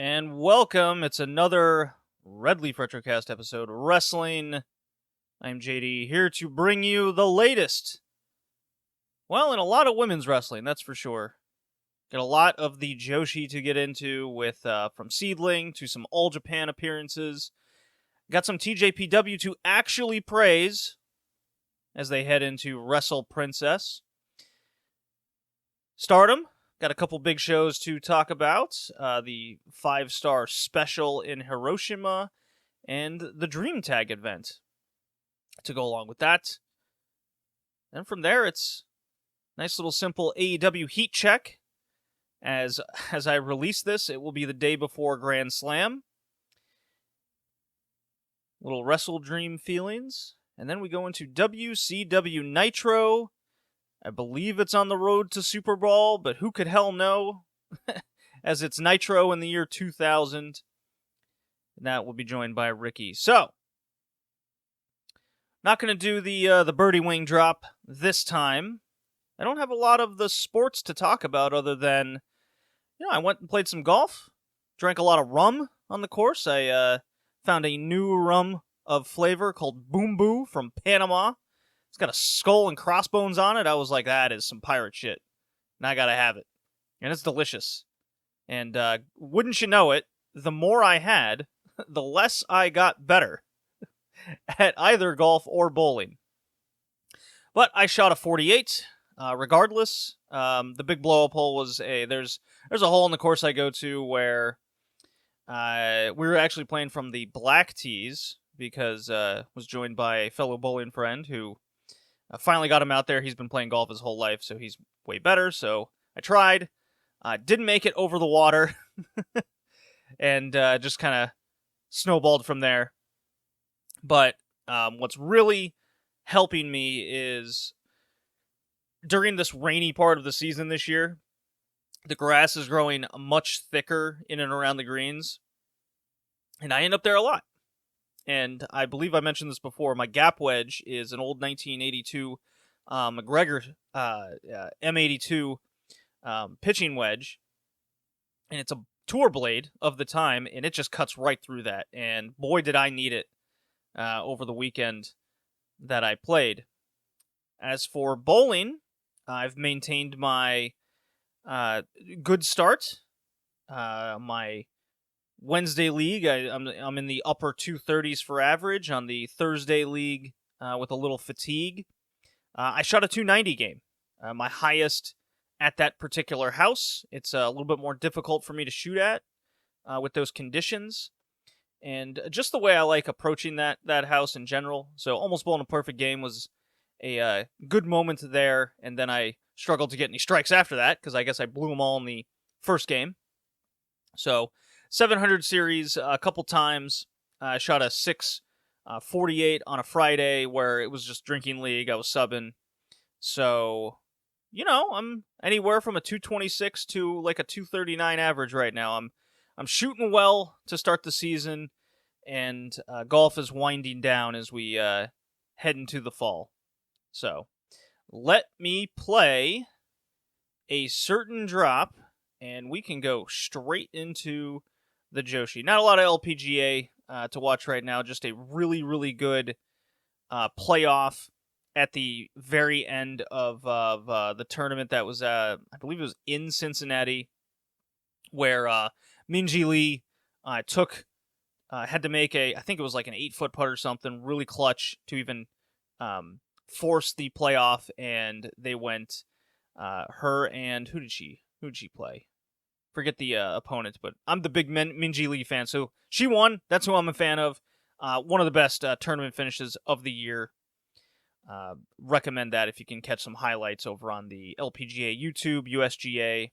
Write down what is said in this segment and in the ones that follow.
And welcome. It's another Red Leaf Retrocast episode of Wrestling. I'm JD, here to bring you the latest. Well, in a lot of women's wrestling, that's for sure. Got a lot of the Joshi to get into, with from Seedling to some All Japan appearances. Got some TJPW to actually praise as they head into Wrestle Princess. Stardom. Got a couple big shows to talk about. The 5-star special in Hiroshima and the Dream Tag event to go along with that. And from there, it's a nice little simple AEW heat check. As I release this, it will be the day before Grand Slam. Little Wrestle Dream feelings. And then we go into WCW Nitro. I believe it's on the road to Super Bowl, but who could hell know? As it's Nitro in the year 2000. And that will be joined by Rickee. So, not going to do the birdie wing drop this time. I don't have a lot of the sports to talk about other than, I went and played some golf. Drank a lot of rum on the course. I found a new rum of flavor called Boom Boo from Panama. It's got a skull and crossbones on it. I was like, that is some pirate shit. And I gotta have it. And it's delicious. And wouldn't you know it, the more I had, the less I got better at either golf or bowling. But I shot a 48, regardless. The big blow-up hole was there's a hole in the course I go to where we were actually playing from the black tees because was joined by a fellow bowling friend who finally got him out there. He's been playing golf his whole life, so he's way better. So I tried. Didn't make it over the water. And just kind of snowballed from there. But what's really helping me is during this rainy part of the season this year, the grass is growing much thicker in and around the greens. And I end up there a lot. And I believe I mentioned this before. My gap wedge is an old 1982 McGregor M82 pitching wedge. And it's a tour blade of the time, and it just cuts right through that. And boy, did I need it over the weekend that I played. As for bowling, I've maintained my good start. My Wednesday league, I'm in the upper 230s for average. On the Thursday league, with a little fatigue, I shot a 290 game. My highest at that particular house. It's a little bit more difficult for me to shoot at with those conditions. And just the way I like approaching that house in general. So almost bowling a perfect game was a good moment there. And then I struggled to get any strikes after that because I guess I blew them all in the first game. So 700 series a couple times. I shot a 648 on a Friday where it was just drinking league. I was subbing. So, I'm anywhere from a 226 to like a 239 average right now. I'm shooting well to start the season, and golf is winding down as we head into the fall. So, let me play a certain drop, and we can go straight into the Joshi. Not a lot of LPGA to watch right now, just a really, really good playoff at the very end of the tournament that was, I believe it was in Cincinnati, where Minji Lee had to make I think it was like an 8-foot putt or something, really clutch to even force the playoff, and they went, her and, who did she play? Forget the opponent, but I'm the big Minji Lee fan, so she won. That's who I'm a fan of. One of the best tournament finishes of the year. Recommend that if you can catch some highlights over on the LPGA YouTube, USGA.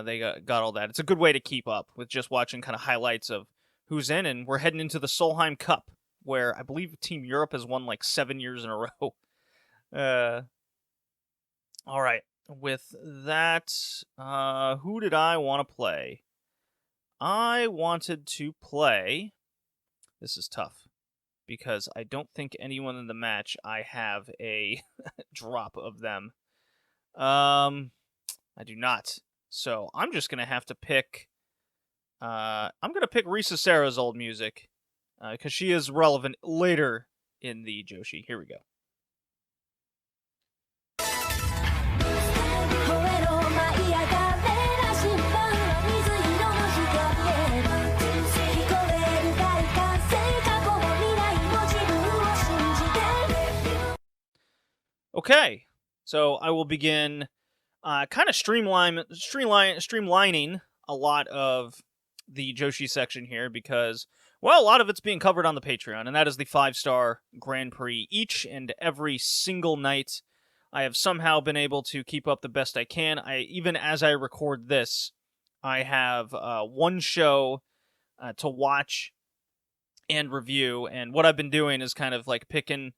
They got all that. It's a good way to keep up with just watching kind of highlights of who's in, and we're heading into the Solheim Cup, where I believe Team Europe has won like 7 years in a row. All right. With that, who did I want to play? I wanted to play... This is tough, because I don't think anyone in the match I have a drop of them. I do not. So I'm just going to have to pick I'm going to pick Risa Sera's old music because she is relevant later in the Joshi. Here we go. Okay, so I will begin kind of streamlining a lot of the Joshi section here because, well, a lot of it's being covered on the Patreon, and that is the 5-star Grand Prix. Each and every single night, I have somehow been able to keep up the best I can. Even as I record this, I have one show to watch and review, and what I've been doing is kind of like picking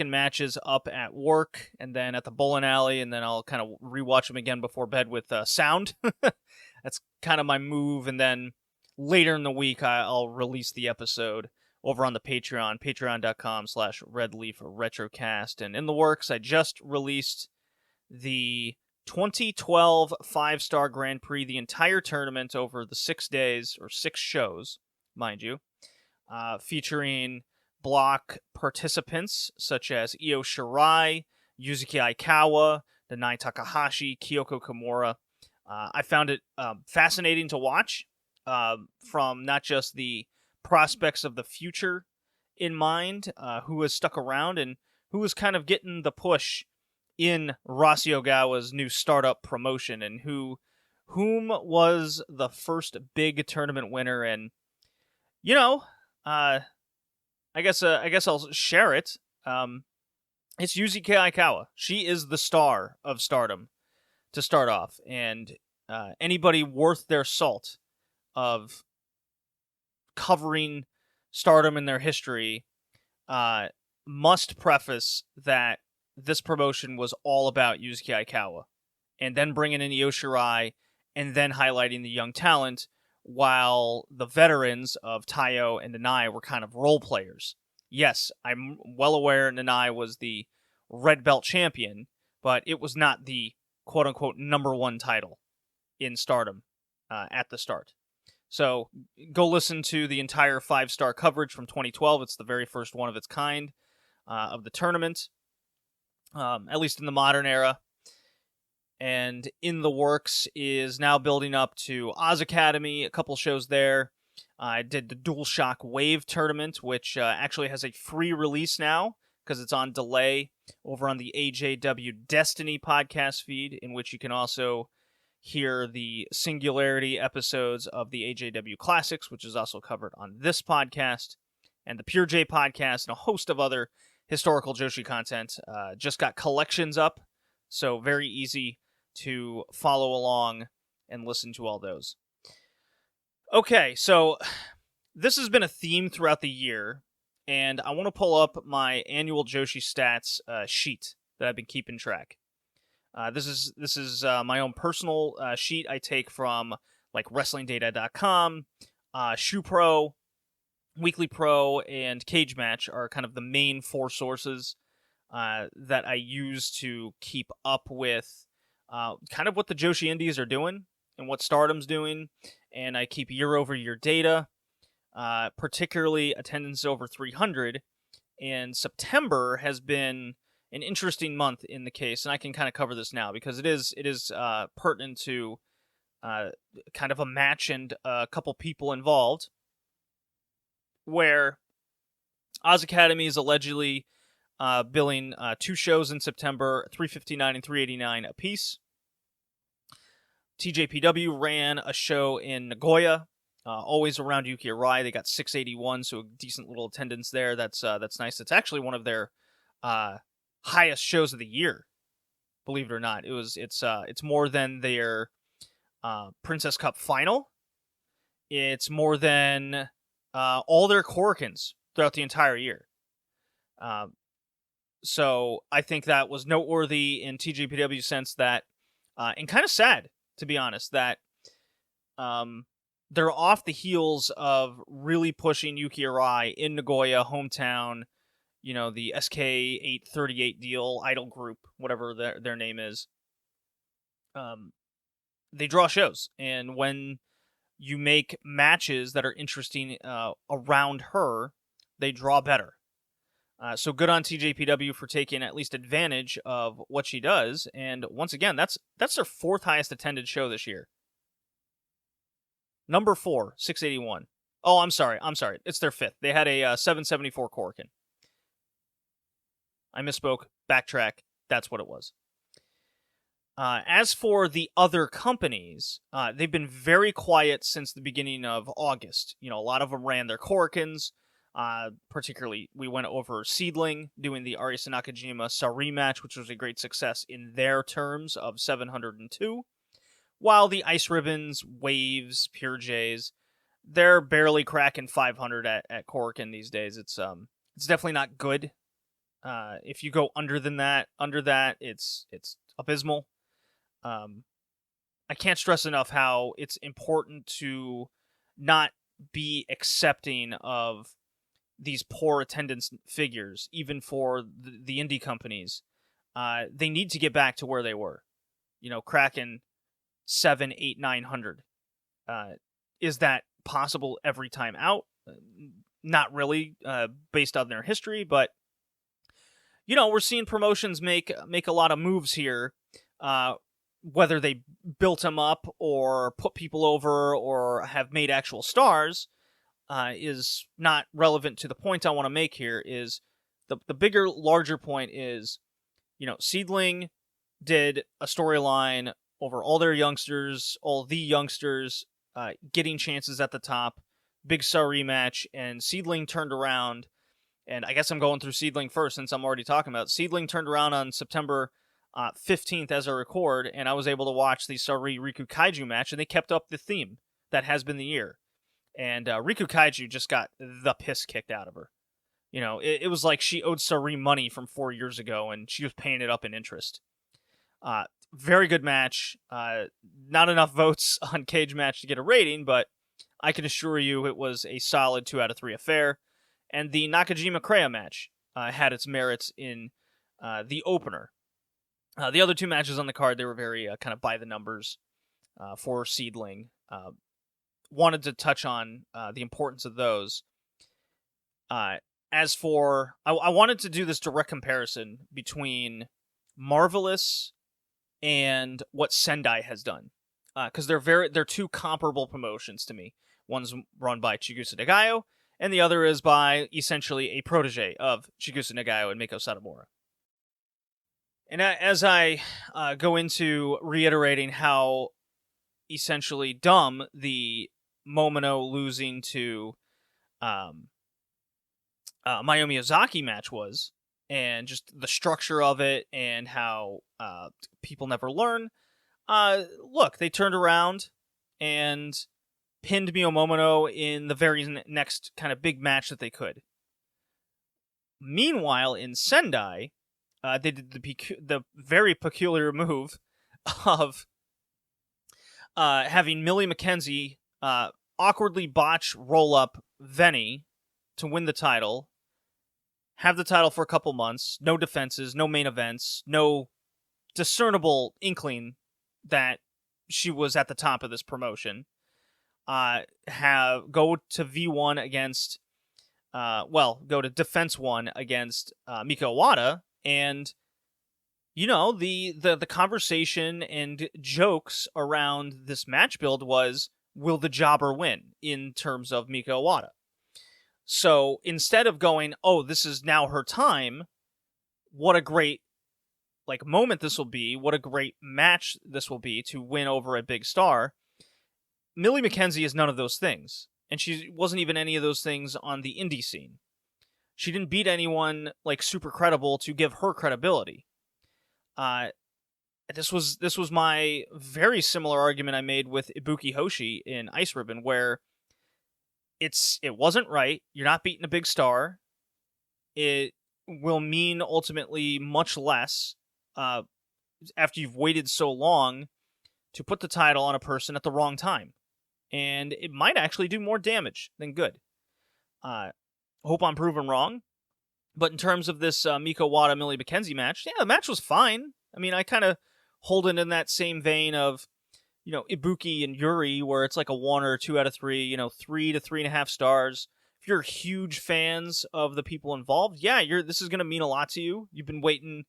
matches up at work and then at the bowling alley, and then I'll kind of rewatch them again before bed with sound. That's kind of my move, and then later in the week I'll release the episode over on the Patreon, patreon.com/redleafretrocast. And in the works, I just released the 2012 5-star Grand Prix, the entire tournament over the 6 days, or 6 shows, mind you, featuring block participants such as Io Shirai, Yuzuki Aikawa, Nanae Takahashi, Kyoko Kimura. I found it fascinating to watch from not just the prospects of the future in mind, who has stuck around and who is kind of getting the push in Rossi Ogawa's new startup promotion, and whom was the first big tournament winner. And you know, I guess I'll share it. It's Yuzuki Aikawa. She is the star of Stardom to start off, and anybody worth their salt of covering Stardom and their history must preface that this promotion was all about Yuzuki Aikawa, and then bringing in Io Shirai, and then highlighting the young talent, while the veterans of Taiyo and Nanae were kind of role players. Yes, I'm well aware Nanae was the red belt champion, but it was not the quote-unquote #1 title in Stardom at the start. So go listen to the entire 5-star coverage from 2012. It's the very first one of its kind of the tournament, at least in the modern era. And in the works is now building up to Oz Academy, a couple shows there. I did the DualShock Wave tournament, which actually has a free release now because it's on delay over on the AJW Destiny podcast feed, in which you can also hear the Singularity episodes of the AJW Classics, which is also covered on this podcast, and the Pure J podcast, and a host of other historical Joshi content. Just got collections up, so very easy to follow along and listen to all those. Okay, so this has been a theme throughout the year, and I want to pull up my annual Joshi stats sheet that I've been keeping track. This is my own personal sheet I take from like WrestlingData.com, Shoe Pro, Weekly Pro, and Cage Match are kind of the main 4 sources that I use to keep up with kind of what the Joshi Indies are doing and what Stardom's doing, and I keep year-over-year data, particularly attendance over 300, and September has been an interesting month in the case, and I can kind of cover this now because it is pertinent to kind of a match and a couple people involved, where Oz Academy is allegedly billing 2 shows in September, $359 and $389 apiece. TJPW ran a show in Nagoya, always around Yuki Arai. They got 681, so a decent little attendance there. That's nice. It's actually one of their highest shows of the year, believe it or not. It's more than their Princess Cup final. It's more than all their Korikens throughout the entire year. So I think that was noteworthy in TJPW's sense that, and kind of sad, to be honest, that they're off the heels of really pushing Yuki Arai in Nagoya, hometown, the SK838 deal, Idol Group, whatever their name is. They draw shows, and when you make matches that are interesting around her, they draw better. So good on TJPW for taking at least advantage of what she does. And once again, that's their 4th highest attended show this year. Number 4, 681. Oh, I'm sorry. It's their 5th. They had a 774 Korakuen. I misspoke. Backtrack. That's what it was. As for the other companies, they've been very quiet since the beginning of August. A lot of them ran their Korakuens. Particularly, we went over Seedling, doing the Arisa Nakajima Sari match, which was a great success in their terms of 702. While the Ice Ribbons, Waves, Pure Jays, they're barely cracking 500 at Korakuen these days. It's definitely not good. If you go under that, it's abysmal. I can't stress enough how it's important to not be accepting of these poor attendance figures, even for the indie companies. They need to get back to where they were. Cracking 7, 8, 900. Is that possible every time out? Not really, based on their history, but we're seeing promotions make a lot of moves here. Whether they built them up or put people over or have made actual stars is not relevant to the point I want to make here. Is the bigger, larger point is, Seedling did a storyline over all their youngsters, all the youngsters getting chances at the top, big star rematch, and Seedling turned around. And I guess I'm going through Seedling first since I'm already talking about it. Seedling turned around on September 15th as I record, and I was able to watch the Sari Riku Kaiju match, and they kept up the theme that has been the year. And Riku Kaiju just got the piss kicked out of her. It was like she owed Sari money from 4 years ago, and she was paying it up in interest. Very good match. Not enough votes on Cage Match to get a rating, but I can assure you it was a solid 2 out of 3 affair. And the Nakajima Kreia match had its merits in the opener. The other 2 matches on the card, they were very kind of by the numbers for Seedling. Wanted to touch on the importance of those. As for, I wanted to do this direct comparison between Marvelous and what Sendai has done, because they're 2 comparable promotions to me. One's run by Chigusa Nagayo, and the other is by essentially a protege of Chigusa Nagayo and Meiko Satomura. And as I go into reiterating how essentially dumb the Momino losing to Mayumi Ozaki match was, and just the structure of it, and how people never learn. Look, they turned around and pinned Mio Momino in the very next kind of big match that they could. Meanwhile, in Sendai, they did the very peculiar move of having Millie McKenzie awkwardly botch roll up Venny to win the title, have the title for a couple months, no defenses, no main events, no discernible inkling that she was at the top of this promotion. Go to V1 against, go to Defense 1 against Mika Iwata, and the conversation and jokes around this match build was, will the jobber win in terms of Mika Iwata? So instead of going, oh, this is now her time, what a great moment this will be, what a great match this will be to win over a big star, Millie McKenzie is none of those things. And she wasn't even any of those things on the indie scene. She didn't beat anyone super credible to give her credibility. This was my very similar argument I made with Ibuki Hoshi in Ice Ribbon, where it wasn't right. You're not beating a big star. It will mean ultimately much less after you've waited so long to put the title on a person at the wrong time. And it might actually do more damage than good. Hope I'm proven wrong. But in terms of this Mika Iwata Millie McKenzie match, yeah, the match was fine. I mean, I kind of hold it in that same vein of, Ibuki and Yuri, where it's like a 1 or 2 out of 3, 3 to 3.5 stars. If you're huge fans of the people involved, yeah, this is going to mean a lot to you. You've been waiting,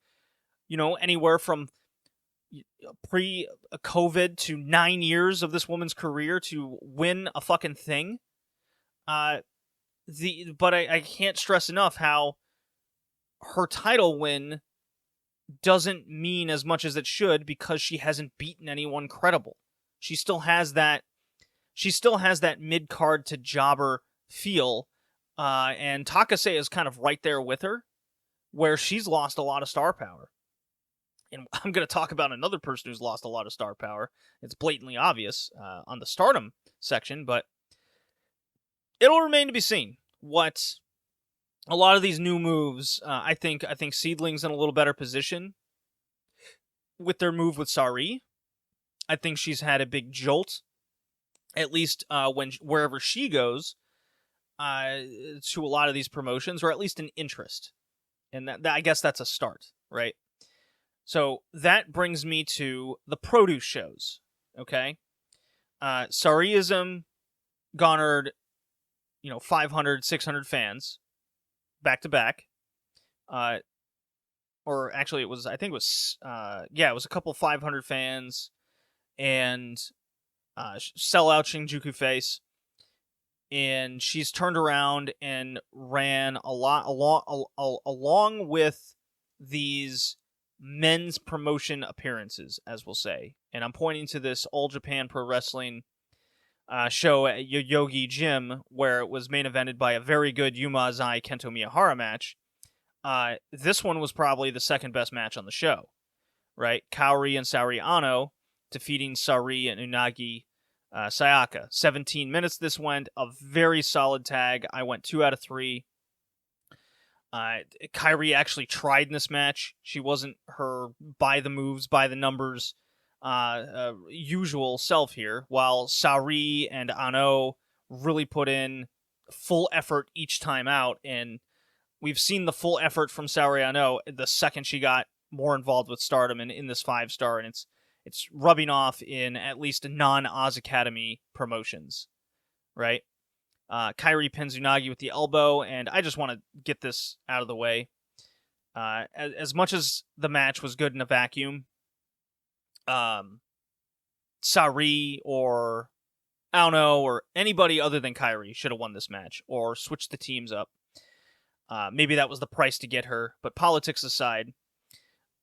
anywhere from pre-COVID to 9 years of this woman's career to win a fucking thing. But I can't stress enough how her title win doesn't mean as much as it should because she hasn't beaten anyone credible. She still has that mid-card to jobber feel, and Takase is kind of right there with her, where she's lost a lot of star power. And I'm going to talk about another person who's lost a lot of star power. It's blatantly obvious on the Stardom section, but it'll remain to be seen what a lot of these new moves. I think Seedling's in a little better position with their move with Sari. I think she's had a big jolt, at least wherever she goes, to a lot of these promotions, or at least an interest. And that I guess that's a start, right? So that brings me to the produce shows, okay? Sariism garnered, 500, 600 fans back to back. Or actually it was a couple 500 fans and sellout Shinjuku face. And she's turned around and ran a lot along with these men's promotion appearances, as we'll say. And I'm pointing to this All Japan Pro Wrestling show at Yoyogi Gym, where it was main evented by a very good Yuma Azai Kento Miyahara match. This one was probably the second best match on the show, right? Kaori and Saori Ano defeating Sari and Unagi Sayaka. 17 minutes this went, a very solid tag. I went 2 out of 3. Kairi actually tried in this match. She wasn't her by the moves, by the numbers usual self here, while Sari and Ano really put in full effort each time out, and we've seen the full effort from Saori Ano the second she got more involved with Stardom and in this 5-star, and it's rubbing off in at least non-Oz Academy promotions, right? Kairi pins Unagi with the elbow, and I just want to get this out of the way. As much as the match was good in a vacuum, Sari or Ano or anybody other than Kairi should have won this match or switched the teams up. Maybe that was the price to get her, but politics aside,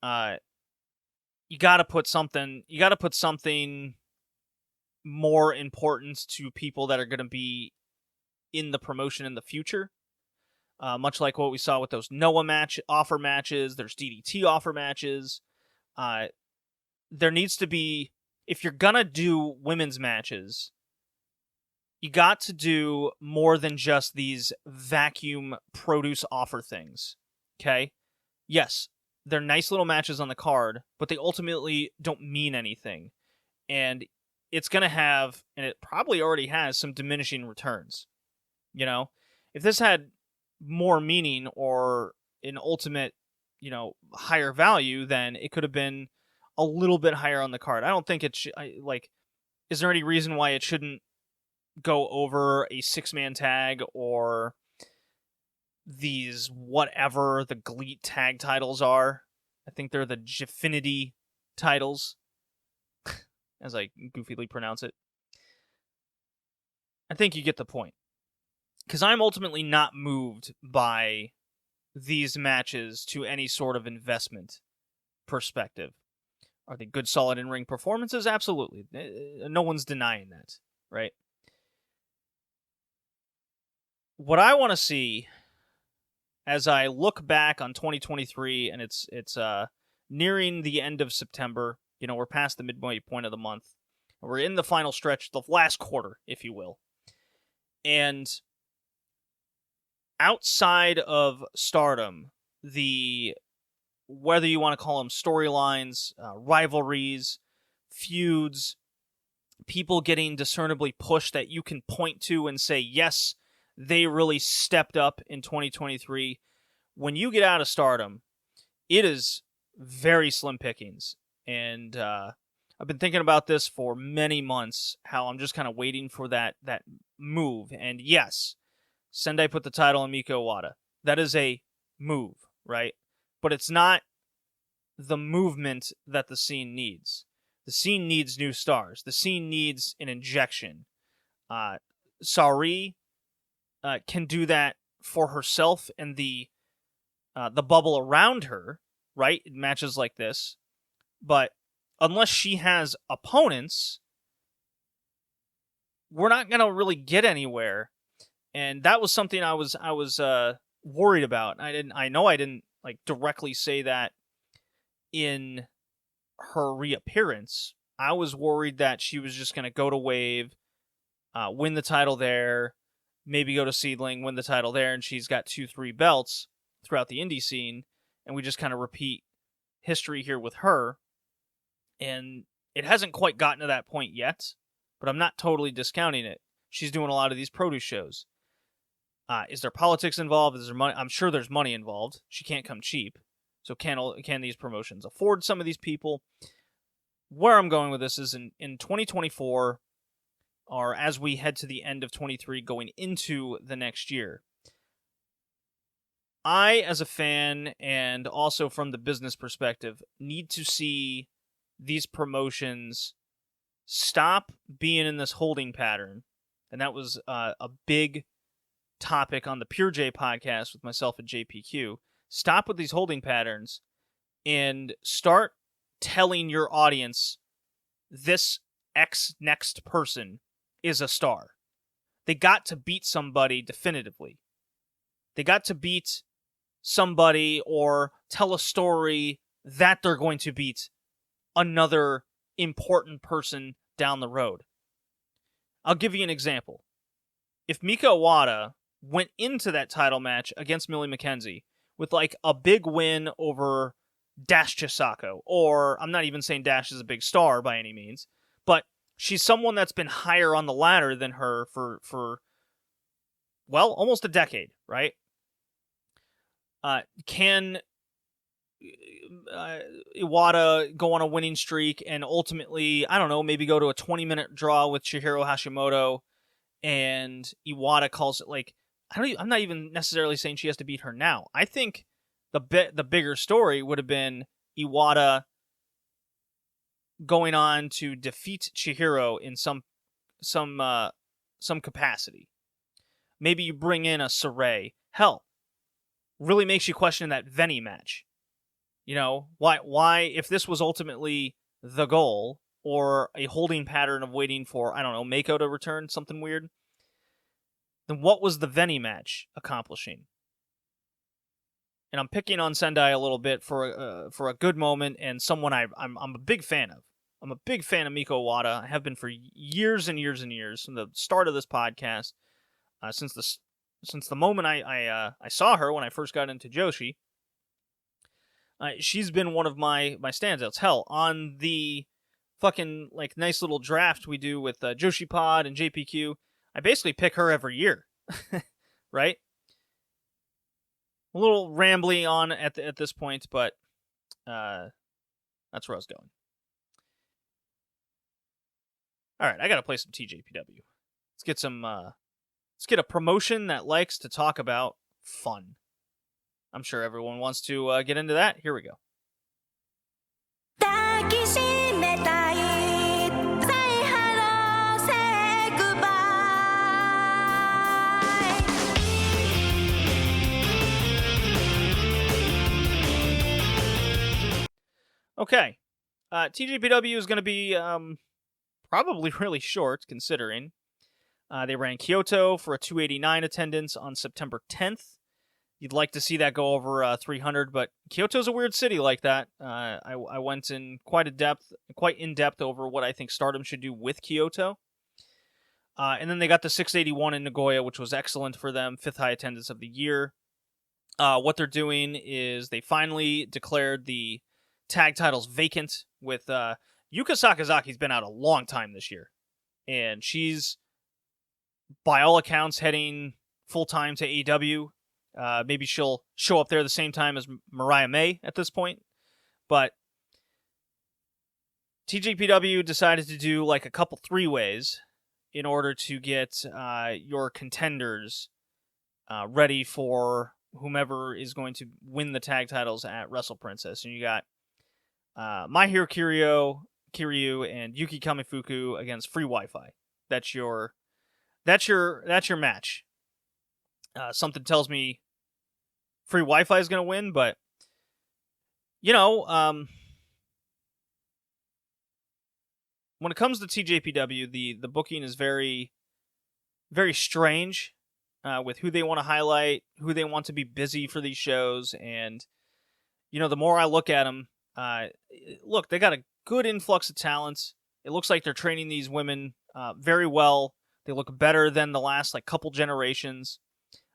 you got to put something more important to people that are going to be in the promotion in the future. Much like what we saw with those Noah offer matches, there's DDT offer matches. There needs to be, if you're gonna do women's matches, you got to do more than just these vacuum produce offer things. Okay? Yes, they're nice little matches on the card, but they ultimately don't mean anything. And it's gonna have, and it probably already has, some diminishing returns. If this had more meaning or an ultimate, higher value, then it could have been a little bit higher on the card. I don't think it should, is there any reason why it shouldn't go over a 6-man tag or these whatever the GLEAT tag titles are? I think they're the Jaffinity titles, as I goofily pronounce it. I think you get the point. Because I'm ultimately not moved by these matches to any sort of investment perspective. Are they good, solid in-ring performances? Absolutely. No one's denying that, right? What I want to see as I look back on 2023, and it's nearing the end of September, we're past the midway point of the month. We're in the final stretch, the last quarter, if you will. And outside of Stardom, whether you want to call them storylines, rivalries, feuds, people getting discernibly pushed that you can point to and say, yes, they really stepped up in 2023. When you get out of Stardom, it is very slim pickings. And I've been thinking about this for many months, how I'm just kind of waiting for that move. And yes, Sendai put the title on Miko Iwata. That is a move, right? But it's not the movement that the scene needs. The scene needs new stars. The scene needs an injection. Saori can do that for herself and the bubble around her, right? In matches like this. But unless she has opponents, we're not going to really get anywhere. And that was something I was worried about. I know I didn't like directly say that in her reappearance. I was worried that she was just going to go to Wave, win the title there, maybe go to Seedling, win the title there, and she's got 2-3 belts throughout the indie scene, and we just kind of repeat history here with her. And it hasn't quite gotten to that point yet, but I'm not totally discounting it. She's doing a lot of these produce shows. Is there politics involved? Is there money? I'm sure there's money involved. She can't come cheap. So can these promotions afford some of these people? Where I'm going with this is in 2024, or as we head to the end of 23 going into the next year, I, as a fan, and also from the business perspective, need to see these promotions stop being in this holding pattern. And that was a big topic on the Pure J podcast with myself and JPQ. Stop with these holding patterns and start telling your audience this X next person is a star. They got to beat somebody definitively. They got to beat somebody or tell a story that they're going to beat another important person down the road. I'll give you an example. If Miko Iwata went into that title match against Millie McKenzie with like a big win over Dash Chisako, or I'm not even saying Dash is a big star by any means, but she's someone that's been higher on the ladder than her for well, almost a decade, right? Can Iwata go on a winning streak and ultimately, I don't know, maybe go to a 20-minute draw with Chihiro Hashimoto, and Iwata calls it like, I'm not even necessarily saying she has to beat her now. I think the bigger story would have been Iwata going on to defeat Chihiro in some capacity. Maybe you bring in a Sarai. Hell, really makes you question that Veni match. You know, why if this was ultimately the goal, or a holding pattern of waiting for, I don't know, Mako to return, something weird, then what was the Veni match accomplishing? And I'm picking on Sendai a little bit for a good moment, and someone I'm a big fan of. I'm a big fan of Miko Iwata. I have been for years and years and years, from the start of this podcast, since the moment I saw her when I first got into Joshi. She's been one of my standouts. Hell, on the fucking like nice little draft we do with Joshi Pod and JPQ, I basically pick her every year, right? A little rambly on at this point, but that's where I was going. All right, I gotta play some TJPW. Let's get a promotion that likes to talk about fun. I'm sure everyone wants to get into that. Here we go. Okay. TJPW is going to be probably really short, considering they ran Kyoto for a 289 attendance on September 10th. You'd like to see that go over 300, but Kyoto's a weird city like that. I went in quite in depth over what I think Stardom should do with Kyoto. And then they got the 681 in Nagoya, which was excellent for them, 5th high attendance of the year. What they're doing is they finally declared the tag titles vacant with Yuka Sakazaki's been out a long time this year. And she's, by all accounts, heading full-time to AEW. Maybe she'll show up there the same time as Mariah May at this point. But TJPW decided to do like a couple three-ways in order to get your contenders ready for whomever is going to win the tag titles at Wrestle Princess. And you got My Hero Kiryu and Yuki Kamifuku against Free Wi-Fi. That's your match. Something tells me Free Wi-Fi is going to win, but when it comes to TJPW, the booking is very, very strange with who they want to highlight, who they want to be busy for these shows, and the more I look at them, look, they got a good influx of talent. It looks like they're training these women very well. They look better than the last couple generations.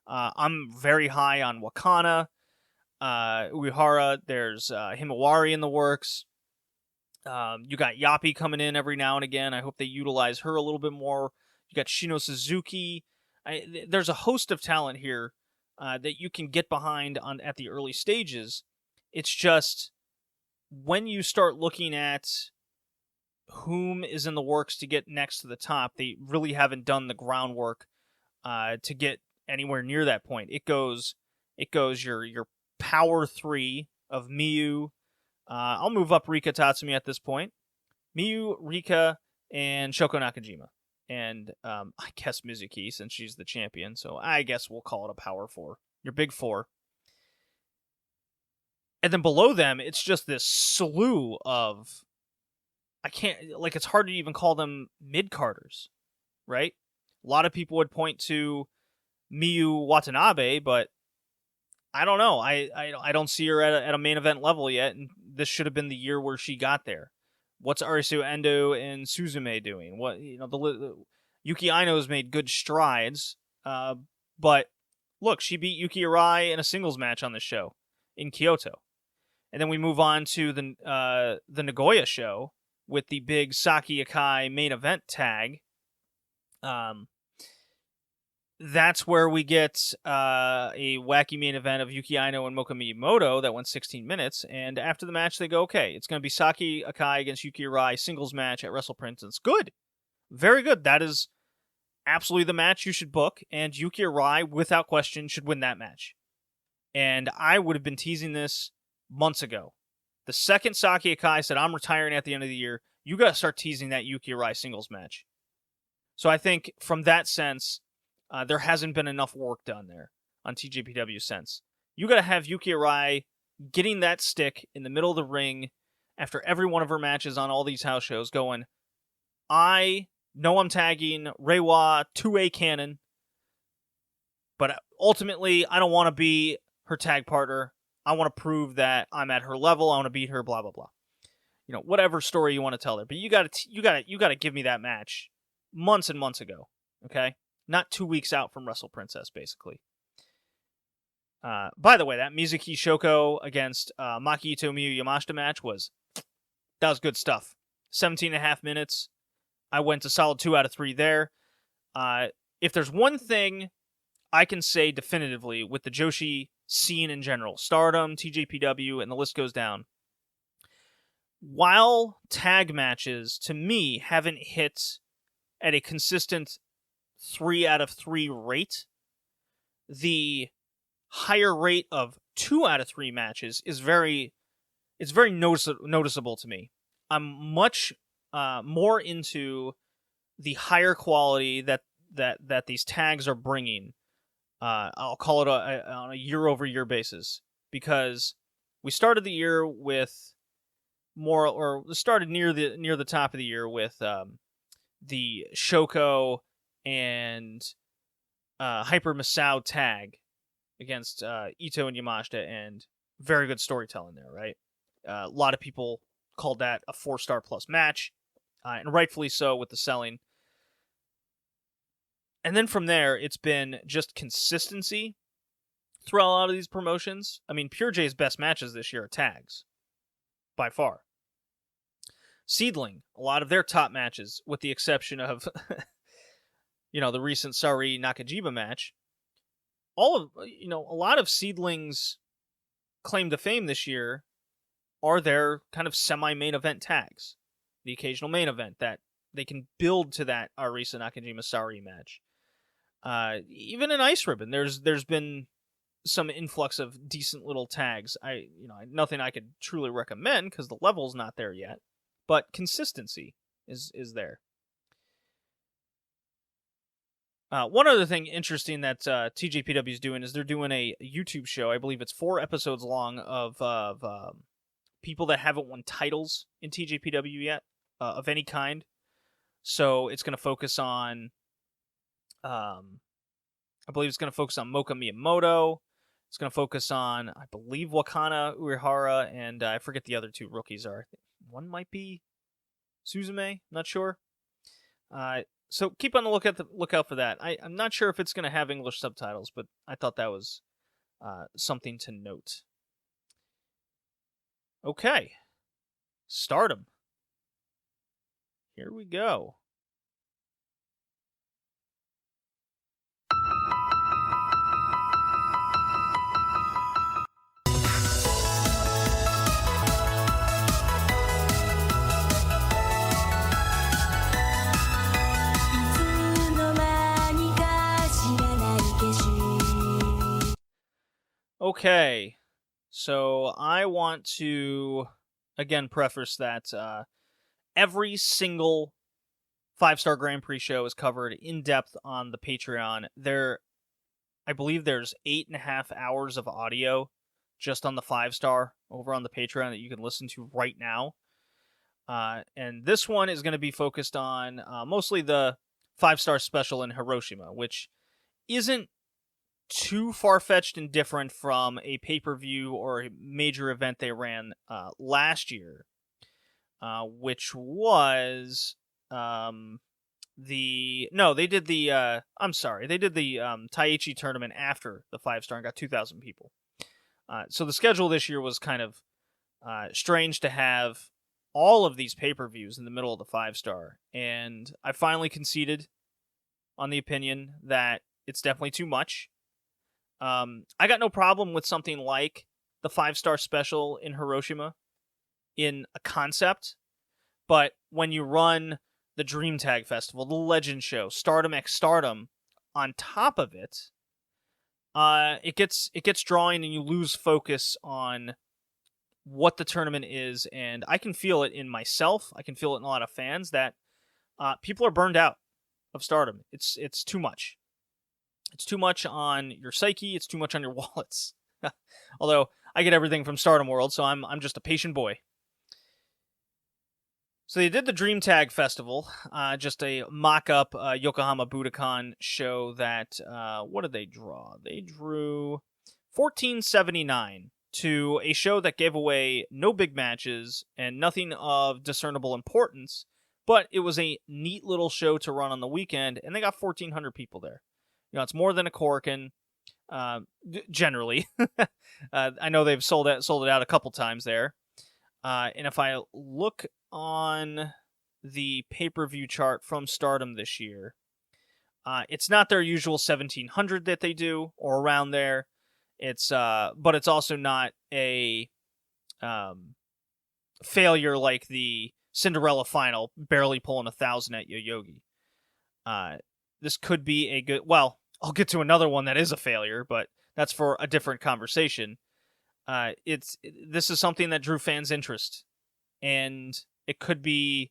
I'm very high on Wakana, Uehara. There's Himawari in the works. You got Yappy coming in every now and again. I hope they utilize her a little bit more. You got Shino Suzuki. There's a host of talent here that you can get behind at the early stages. It's just when you start looking at whom is in the works to get next to the top, they really haven't done the groundwork to get anywhere near that point. It goes your power three of Miyu. I'll move up Rika Tatsumi at this point. Miyu, Rika, and Shoko Nakajima. And I guess Mizuki, since she's the champion. So I guess we'll call it a power four. Your big four. And then below them, it's just this slew of... it's hard to even call them mid-carders, right? A lot of people would point to Miyu Watanabe, but I don't know. I don't see her at a main event level yet, and this should have been the year where she got there. What's Arisu Endo and Suzume doing? Yuki Aino's made good strides, but look, she beat Yuki Arai in a singles match on the show in Kyoto, and then we move on to the Nagoya show with the big Saki Akai main event tag. That's where we get a wacky main event of Yuki Aino and Moka Miyamoto that went 16 minutes. And after the match, they go, okay, it's going to be Saki Akai against Yuki Arai singles match at Wrestle Princess. Good. Very good. That is absolutely the match you should book. And Yuki Arai, without question, should win that match. And I would have been teasing this months ago. The second Saki Akai said, I'm retiring at the end of the year, you got to start teasing that Yuki Arai singles match. So I think from that sense, there hasn't been enough work done there on TJPW sense. You got to have Yuki Arai getting that stick in the middle of the ring after every one of her matches on all these house shows going, I know I'm tagging Reiwa 2A Cannon, but ultimately I don't want to be her tag partner. I want to prove that I'm at her level. I want to beat her, blah, blah, blah. Whatever story you want to tell there. But you got to give me that match months and months ago, okay? Not 2 weeks out from Wrestle Princess, basically. By the way, that Mizuki Shoko against Maki Ito Miyu Yamashita match was good stuff. 17.5 minutes. I went a solid 2 out of 3 there. If there's one thing I can say definitively with the Joshi scene in general, Stardom, TJPW, and the list goes down, while tag matches, to me, haven't hit at a consistent 3 out of 3 rate, the higher rate of 2 out of 3 matches is very noticeable to me. I'm much more into the higher quality that these tags are bringing. I'll call it on a year-over-year basis, because we started the year with started near the top of the year with the Shoko and Hyper Masao tag against Ito and Yamashita, and very good storytelling there, right? A lot of people called that a 4-star plus match, and rightfully so with the selling. And then from there, it's been just consistency throughout a lot of these promotions. I mean, Pure J's best matches this year are tags, by far. Seedling, a lot of their top matches, with the exception of the recent Sari Nakajima match. A lot of Seedling's claim to fame this year are their kind of semi-main event tags. the occasional main event, that they can build to that Arisa Nakajima Sari match. Even in Ice Ribbon, there's been some influx of decent little tags. Nothing I could truly recommend because the level's not there yet, but consistency is there. One other thing interesting that TJPW is doing is they're doing a YouTube show. I believe it's 4 episodes long of people that haven't won titles in TJPW yet of any kind. So it's going to focus on, I believe it's going to focus on Moka Miyamoto. It's going to focus on, I believe, Wakana Uehara, and I forget the other 2 rookies are. One might be Suzume, not sure. So keep on the lookout for that. I'm not sure if it's going to have English subtitles, but I thought that was something to note. Okay. Stardom. Here we go. Okay, so I want to, again, preface that every single 5-star Grand Prix show is covered in depth on the Patreon. I believe there's 8.5 hours of audio just on the 5-star over on the Patreon that you can listen to right now. And this one is going to be focused on mostly the 5-star special in Hiroshima, which isn't too far-fetched and different from a pay-per-view or a major event they ran last year, which was they did the Taiichi tournament after the 5-star and got 2,000 people. So the schedule this year was kind of strange to have all of these pay-per-views in the middle of the 5-star, and I finally conceded on the opinion that it's definitely too much. I got no problem with something like the 5-star special in Hiroshima in a concept, but when you run the Dream Tag Festival, the Legend Show, Stardom X Stardom on top of it, it gets drawing and you lose focus on what the tournament is, and I can feel it in myself. I can feel it in a lot of fans that people are burned out of Stardom. It's too much. It's too much on your psyche. It's too much on your wallets. Although I get everything from Stardom World, so I'm just a patient boy. So they did the Dream Tag Festival, just a mock-up Yokohama Budokan show that, what did they draw? They drew 1479 to a show that gave away no big matches and nothing of discernible importance, but it was a neat little show to run on the weekend, and they got 1,400 people there. It's more than a Korakuen, generally. I know they've sold it out a couple times there. And if I look on the pay-per-view chart from Stardom this year, it's not their usual 1,700 that they do, or around there. But it's also not a failure like the Cinderella final, barely pulling 1,000 at Yoyogi. This could be a good... Well, I'll get to another one that is a failure, but that's for a different conversation. This is something that drew fans' interest, and it could be...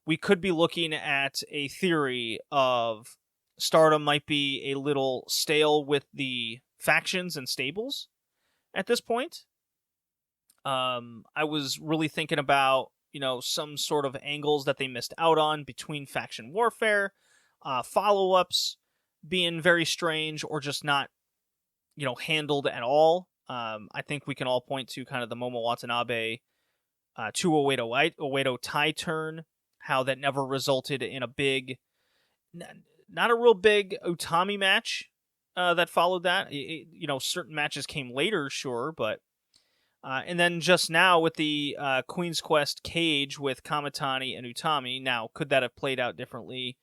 We could be looking at a theory of Stardom might be a little stale with the factions and stables at this point. I was really thinking about, some sort of angles that they missed out on between faction warfare, follow-ups being very strange or just not, handled at all. I think we can all point to kind of the Momo Watanabe to Oedo Tai turn, how that never resulted in a big, not a real big Utami match that followed that. Certain matches came later, sure, but and then just now with the Queen's Quest cage with Kamitani and Utami. Now, could that have played out differently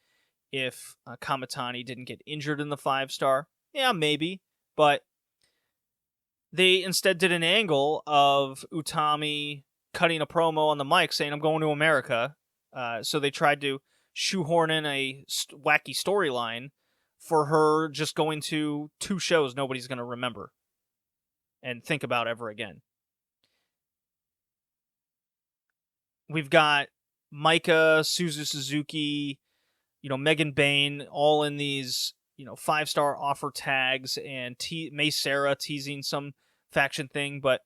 if Kamitani didn't get injured in the 5-star? Yeah, maybe. But they instead did an angle of Utami cutting a promo on the mic saying, "I'm going to America," So they tried to shoehorn in a wacky storyline for her just going to 2 shows nobody's going to remember and think about ever again. We've got Maika, Suzu Suzuki, Megan Bain, all in these, 5-star offer tags, and May Sarah teasing some faction thing. But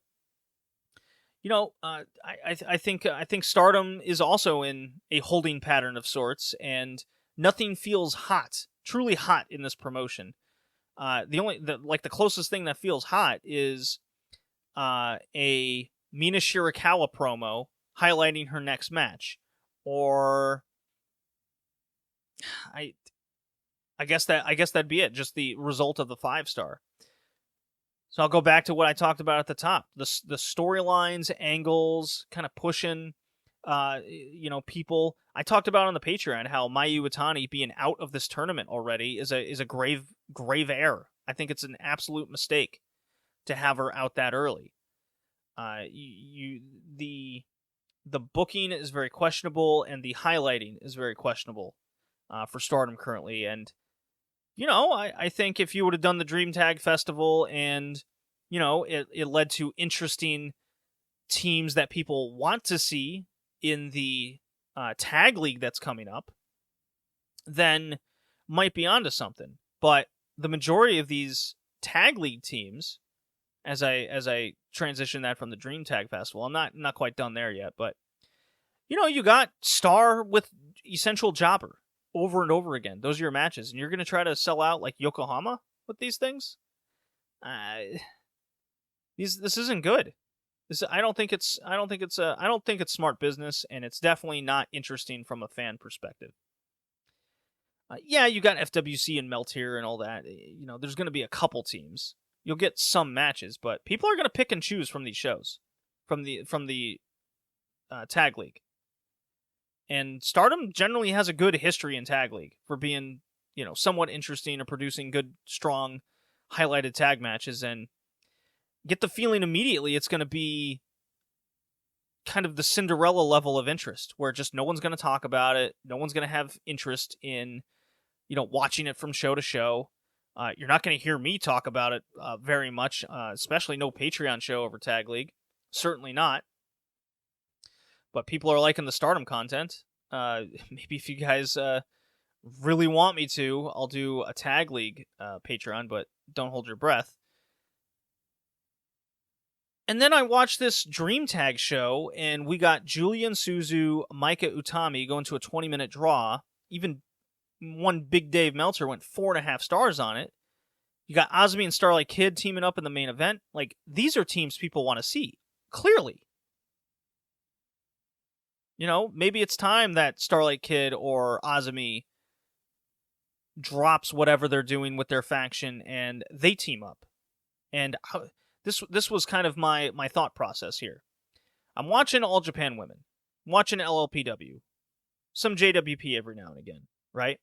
I think Stardom is also in a holding pattern of sorts, and nothing feels truly hot in this promotion. The closest thing that feels hot is a Mina Shirakawa promo highlighting her next match, or I guess that'd be it. Just the result of the 5-star. So I'll go back to what I talked about at the top: the storylines, angles, kind of pushing, people. I talked about on the Patreon how Mayu Iwatani being out of this tournament already is a grave error. I think it's an absolute mistake to have her out that early. The booking is very questionable, and the highlighting is very questionable for Stardom currently. And I think if you would have done the Dream Tag Festival and it led to interesting teams that people want to see in the tag league that's coming up, then might be onto something. But the majority of these tag league teams, as I transition that from the Dream Tag Festival, I'm not quite done there yet, but you got Star with Essential Jobber over and over again. Those are your matches, and you're going to try to sell out like Yokohama with these things? This isn't good. I don't think it's smart business, and it's definitely not interesting from a fan perspective. Yeah, you got FWC and Melt here and all that. There's going to be a couple teams. You'll get some matches, but people are going to pick and choose from these shows, from the tag league. And Stardom generally has a good history in tag league for being, somewhat interesting or producing good, strong, highlighted tag matches, and get the feeling immediately it's going to be kind of the Cinderella level of interest, where just no one's going to talk about it, no one's going to have interest in, watching it from show to show. You're not going to hear me talk about it very much, especially no Patreon show over Tag League. Certainly not. But people are liking the Stardom content. Maybe if you guys really want me to, I'll do a Tag League Patreon, but don't hold your breath. And then I watched this Dream Tag show, and we got Julian Suzu, Maika Utami going to a 20-minute draw. Even one Big Dave Meltzer went 4.5 stars on it. You got Azumi and Starlight Kid teaming up in the main event. Like, these are teams people want to see, clearly. Maybe it's time that Starlight Kid or Azumi drops whatever they're doing with their faction and they team up. And this was kind of my thought process here. I'm watching All Japan Women, I'm watching LLPW, some JWP every now and again, right?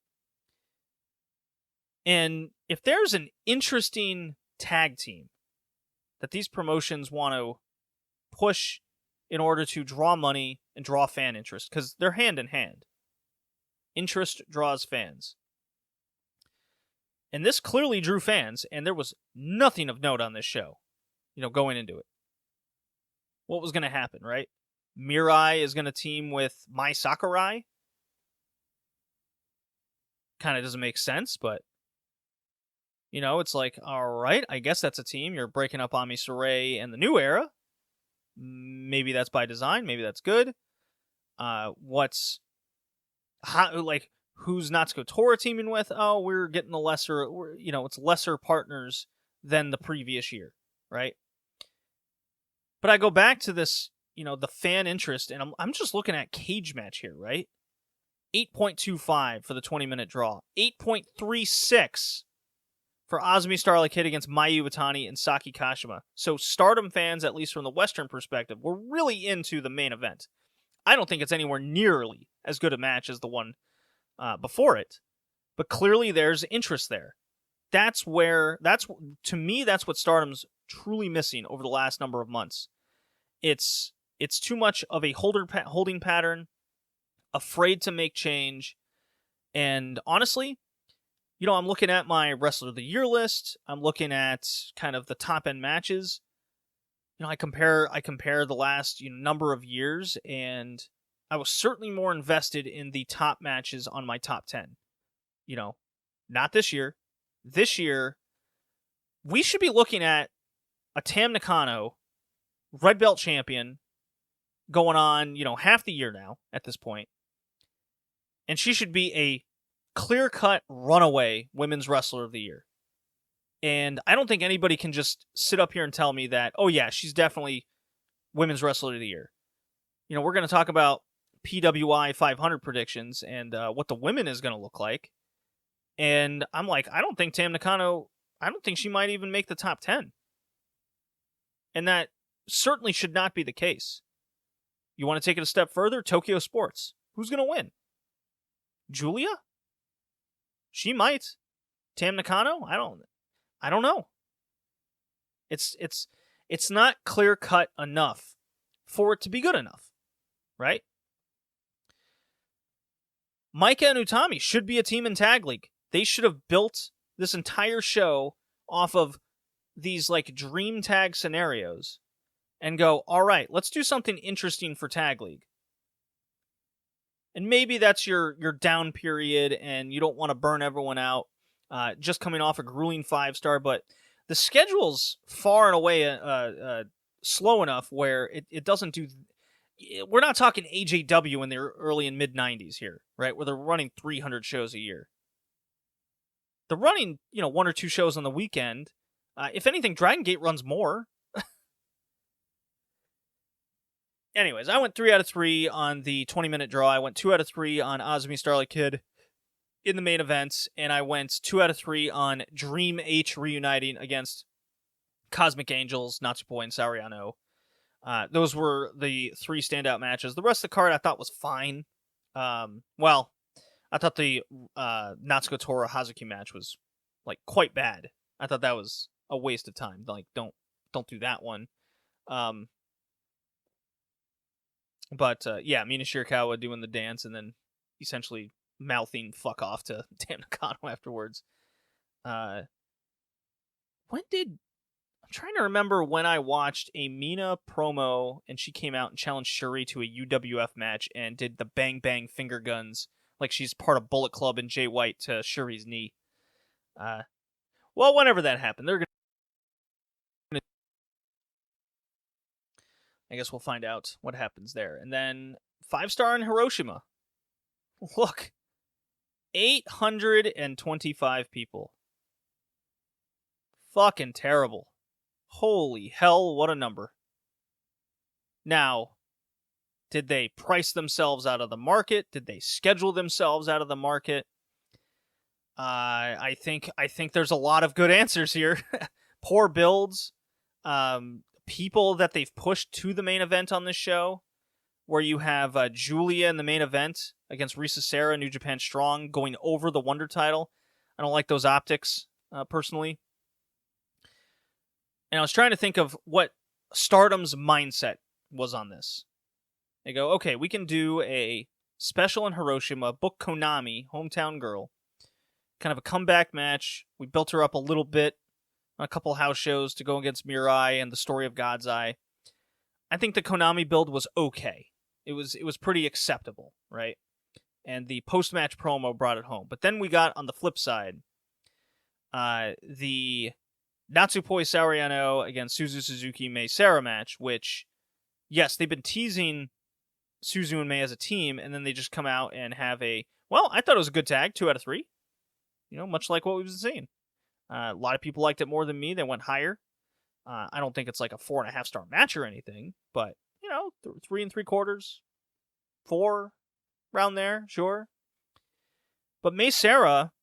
And if there's an interesting tag team that these promotions want to push in order to draw money and draw fan interest, because they're hand in hand. Interest draws fans. And this clearly drew fans, and there was nothing of note on this show, going into it. What was going to happen, right? Mirai is going to team with Mai Sakurai. Kind of doesn't make sense, but it's like, all right, I guess that's a team. You're breaking up Ami Sourei and the New Era. Maybe that's by design. Maybe that's good. Who's Natsuko Tora teaming with? Oh, we're getting it's lesser partners than the previous year, right? But I go back to this, the fan interest, and I'm just looking at cage match here, right? 8.25 for the 20-minute draw. 8.36 for Azumi Starlight Kid against Mayu Iwatani and Saki Kashima. So Stardom fans, at least from the Western perspective, were really into the main event. I don't think it's anywhere nearly as good a match as the one before it, but clearly there's interest there. To me, that's what Stardom's truly missing over the last number of months. It's too much of a holding pattern afraid to make change. And honestly, I'm looking at my Wrestler of the Year list. I'm looking at kind of the top end matches. I compare the last number of years, and I was certainly more invested in the top matches on my top 10. Not this year. This year, we should be looking at a Tam Nakano, red belt champion, going on, half the year now at this point. And she should be a clear-cut runaway Women's Wrestler of the Year. And I don't think anybody can just sit up here and tell me that, oh yeah, she's definitely Women's Wrestler of the Year. We're going to talk about PWI 500 predictions and what the women is going to look like. And I'm like, I don't think Tam Nakano, I don't think she might even make the top 10. And that certainly should not be the case. You want to take it a step further? Tokyo Sports. Who's going to win? Julia? She might. Tam Nakano? I don't know. It's not clear cut enough for it to be good enough, right? Maika and Utami should be a team in Tag League. They should have built this entire show off of these like dream tag scenarios and go, all right, let's do something interesting for Tag League. And maybe that's your down period and you don't want to burn everyone out just coming off a grueling 5-star, but the schedule's far and away slow enough where it doesn't do... We're not talking AJW in the early and mid-90s here, right? Where they're running 300 shows a year. They're running, 1 or 2 shows on the weekend. If anything, Dragongate runs more. Anyways, I went 3 out of 3 on the 20-minute draw. I went 2 out of 3 on Azumi Starlight Kid in the main event, and I went 2 out of 3 on Dream H reuniting against Cosmic Angels, Natsupoi, and Sariano. Those were the 3 standout matches. The rest of the card I thought was fine. I thought the Natsuko Tora Hazuki match was quite bad. I thought that was a waste of time. Don't do that one. But Mina Shirakawa doing the dance and then essentially mouthing "fuck off" to Tam Nakano afterwards. I'm trying to remember when I watched a Mina promo and she came out and challenged Shuri to a UWF match and did the bang bang finger guns like she's part of Bullet Club and Jay White to Shuri's knee. Whenever that happened, they're gonna... I guess we'll find out what happens there. And then 5-star in Hiroshima. Look, 825 people. Fucking terrible. Holy hell, what a number. Now, did they price themselves out of the market? Did they schedule themselves out of the market? I think there's a lot of good answers here. Poor builds. People that they've pushed to the main event on this show, where you have Julia in the main event against Risa Sera, New Japan Strong, going over the Wonder title. I don't like those optics, personally. And I was trying to think of what Stardom's mindset was on this. They go, okay, we can do a special in Hiroshima, book Konami, Hometown Girl, kind of a comeback match. We built her up a little bit on a couple house shows to go against Mirai and the Story of God's Eye. I think the Konami build was okay. It was pretty acceptable, right? And the post-match promo brought it home. But then we got, on the flip side, the Natsupoi Sariano against Suzu Suzuki Mei Sera match, which, yes, they've been teasing Suzu and Mei as a team, and then they just come out and have I thought it was a good tag, 2 out of 3. Much like what we've been seeing. A lot of people liked it more than me. They went higher. I don't think it's like a 4.5-star match or anything, but, 3 3/4, 4, around there, sure. But Mei Sera,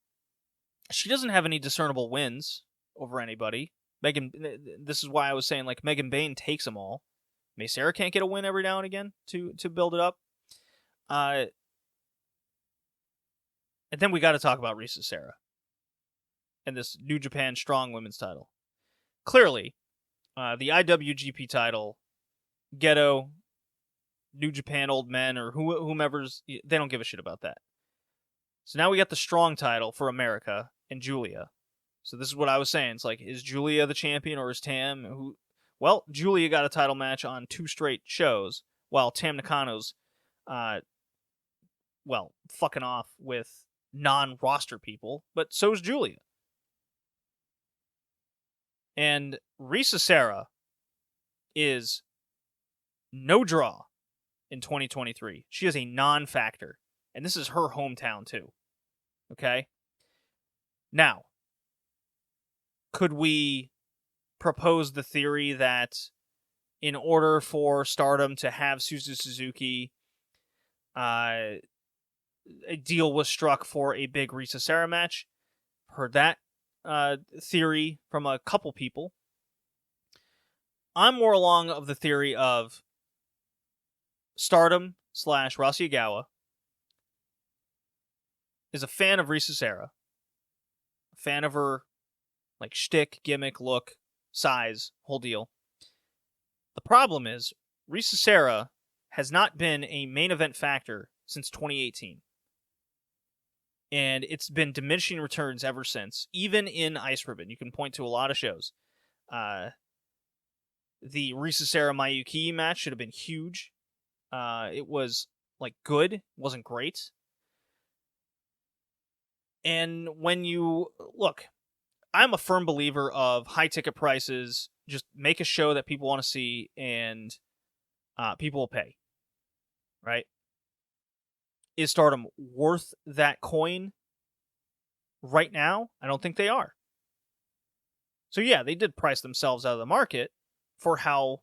she doesn't have any discernible wins over anybody. This is why I was saying, Megan Bayne takes them all. Mei Sera can't get a win every now and again to build it up. And then we got to talk about Risa Sera and this New Japan Strong Women's title. Clearly, the IWGP title, Gedo, New Japan Old Men or whomever's. They don't give a shit about that. So now we got the strong title for America and Julia. So this is what I was saying. It's like, is Julia the champion or is Tam? Well, Julia got a title match on 2 straight shows, while Tam Nakano's, fucking off with non-roster people, but so's Julia. And Risa Sera is no draw in 2023. She is a non-factor, and this is her hometown too. Okay? Now, could we propose the theory that in order for Stardom to have Suzu Suzuki, a deal was struck for a big Risa Sera match? Heard that theory from a couple people. I'm more along of the theory of Stardom / Rossy Ogawa is a fan of Risa Sera, a fan of her like shtick, gimmick, look, size, whole deal. The problem is Risa Sera has not been a main event factor since 2018. And it's been diminishing returns ever since, even in Ice Ribbon. You can point to a lot of shows. The Risa Sera Mayuki match should have been huge. It was like good, it wasn't great. And when you look, I'm a firm believer of high ticket prices. Just make a show that people want to see, and people will pay. Right? Is Stardom worth that coin right now? I don't think they are. So yeah, they did price themselves out of the market for how,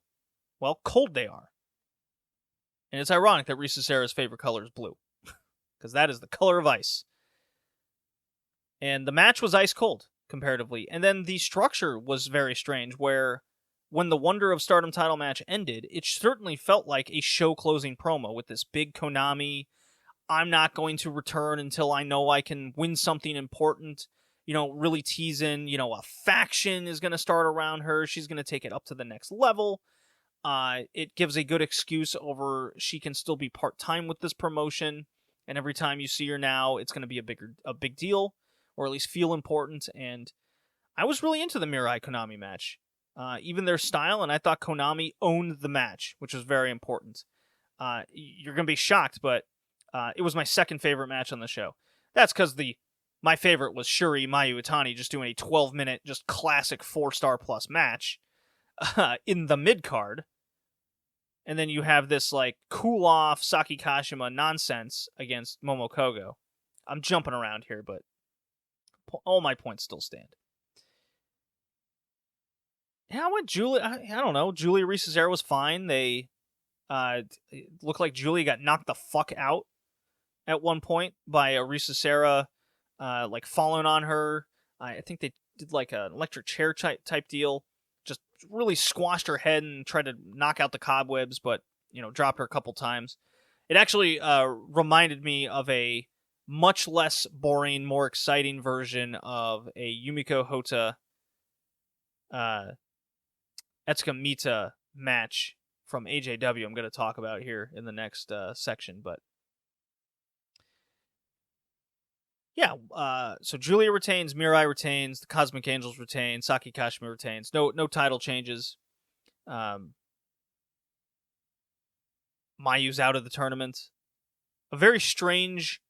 cold they are. And it's ironic that Risa Sera's favorite color is blue. Because that is the color of ice. And the match was ice cold, comparatively. And then the structure was very strange, where when the Wonder of Stardom title match ended, it certainly felt like a show-closing promo with this big Konami, I'm not going to return until I know I can win something important, really teasing, a faction is going to start around her. She's going to take it up to the next level. It gives a good excuse over she can still be part-time with this promotion. And every time you see her now, it's going to be a big deal, or at least feel important. And I was really into the Mirai Konami match, even their style. And I thought Konami owned the match, which was very important. You're going to be shocked, but it was my second favorite match on the show. That's because my favorite was Shuri Mayu Itani just doing a 12-minute, just classic 4-star plus match in the mid-card. And then you have this cool-off Saki Kashima nonsense against Momo Kogo. I'm jumping around here, but all my points still stand. Yeah, I went Julia. I don't know. Julia Risa Sera was fine. They it looked like Julia got knocked the fuck out at one point by a Risa Sera, falling on her. I think they did an electric chair type deal. Just really squashed her head and tried to knock out the cobwebs, but dropped her a couple times. It actually reminded me of a much less boring, more exciting version of a Yumiko Hota Etsuka Mita match from AJW I'm going to talk about here in the next section, but yeah, so Julia retains, Mirai retains, the Cosmic Angels retain, Saki Kashima retains. No title changes. Mayu's out of the tournament. A very strange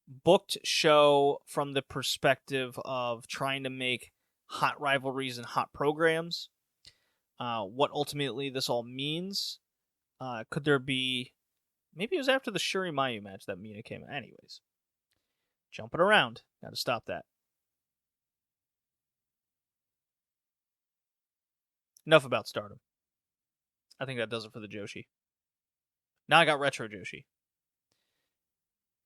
booked show from the perspective of trying to make hot rivalries and hot programs. What ultimately this all means. Could there be... Maybe it was after the Shuri Mayu match that Mina came in. Anyways. Jumping around. Got to stop that. Enough about Stardom. I think that does it for the Joshi. Now I got Retro Joshi.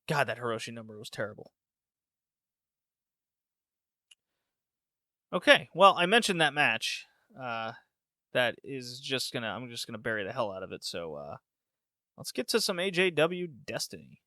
God, that Hiroshi number was terrible. Okay, well, I mentioned that match. That is just gonna... I'm just gonna bury the hell out of it, so let's get to some AJW Destiny.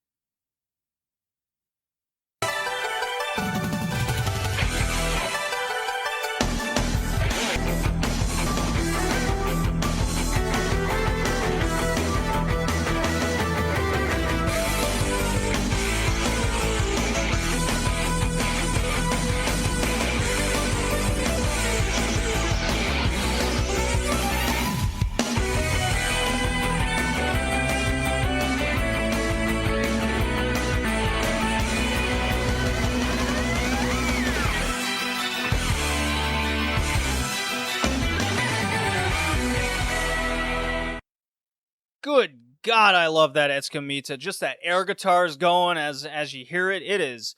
Good God, I love that Etsuka Mita. Just that air guitar is going as you hear it. It is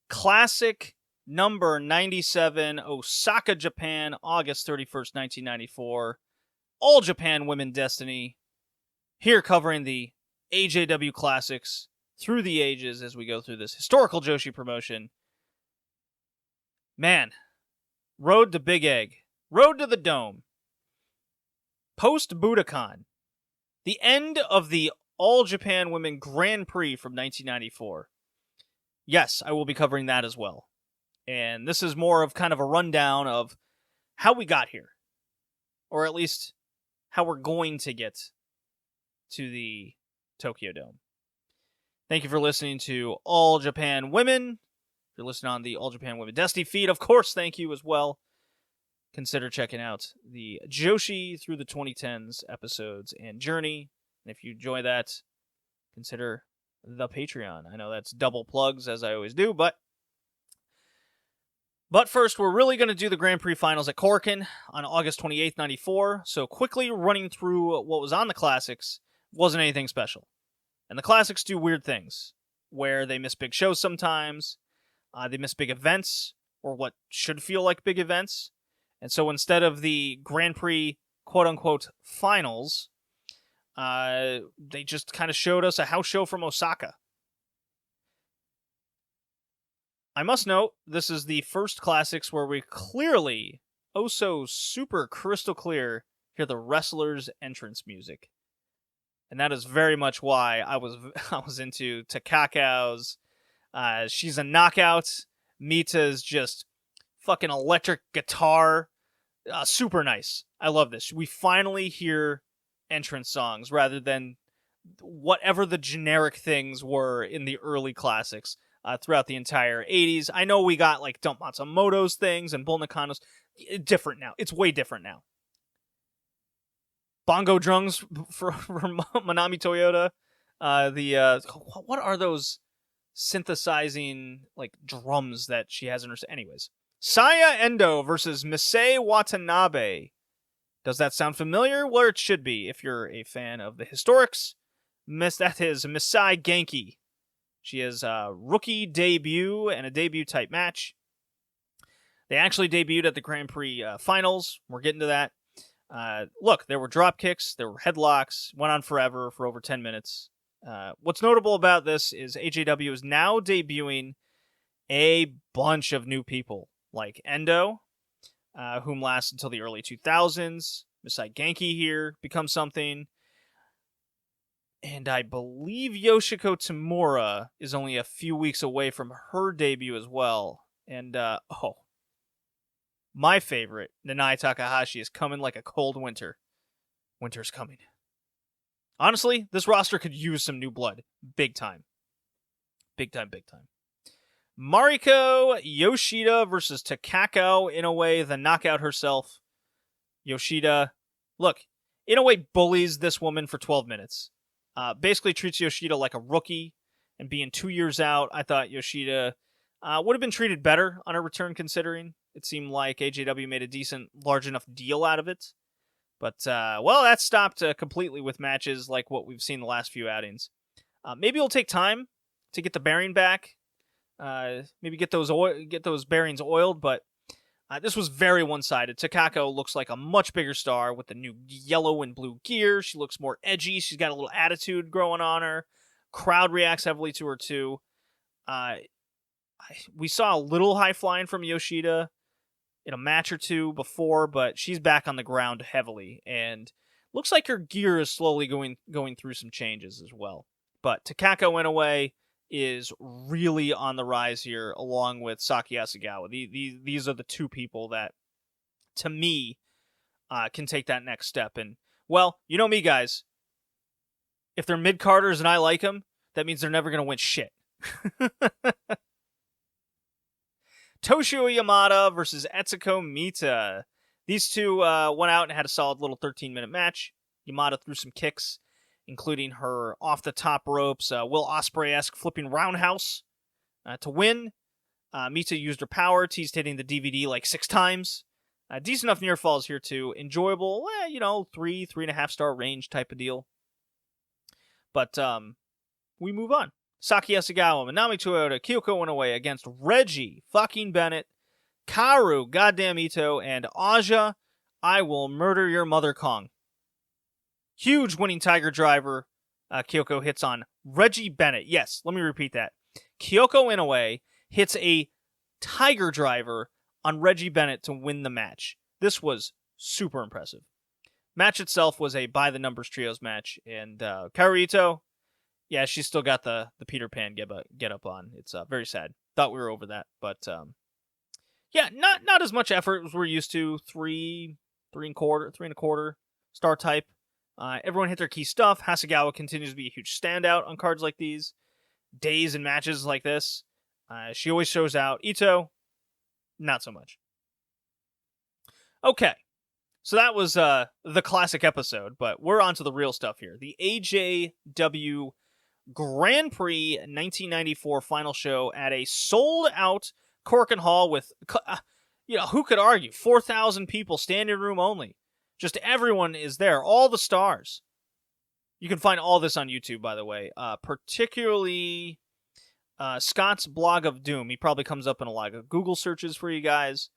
classic number 97, Osaka, Japan, August 31st, 1994. All Japan Women Destiny. Here covering the AJW Classics through the ages as we go through this historical Joshi promotion. Man, road to Big Egg. Road to the Dome. Post Budokan. The end of the All Japan Women Grand Prix from 1994. Yes, I will be covering that as well. And this is more of kind of a rundown of how we got here. Or at least how we're going to get to the Tokyo Dome. Thank you for listening to All Japan Women. If you're listening on the All Japan Women Destiny feed, of course, thank you as well. Consider checking out the Joshi through the 2010s episodes and Journey. And if you enjoy that, consider the Patreon. I know that's double plugs, as I always do, but first, we're really going to do the Grand Prix finals at Korakuen on August 28th, 94. So quickly running through what was on the Classics wasn't anything special. And the Classics do weird things, where they miss big shows sometimes, they miss big events, or what should feel like big events. And so instead of the Grand Prix quote-unquote finals, they just kind of showed us a house show from Osaka. I must note, this is the first Classics where we clearly, oh so super crystal clear, hear the wrestlers' entrance music. And that is very much why I was into Takakao's. She's a knockout. Mita's just fucking electric guitar. Super nice. I love this. We finally hear entrance songs rather than whatever the generic things were in the early Classics throughout the entire 80s. I know we got like Dump Matsumoto's things and Bull Nakano's. Different now. It's way different now. Bongo drums for Manami Toyota. What are those synthesizing like drums that she has in her... Anyways. Saya Endo versus Misei Watanabe. Does that sound familiar? Well, it should be if you're a fan of the historics. That is Misai Genki. She has a rookie debut and a debut type match. They actually debuted at the Grand Prix finals. We're getting to that. Look, there were drop kicks, there were headlocks, went on forever for over 10 minutes. What's notable about this is AJW is now debuting a bunch of new people, like Endo, whom lasts until the early 2000s. Misai Genki here becomes something. And I believe Yoshiko Tamura is only a few weeks away from her debut as well. And, my favorite, Nanai Takahashi, is coming like a cold winter. Winter's coming. Honestly, this roster could use some new blood. Big time. Big time, big time. Mariko Yoshida versus Takako Inoue, the knockout herself. Yoshida, look, Inoue bullies this woman for 12 minutes. Basically treats Yoshida like a rookie, and being 2 years out, I thought Yoshida would have been treated better on her return, considering it seemed like AJW made a decent, large enough deal out of it. But, that stopped completely with matches like what we've seen the last few outings. Maybe it'll take time to get the bearing back. Maybe get those bearings oiled, but this was very one-sided. Takako looks like a much bigger star with the new yellow and blue gear. She looks more edgy. She's got a little attitude growing on her. Crowd reacts heavily to her, too. We saw a little high-flying from Yoshida in a match or two before, but she's back on the ground heavily, and looks like her gear is slowly going through some changes as well. But Takako Inoue is really on the rise here, along with Saki Asagawa. These are the two people that, to me, can take that next step. And, well, you know me, guys. If they're mid-carders and I like them, that means they're never going to win shit. Toshio Yamada versus Etsuko Mita. These two went out and had a solid little 13-minute match. Yamada threw some kicks, including her off-the-top ropes, Will Ospreay-esque flipping roundhouse to win. Mita used her power, teased hitting the DVD like 6 times. Decent enough near falls here, too. Enjoyable, 3.5 star range type of deal. But we move on. Saki Asagawa, Manami Toyota, Kyoko Inoue against Reggie fucking Bennett, Karu, goddamn Ito, and Aja, I will murder your mother Kong. Huge winning Tiger driver. Kyoko hits on Reggie Bennett. Yes, let me repeat that. Kyoko Inoue hits a Tiger driver on Reggie Bennett to win the match. This was super impressive. Match itself was a by-the-numbers trios match, and Karu Ito, yeah, she's still got the Peter Pan get up on. It's very sad. Thought we were over that, but yeah, not as much effort as we're used to. Three and a quarter star type. Everyone hit their key stuff. Hasegawa continues to be a huge standout on cards like these. Days and matches like this. She always shows out. Ito, not so much. Okay, so that was the classic episode, but we're on to the real stuff here. The AJW Grand Prix 1994 final show at a sold-out Corkin Hall with, who could argue? 4,000 people, standing room only. Just everyone is there, all the stars. You can find all this on YouTube, by the way. Particularly Scott's Blog of Doom. He probably comes up in a lot of Google searches for you guys.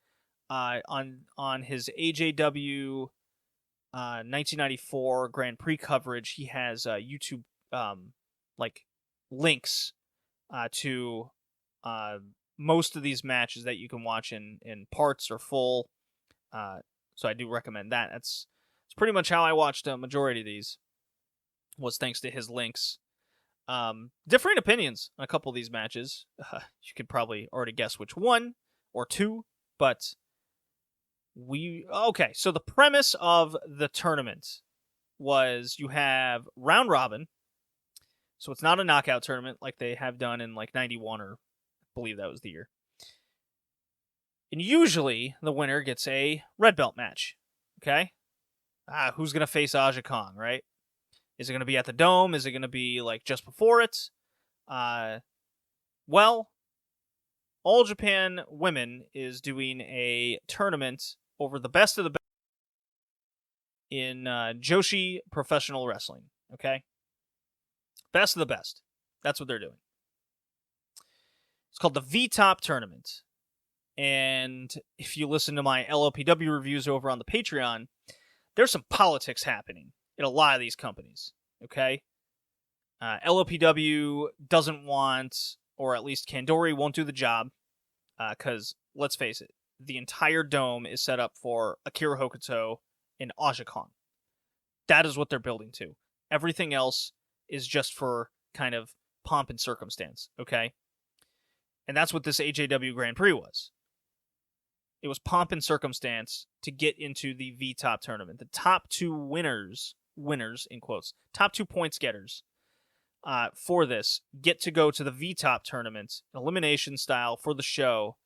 On his AJW 1994 Grand Prix coverage, he has YouTube links to most of these matches that you can watch in parts or full. So I do recommend that. It's pretty much how I watched a majority of these, was thanks to his links. Differing opinions on a couple of these matches. You could probably already guess which one or two, but okay, so the premise of the tournament was you have round robin, so it's not a knockout tournament like they have done in like 91, or I believe that was the year. And usually the winner gets a red belt match. Okay? Who's going to face Aja Kong, right? Is it going to be at the Dome? Is it going to be like just before it? Well, All Japan Women is doing a tournament over the best of the best in Joshi professional wrestling. Okay? Best of the best. That's what they're doing. It's called the V-Top Tournament. And if you listen to my LPGA reviews over on the Patreon, there's some politics happening in a lot of these companies, okay? LPGA doesn't want, or at least Kandori won't do the job, because, let's face it, the entire dome is set up for Akira Hokuto and Aja Kong. That is what they're building to. Everything else is just for kind of pomp and circumstance, okay? And that's what this AJW Grand Prix was. It was pomp and circumstance to get into the V-Top tournament. The top two winners in quotes, top 2 points getters for this get to go to the V-Top tournament, elimination style for the show,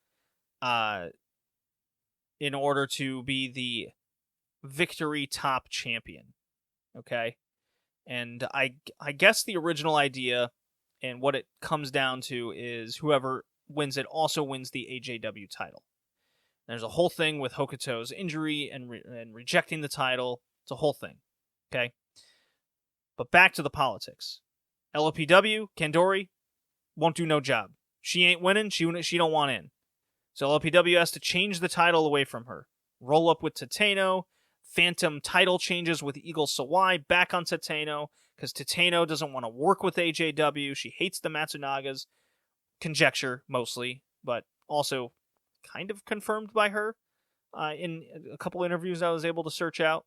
in order to be the victory top champion. Okay? And I guess the original idea and what it comes down to is whoever wins it also wins the AJW title. There's a whole thing with Hokuto's injury and rejecting the title. It's a whole thing, okay? But back to the politics. LPW, Kandori, won't do no job. She ain't winning. She don't want in. So LPW has to change the title away from her. Roll up with Tateno. Phantom title changes with Eagle Sawai back on Tateno because Tateno doesn't want to work with AJW. She hates the Matsunagas. Conjecture, mostly, but also kind of confirmed by her in a couple interviews I was able to search out.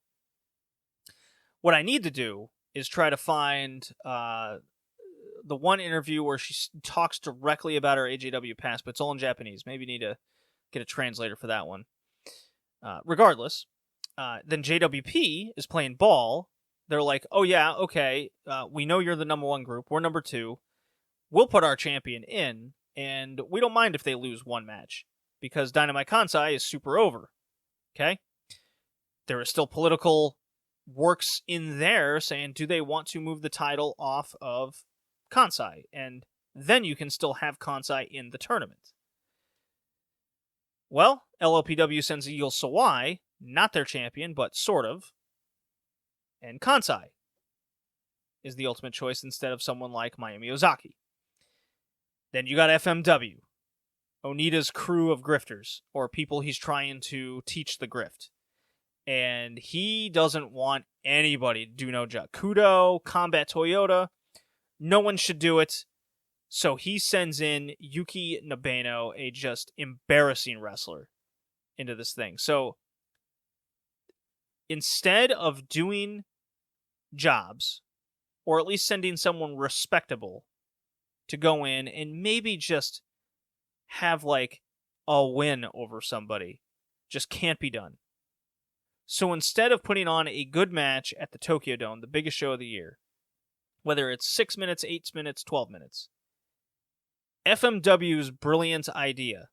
What I need to do is try to find the one interview where she talks directly about her AJW past, but it's all in Japanese. Maybe need to get a translator for that one. Regardless, then JWP is playing ball. They're like, oh yeah, okay, we know you're the number one group. We're number two. We'll put our champion in, and we don't mind if they lose one match, because Dynamite Kansai is super over. Okay? There is still political works in there saying, do they want to move the title off of Kansai? And then you can still have Kansai in the tournament. Well, LLPW sends Eagle Sawai, not their champion, but sort of, and Kansai. is the ultimate choice instead of someone like Mayumi Ozaki. Then you got FMW, Onita's crew of grifters, or people he's trying to teach the grift. And he doesn't want anybody to do no job. Kudo, Combat Toyota, no one should do it. So he sends in Yuki Nabeno, a just embarrassing wrestler, into this thing. So instead of doing jobs, or at least sending someone respectable to go in and maybe just have like a win over somebody, just can't be done. So instead of putting on a good match at the Tokyo Dome, the biggest show of the year, whether it's 6 minutes, 8 minutes, 12 minutes, FMW's brilliant idea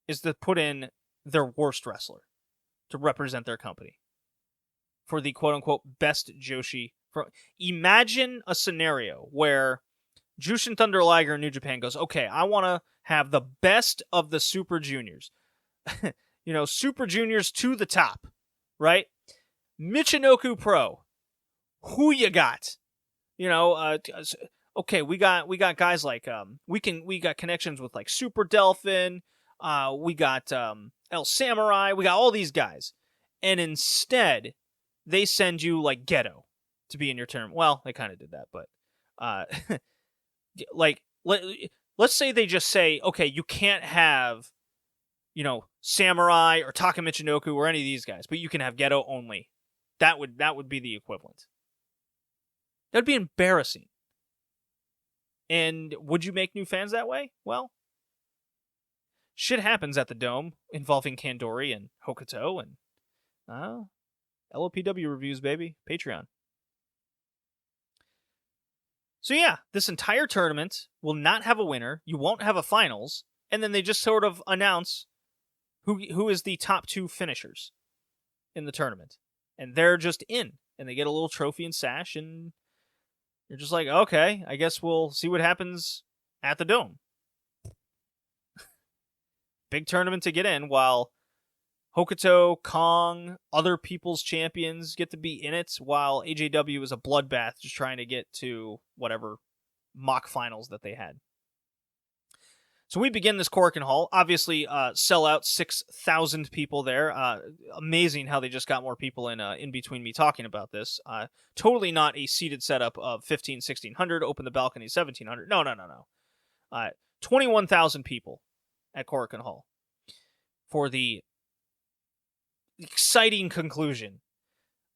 is to put in their worst wrestler to represent their company for the quote-unquote best Joshi. Imagine a scenario where Jushin Thunder Liger in New Japan goes, okay, I want to have the best of the Super Juniors. Super Juniors to the top, right? Michinoku Pro. Who you got? Okay, we got guys like we got connections with like Super Delphin, we got El Samurai, we got all these guys. And instead they send you like Geto to be in your tournament. Well, they kind of did that, but let's say they just say, okay, you can't have Samurai or Taka Michinoku or any of these guys, but you can have Geto only. That would be the equivalent. That'd be embarrassing. And would you make new fans that way? Well, shit happens at the Dome involving Kandori and Hokuto and LPGA reviews, baby. Patreon. So yeah, this entire tournament will not have a winner. You won't have a finals. And then they just sort of announce who is the top 2 finishers in the tournament. And they're just in. And they get a little trophy and sash, and you're just like, okay, I guess we'll see what happens at the Dome. Big tournament to get in, while Hokuto, Kong, other people's champions get to be in it, while AJW is a bloodbath just trying to get to whatever mock finals that they had. So we begin this Korakuen Hall. Obviously, sell out 6,000 people there. Amazing how they just got more people in between me talking about this. Totally not a seated setup of 1,500, 1,600, open the balcony 1,700. No. 21,000 people at Korakuen Hall for the exciting conclusion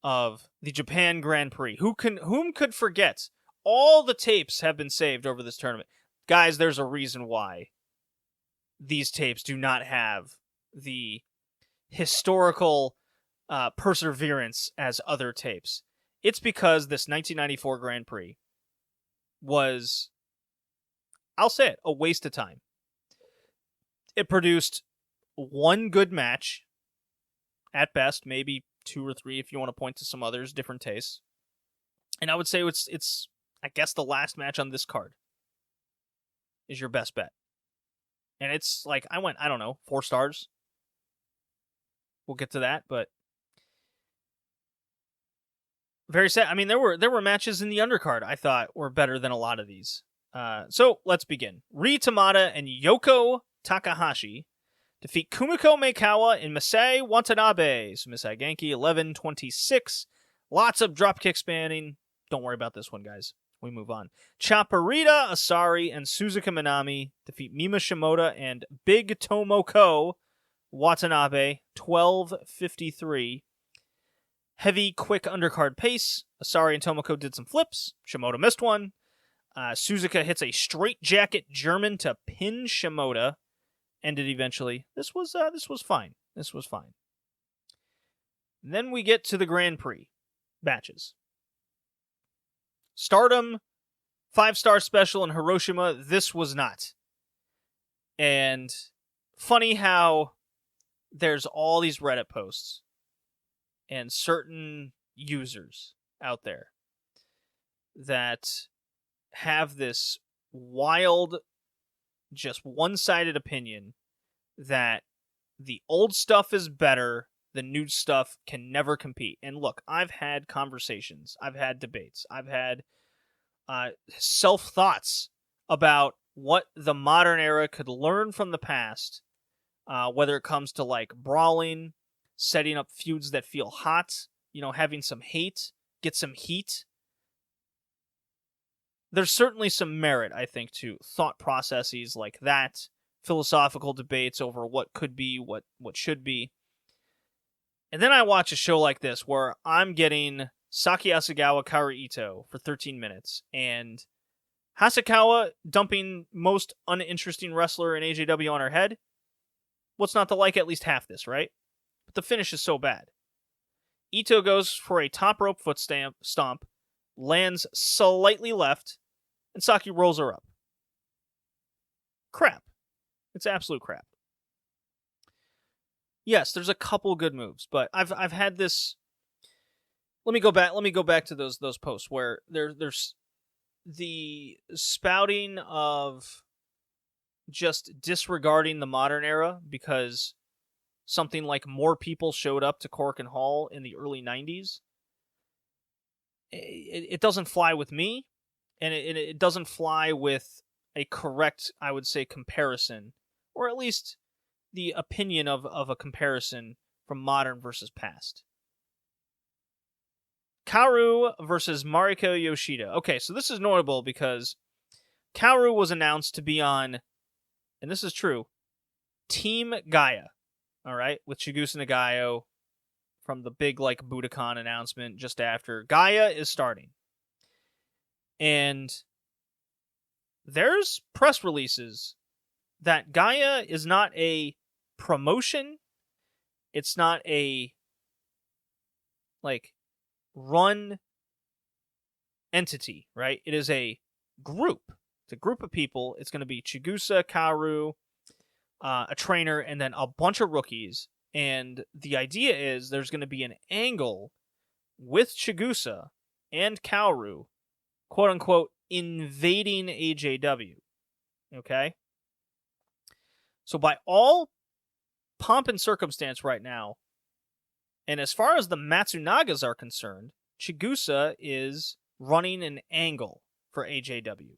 of the Japan Grand Prix. Whom could forget? All the tapes have been saved over this tournament. Guys, there's a reason why these tapes do not have the historical perseverance as other tapes. It's because this 1994 Grand Prix was, I'll say it, a waste of time. It produced one good match, at best, maybe 2 or 3 if you want to point to some others, different tastes. And I would say it's I guess the last match on this card is your best bet. And it's like, I don't know, 4 stars. We'll get to that, but very sad. I mean, there were matches in the undercard I thought were better than a lot of these. So let's begin. Ri Tamada and Yoko Takahashi defeat Kumiko Meikawa and Masai Watanabe. So Masai Genki 11-26. Lots of dropkick spanning. Don't worry about this one, guys. We move on. Chaparita Asari and Suzuka Minami defeat Mima Shimoda and Big Tomoko Watanabe 12-53. Heavy, quick undercard pace. Asari and Tomoko did some flips. Shimoda missed one. Suzuka hits a straight jacket German to pin Shimoda. Ended eventually. This was fine. This was fine. And then we get to the Grand Prix matches. Stardom 5-star special in Hiroshima. This was not. And funny how there's all these Reddit posts and certain users out there that have this wild, just one-sided opinion that the old stuff is better the new stuff can never compete. And look, I've had conversations, I've had debates, I've had self-thoughts about what the modern era could learn from the past, whether it comes to like brawling, setting up feuds that feel hot, having some hate, get some heat. There's certainly some merit, I think, to thought processes like that, philosophical debates over what could be, what should be. And then I watch a show like this where I'm getting Saki Asagawa Kaoru Ito for 13 minutes, and Hasakawa dumping most uninteresting wrestler in AJW on her head. What's not to like at least half this, right? But the finish is so bad. Ito goes for a top rope foot stomp, lands slightly left, and Saki rolls her up. Crap. It's absolute crap. Yes, there's a couple good moves, but I've had this. Let me go back to those posts where there's the spouting of just disregarding the modern era because something like more people showed up to Cork and Hall in the early 90s. It doesn't fly with me, and it doesn't fly with a correct, I would say, comparison, or at least the opinion of a comparison from modern versus past. Kaoru versus Mariko Yoshida. Okay, so this is notable because Kaoru was announced to be on, and this is true, Team Gaia, all right, with Chigusa Nagayo from the big, like, Budokan announcement just after. Gaia is starting. And there's press releases that Gaia is not a promotion. It's not a, like, run entity, right? It is a group. It's a group of people. It's going to be Chigusa, Kaoru, a trainer, and then a bunch of rookies. And the idea is there's going to be an angle with Chigusa and Kaoru, quote unquote, invading AJW. Okay? So by all pomp and circumstance right now, and as far as the Matsunagas are concerned, Chigusa is running an angle for AJW.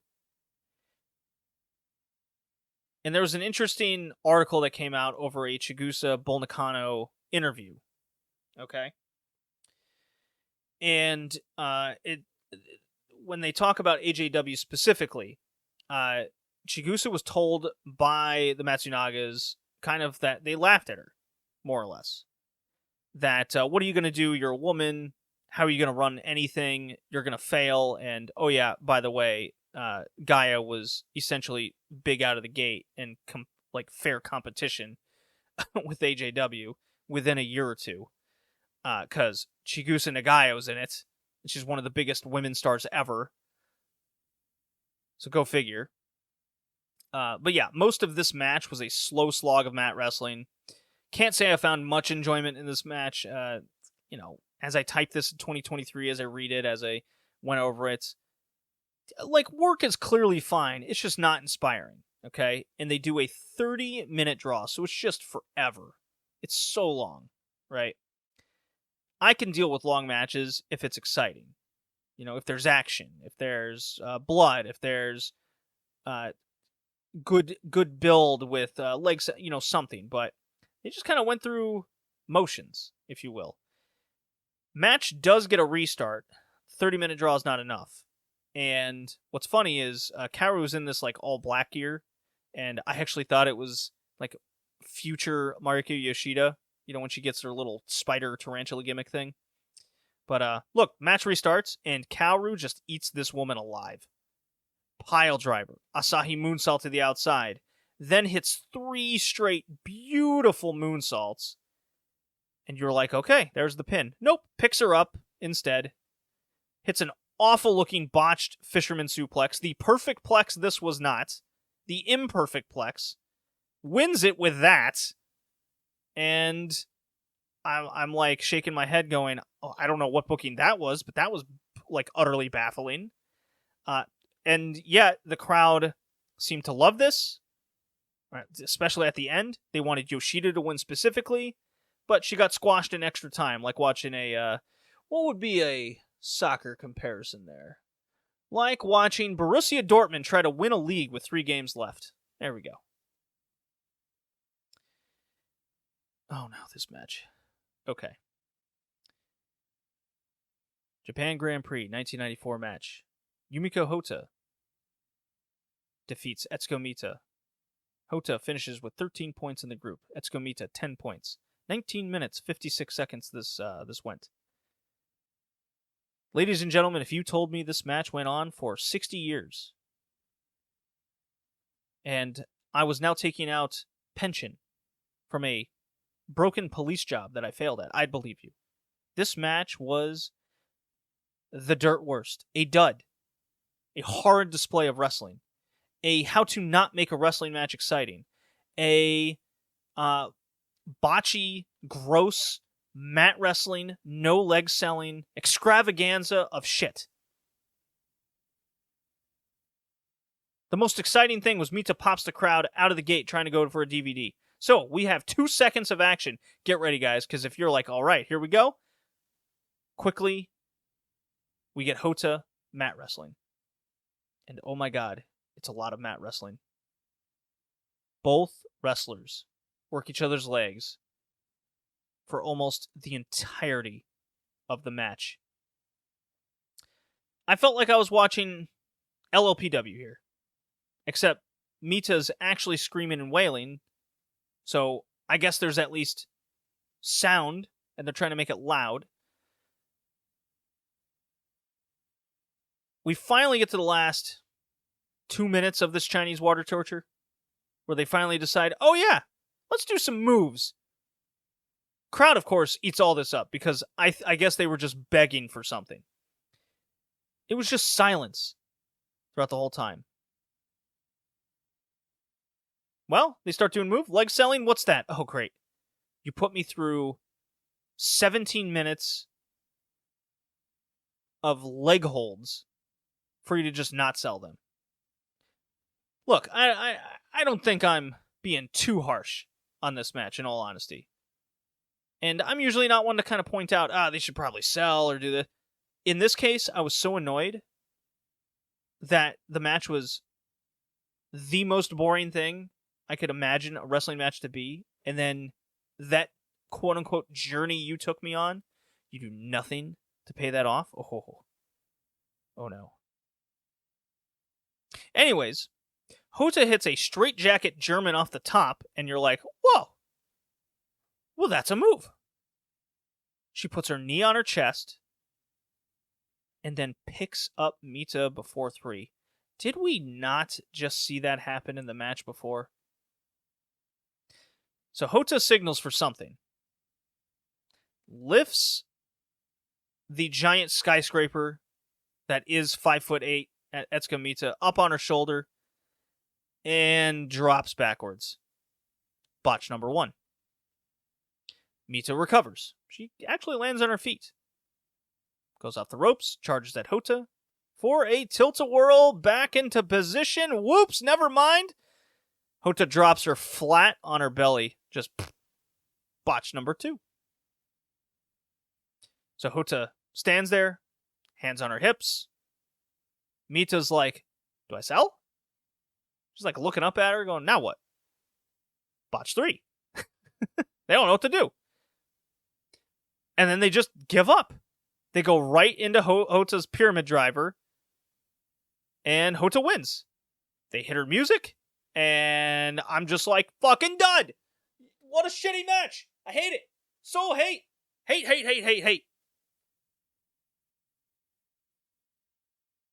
And there was an interesting article that came out over a Chigusa Bull Nakano interview. Okay? And when they talk about AJW specifically, Chigusa was told by the Matsunagas kind of that they laughed at her, more or less. That, what are you going to do? You're a woman. How are you going to run anything? You're going to fail. And, oh yeah, by the way, Gaia was essentially big out of the gate and fair competition with AJW within a year or two. Because Chigusa Nagayo was in it. And she's one of the biggest women stars ever. So go figure. But yeah, most of this match was a slow slog of mat wrestling. Can't say I found much enjoyment in this match. As I type this in 2023, as I read it, as I went over it, like, work is clearly fine. It's just not inspiring, okay? And they do a 30-minute draw, so it's just forever. It's so long, right? I can deal with long matches if it's exciting. If there's action, if there's blood, if there's good build with legs, something. But they just kind of went through motions, if you will. Match does get a restart. 30-minute draw is not enough. And what's funny is Kaoru's in this like all black gear, and I actually thought it was like future Mariko Yoshida, when she gets her little spider tarantula gimmick thing. But look, match restarts, and Kaoru just eats this woman alive. Pile driver, Asahi moonsault to the outside, then hits 3 straight beautiful moonsaults. And you're like, okay, there's the pin. Nope, picks her up instead. Hits an awful-looking botched fisherman suplex. The perfect plex this was not. The imperfect plex. Wins it with that. And I'm like shaking my head going, oh, I don't know what booking that was, but that was like utterly baffling. And yet the crowd seemed to love this, especially at the end. They wanted Yoshida to win specifically. but she got squashed in extra time, like watching a, what would be a soccer comparison there? Like watching Borussia Dortmund try to win a league with 3 games left. There we go. Oh no, this match. Okay. Japan Grand Prix 1994 match. Yumiko Hotta defeats Etsuko Mita. Hotta finishes with 13 points in the group. Etsuko Mita 10 points. 19 minutes 56 seconds this went. Ladies and gentlemen, if you told me this match went on for 60 years and I was now taking out pension from a broken police job that I failed at, I'd believe you. This match was the dirt worst. A dud. A horrid display of wrestling. A how to not make a wrestling match exciting. A botchy, gross, mat wrestling, no leg selling, extravaganza of shit. The most exciting thing was Mita pops the crowd out of the gate trying to go for a DVD. So, we have 2 seconds of action. Get ready, guys, because if you're like, all right, here we go. Quickly, we get Hotta mat wrestling. And oh my god, it's a lot of mat wrestling. Both wrestlers work each other's legs for almost the entirety of the match. I felt like I was watching LPGA here. Except Mita's actually screaming and wailing. So I guess there's at least sound, and they're trying to make it loud. We finally get to the last 2 minutes of this Chinese water torture, where they finally decide, oh yeah, let's do some moves. Crowd, of course, eats all this up, because I guess they were just begging for something. It was just silence throughout the whole time. Well, they start doing move. Leg selling, what's that? Oh, great. You put me through 17 minutes of leg holds for you to just not sell them. Look, I don't think I'm being too harsh on this match, in all honesty. And I'm usually not one to kind of point out, they should probably sell or do this. In this case, I was so annoyed that the match was the most boring thing I could imagine a wrestling match to be, and then that quote-unquote journey you took me on, you do nothing to pay that off? Oh no. Anyways, Hotta hits a straightjacket German off the top, and you're like, whoa, well that's a move. She puts her knee on her chest, and then picks up Mita before 3. Did we not just see that happen in the match before? So Hotta signals for something. Lifts the giant skyscraper that is 5'8" at Etsuko Mita up on her shoulder and drops backwards. Botch number 1. Mita recovers. She actually lands on her feet. Goes off the ropes, charges at Hotta for a tilt-a-whirl back into position. Whoops, never mind. Hotta drops her flat on her belly. Just botch number 2. So Hotta stands there, hands on her hips. Mita's like, do I sell? She's like looking up at her, going, now what? Botch 3. They don't know what to do. And then they just give up. They go right into Hotta's pyramid driver, and Hotta wins. They hit her music, and I'm just like, fucking done. What a shitty match. I hate it. So hate. Hate.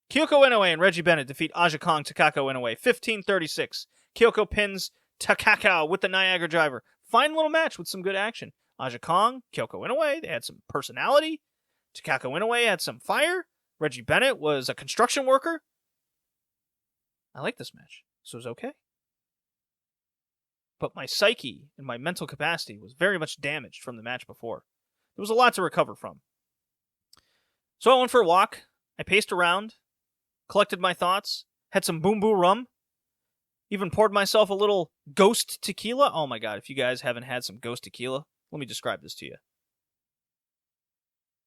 Kyoko Inoue and Reggie Bennett defeat Aja Kong, Takako Inoue. 15-36. Kyoko pins Takako with the Niagara driver. Fine little match with some good action. Aja Kong, Kyoko Inoue, they had some personality. Takako Inoue had some fire. Reggie Bennett was a construction worker. I like this match. This was okay. But my psyche and my mental capacity was very much damaged from the match before. There was a lot to recover from. So I went for a walk. I paced around, collected my thoughts, had some Boom Boo rum, even poured myself a little Ghost tequila. Oh my god, if you guys haven't had some Ghost tequila, Let me describe this to you.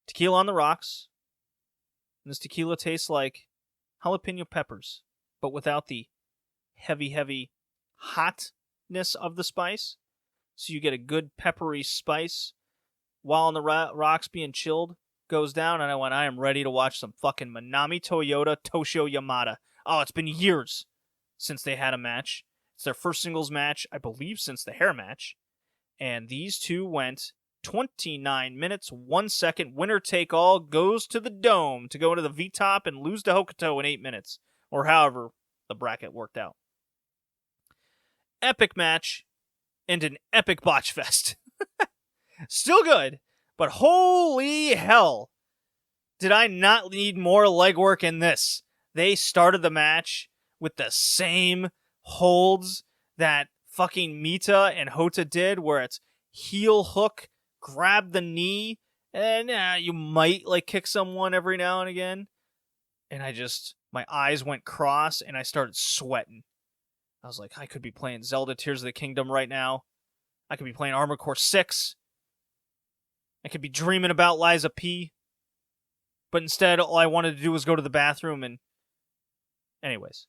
Tequila on the rocks. And this tequila tastes like jalapeno peppers, but without the heavy hotness of the spice. So you get a good peppery spice while on the rocks being chilled. Goes down, and I am ready to watch some fucking Manami Toyota Toshio Yamada. Oh, it's been years since they had a match. It's their first singles match, I believe, since the hair match. And these two went 29 minutes, 1 second. Winner take all goes to the Dome to go into the V-Top and lose to Hokuto in 8 minutes. Or however the bracket worked out. Epic match and an epic botch fest. Still good, but holy hell, did I not need more legwork in this? They started the match with the same holds that fucking Mita and Hota did, where it's heel hook, grab the knee, and you might like kick someone every now and again. And my eyes went cross and I started sweating. I was like, I could be playing Zelda Tears of the Kingdom right now. I could be playing Armored Core 6. I could be dreaming about Liza P. But instead, all I wanted to do was go to the bathroom and... Anyways.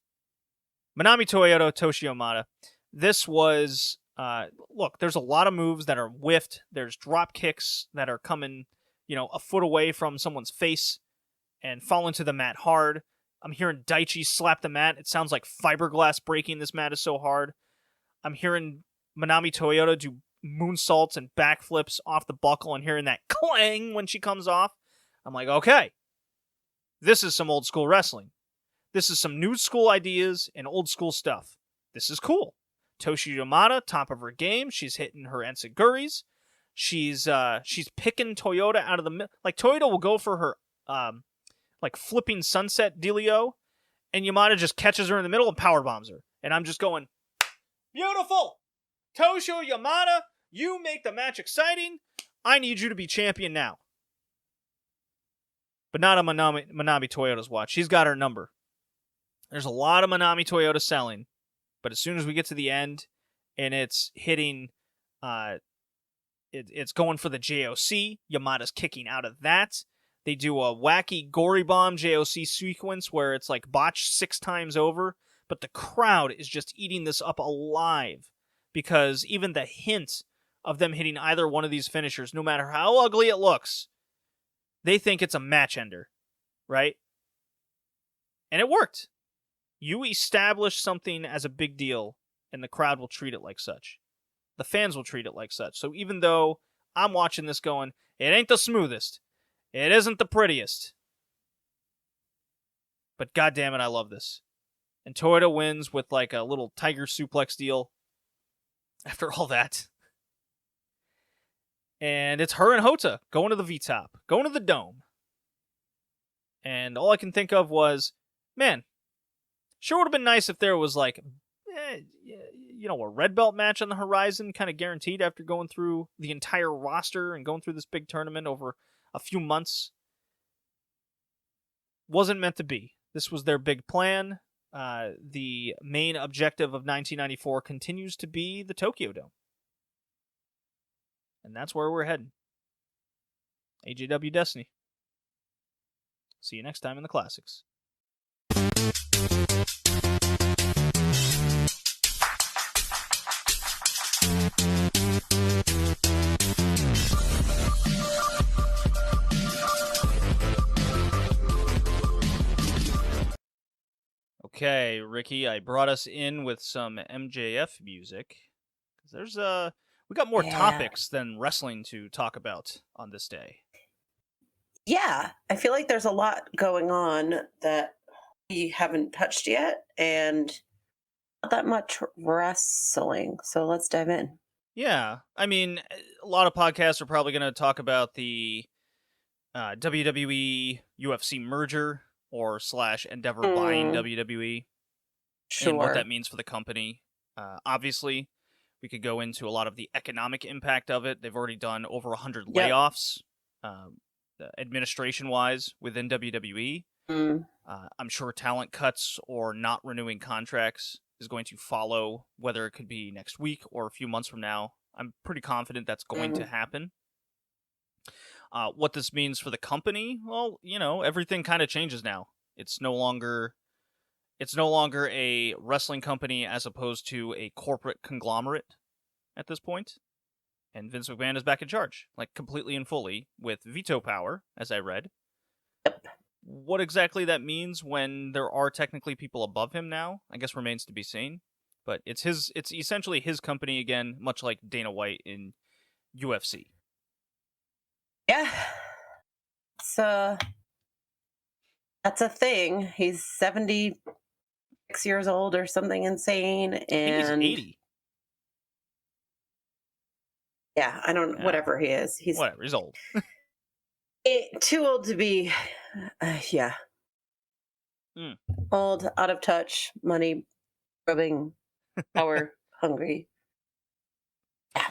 Manami Toyota, Toshio Yamada. This was... look, there's a lot of moves that are whiffed. There's drop kicks that are coming, a foot away from someone's face and fall into the mat hard. I'm hearing Daichi slap the mat. It sounds like fiberglass breaking. This mat is so hard. I'm hearing Manami Toyota do moonsaults and backflips off the buckle and hearing that clang when she comes off. I'm like, okay, this is some old school wrestling. This is some new school ideas and old school stuff. This is cool. Toshio Yamada, top of her game. She's hitting her ensiguris. She's picking Toyota out of the middle. Like, Toyota will go for her flipping sunset dealio, and Yamada just catches her in the middle and power bombs her. And I'm just going, beautiful! Toshio Yamada, you make the match exciting. I need you to be champion now. But not on Manami Toyota's watch. She's got her number. There's a lot of Manami Toyota selling. But as soon as we get to the end, and it's hitting, it's going for the JOC. Yamada's kicking out of that. They do a wacky gory bomb JOC sequence where it's like botched 6 times over. But the crowd is just eating this up alive. Because even the hint of them hitting either one of these finishers, no matter how ugly it looks, they think it's a match ender, right? And it worked. You establish something as a big deal, and the crowd will treat it like such. The fans will treat it like such. So even though I'm watching this going, it ain't the smoothest, it isn't the prettiest, but goddammit, I love this. And Toyota wins with like a little tiger suplex deal after all that. And it's her and Hota going to the V-Top, going to the Dome. And all I can think of was, man, sure would have been nice if there was like, a red belt match on the horizon, kind of guaranteed after going through the entire roster and going through this big tournament over a few months. Wasn't meant to be. This was their big plan. The main objective of 1994 continues to be the Tokyo Dome. And that's where we're heading. AJW Destiny. See you next time in the Classics. Okay, Rickee, I brought us in with some MJF music. We got more topics than wrestling to talk about on this day. Yeah, I feel like there's a lot going on that we haven't touched yet, and not that much wrestling. So let's dive in. Yeah, I mean, a lot of podcasts are probably going to talk about the WWE UFC merger or / Endeavor buying WWE. Sure. And what that means for the company. Obviously, we could go into a lot of the economic impact of it. They've already done over 100 layoffs, administration-wise, within WWE. I'm sure talent cuts or not renewing contracts is going to follow, whether it could be next week or a few months from now. I'm pretty confident that's going to happen. What this means for the company, well, everything kind of changes now. It's no longer a wrestling company as opposed to a corporate conglomerate at this point. And Vince McMahon is back in charge, like completely and fully, with veto power, as I read. Yep. What exactly that means when there are technically people above him now, I guess remains to be seen. But it's essentially his company again, much like Dana White in UFC. Yeah. That's a thing. He's 76 years old or something insane. And I think he's 80. Yeah, I don't. Whatever he is, he's old. Too old to be. Yeah. Old, out of touch, money grubbing, power hungry. Yeah.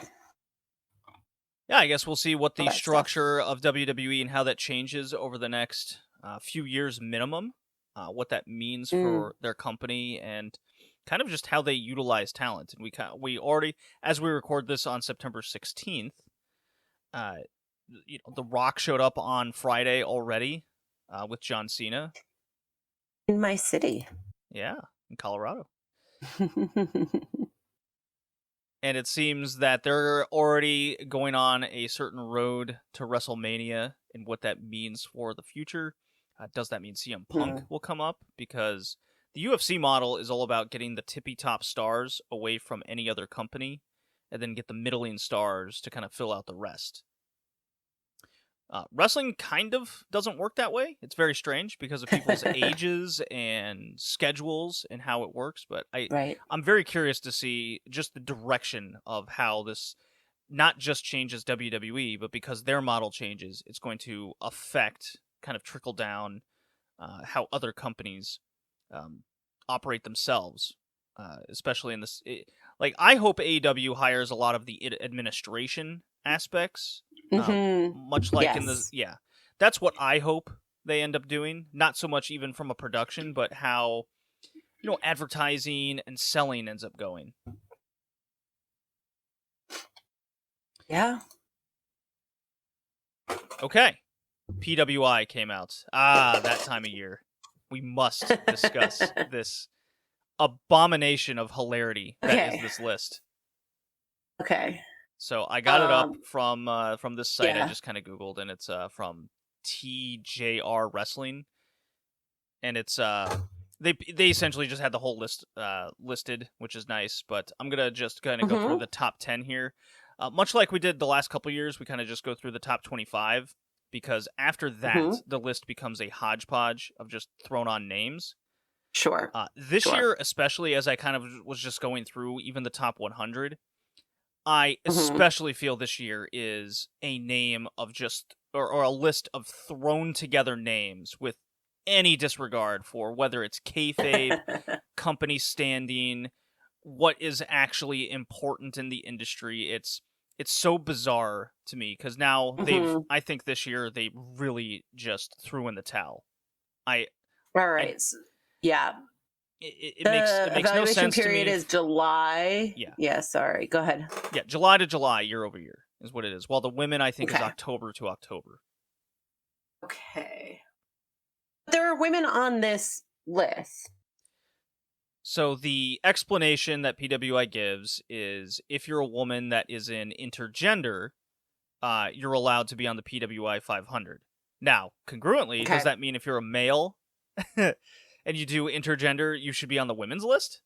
Yeah, I guess we'll see what the structure of WWE and how that changes over the next few years minimum. What that means for their company and kind of just how they utilize talent. And we already, as we record this on September 16th, The Rock showed up on Friday already with John Cena. In my city. Yeah, in Colorado. And it seems that they're already going on a certain road to WrestleMania and what that means for the future. Does that mean CM Punk will come up? Because the UFC model is all about getting the tippy-top stars away from any other company and then get the middling stars to kind of fill out the rest. Wrestling kind of doesn't work that way. It's very strange because of people's ages and schedules and how it works. But I'm very curious to see just the direction of how this not just changes WWE, but because their model changes, it's going to affect, kind of trickle down how other companies operate themselves, especially in this. I hope AEW hires a lot of the administration aspects. Much like in the that's what I hope they end up doing. Not so much even from a production, but how advertising and selling ends up going. Yeah. Okay. PWI came out. That time of year. We must discuss this abomination of hilarity that is this list. Okay. So I got it up from this site. I just kind of Googled, and it's from TJR Wrestling, and it's they essentially just had the whole list listed, which is nice. But I'm gonna just kind of go through the top 10 here, much like we did the last couple years. We kind of just go through the top 25 because after that, the list becomes a hodgepodge of just thrown on names. Sure. This year, especially as I kind of was just going through even the top 100. I especially feel this year is a name of just, or a list of thrown together names with any disregard for whether it's kayfabe, company standing, what is actually important in the industry. It's so bizarre to me because now I think this year they really just threw in the towel. All right. Yeah. It makes no sense to me. The evaluation period is July. Yeah, sorry. Go ahead. Yeah, July to July, year over year is what it is. While the women, I think, is October to October. Okay. There are women on this list. So the explanation that PWI gives is if you're a woman that is in intergender, you're allowed to be on the PWI 500. Now, congruently, does that mean if you're a male and you do intergender, you should be on the women's list?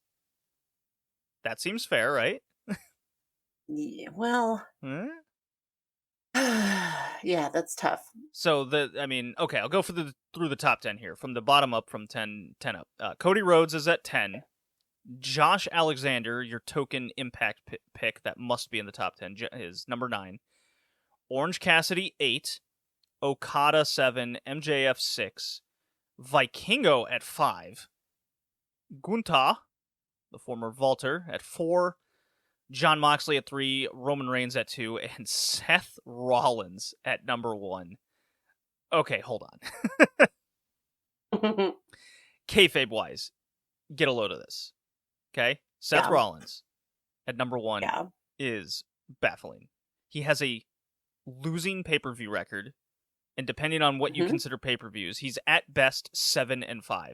That seems fair, right? Yeah, well... yeah, that's tough. So, I'll go through the top 10 here. From the bottom up, from 10 up. Cody Rhodes is at 10. Josh Alexander, your token Impact pick that must be in the top 10, is number 9. Orange Cassidy, 8. Okada, 7. MJF, 6. Vikingo at 5. Gunther, the former Vaulter, at 4. Jon Moxley at 3. Roman Reigns at 2. And Seth Rollins at number 1. Okay, hold on. Kayfabe-wise, get a load of this. Okay? Seth Rollins at number 1 is baffling. He has a losing pay-per-view record, and depending on what you consider pay-per-views, he's at best 7-5.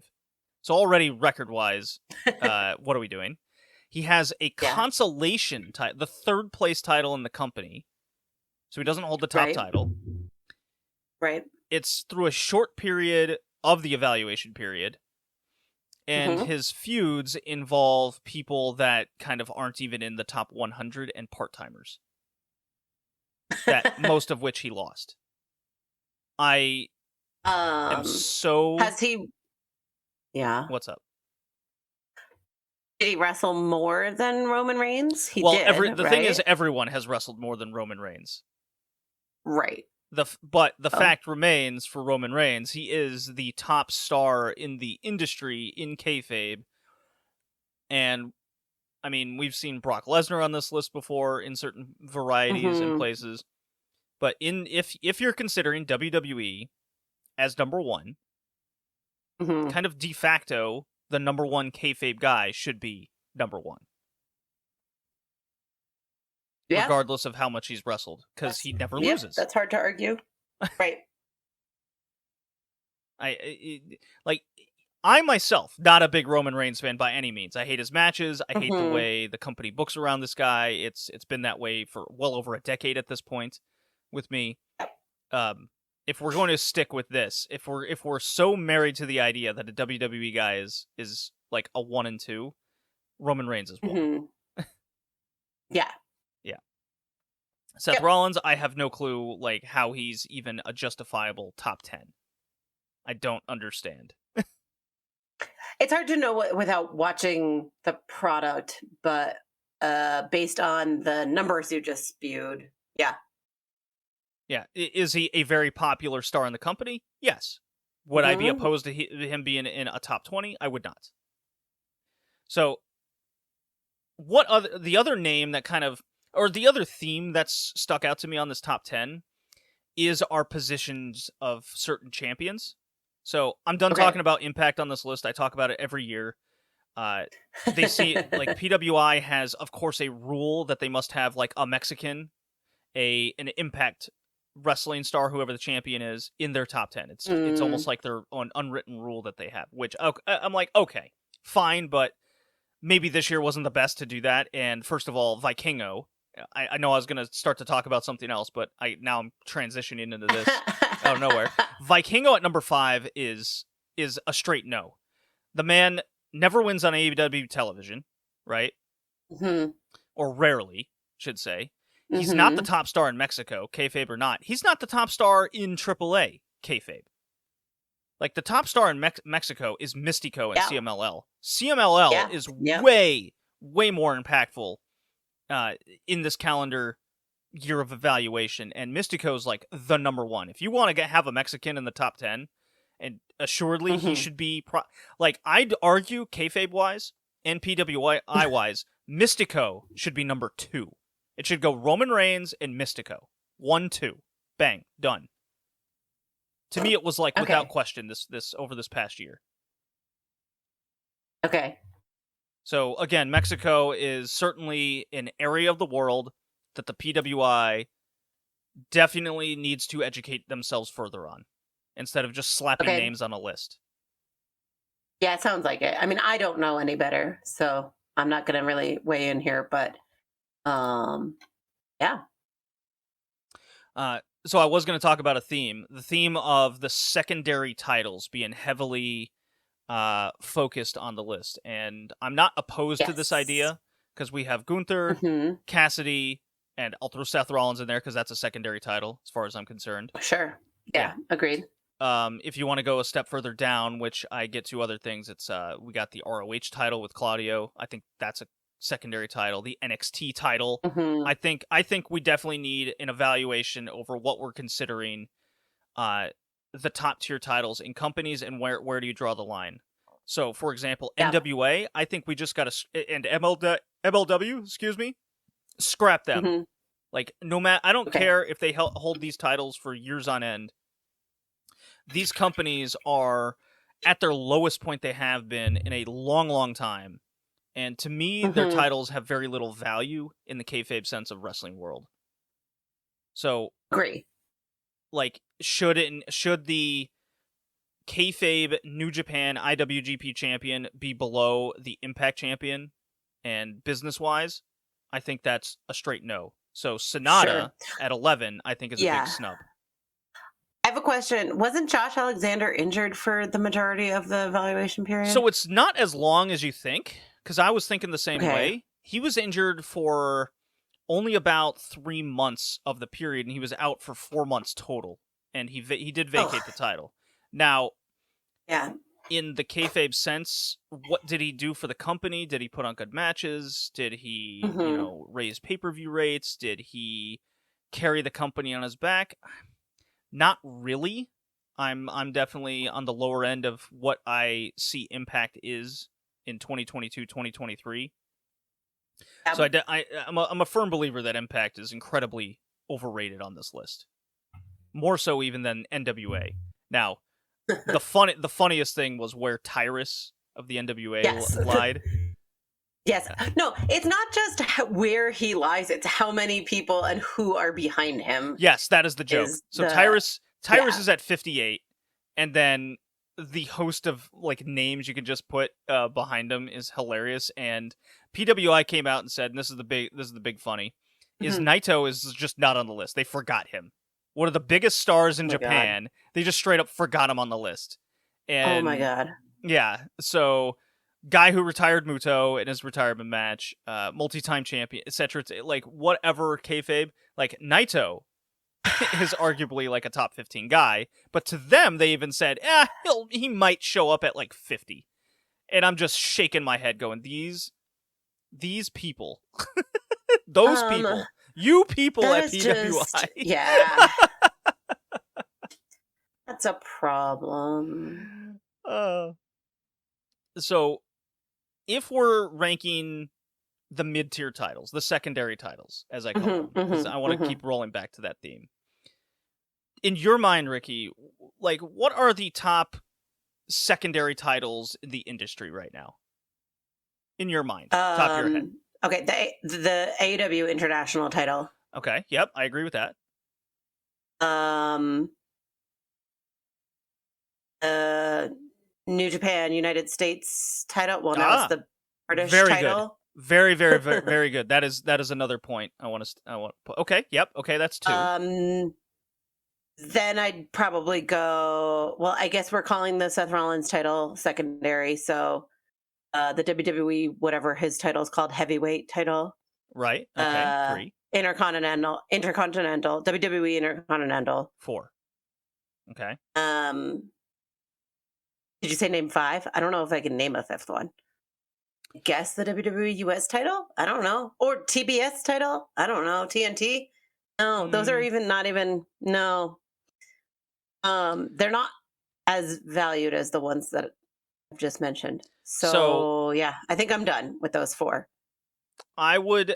So already record-wise, what are we doing? He has a consolation title, the third place title in the company. So he doesn't hold the top title. Right. It's through a short period of the evaluation period. And his feuds involve people that kind of aren't even in the top 100 and part-timers. That most of which he lost. I am so... Has he... Yeah. What's up? Did he wrestle more than Roman Reigns? He did, the thing is, everyone has wrestled more than Roman Reigns. Right. But the fact remains, for Roman Reigns, he is the top star in the industry in kayfabe. And, I mean, we've seen Brock Lesnar on this list before in certain varieties and places. But if you're considering WWE as number one, kind of de facto, the number one kayfabe guy should be number one. Yeah. Regardless of how much he's wrestled, because he never loses. That's hard to argue. Right. I myself, not a big Roman Reigns fan by any means. I hate his matches. I hate the way the company books around this guy. It's been that way for well over a decade at this point with me. If we're going to stick with this, if we're so married to the idea that a WWE guy is like a 1 and 2, Roman Reigns is 1. Yeah. Seth Rollins, I have no clue like how he's even a justifiable top 10. I don't understand. It's hard to know without watching the product, but based on the numbers you just spewed, yeah. Yeah, is he a very popular star in the company? Yes. Would I be opposed to him being in a top 20? I would not. So, the other name that kind of, or the other theme that's stuck out to me on this top 10 is our positions of certain champions. So I'm done talking about Impact on this list. I talk about it every year. They see, like, PWI has, of course, a rule that they must have, like, a Mexican, an Impact wrestling star, whoever the champion is, in their top 10. It's almost like their own unwritten rule that they have, which I'm like, okay, fine, but maybe this year wasn't the best to do that. And first of all, Vikingo, I know I was going to start to talk about something else, but now I'm transitioning into this out of nowhere. Vikingo at number 5 is a straight no. The man never wins on AEW television, right? Or rarely, should say. He's not the top star in Mexico, kayfabe or not. He's not the top star in AAA, kayfabe. Like, the top star in Mexico is Mystico and CMLL. CMLL is way, way more impactful in this calendar year of evaluation, and Mystico's like the number one. If you want to have a Mexican in the top 10, and assuredly he should be like, I'd argue kayfabe wise and PWI wise, Mystico should be number 2. It should go Roman Reigns and Mystico. 1, 2. Bang. Done. To me, it was like without question this over this past year. Okay. So, again, Mexico is certainly an area of the world that the PWI definitely needs to educate themselves further on, instead of just slapping names on a list. Yeah, it sounds like it. I mean, I don't know any better, so I'm not going to really weigh in here, but yeah. So I was going to talk about a theme. The theme of the secondary titles being heavily focused on the list, and I'm not opposed to this idea, because we have Gunther, Cassidy, and I'll throw Seth Rollins in there because that's a secondary title as far as I'm concerned. Sure. Yeah. Agreed. If you want to go a step further down, which I get to other things, it's we got the ROH title with Claudio. I think that's a secondary title. The NXT title. I think we definitely need an evaluation over what we're considering the top tier titles in companies, and where do you draw the line. So, for example, NWA, I think we just got to, and MLW, excuse me, scrap them. Like, no matter, I don't care if they hold these titles for years on end. These companies are at their lowest point they have been in a long, long time, And to me, their titles have very little value in the kayfabe sense of wrestling world. So, agree. Like, should the kayfabe New Japan IWGP champion be below the Impact champion? And business-wise, I think that's a straight no. So Sonata at 11, I think, is a big snub. I have a question. Wasn't Josh Alexander injured for the majority of the evaluation period? So it's not as long as you think, because I was thinking the same way. He was injured for only about 3 months of the period, and he was out for 4 months total. And he did vacate the title. Now, in the kayfabe sense, what did he do for the company? Did he put on good matches? Did he, raise pay-per-view rates? Did he carry the company on his back? Not really. I'm definitely on the lower end of what I see Impact is in 2022, 2023. So I'm a firm believer that Impact is incredibly overrated on this list. More so even than NWA. Now, the funniest thing was where Tyrus of the NWA lied. Yes. No, it's not just where he lies, it's how many people and who are behind him. Yes, that is the joke. So Tyrus is at 58, and then the host of like names you can just put behind him is hilarious. And PWI came out and said, and this is the big funny, is Naito is just not on the list. They forgot him. One of the biggest stars in Japan. God. They just straight up forgot him on the list. And, oh my god. Yeah. So guy who retired Muto in his retirement match, multi-time champion, etc. Like whatever kayfabe, like Naito is arguably like a top 15 guy, but to them they even said, he might show up at like 50. And I'm just shaking my head going, these people, those people, you people at PWI. That's a problem. So if we're ranking the mid-tier titles, the secondary titles, as I call them, because I want to keep rolling back to that theme. In your mind, Rickee, like, what are the top secondary titles in the industry right now? In your mind, top of your head. Okay, the AEW international title. Okay, yep, I agree with that. New Japan United States title. Well, now it's the British very title. Good. Very, very, very, very good. That is another point I want to. Okay, yep. Okay, that's 2. Then I'd probably go. Well, I guess we're calling the Seth Rollins title secondary. So, the WWE, whatever his title is called, heavyweight title. Right. Okay. 3. Intercontinental, WWE Intercontinental. 4. Okay. Did you say name 5? I don't know if I can name a 5th one. Guess the WWE US title? I don't know. Or TBS title? I don't know. TNT? No, those are no. They're not as valued as the ones that I've just mentioned. So yeah, I think I'm done with those 4. I would,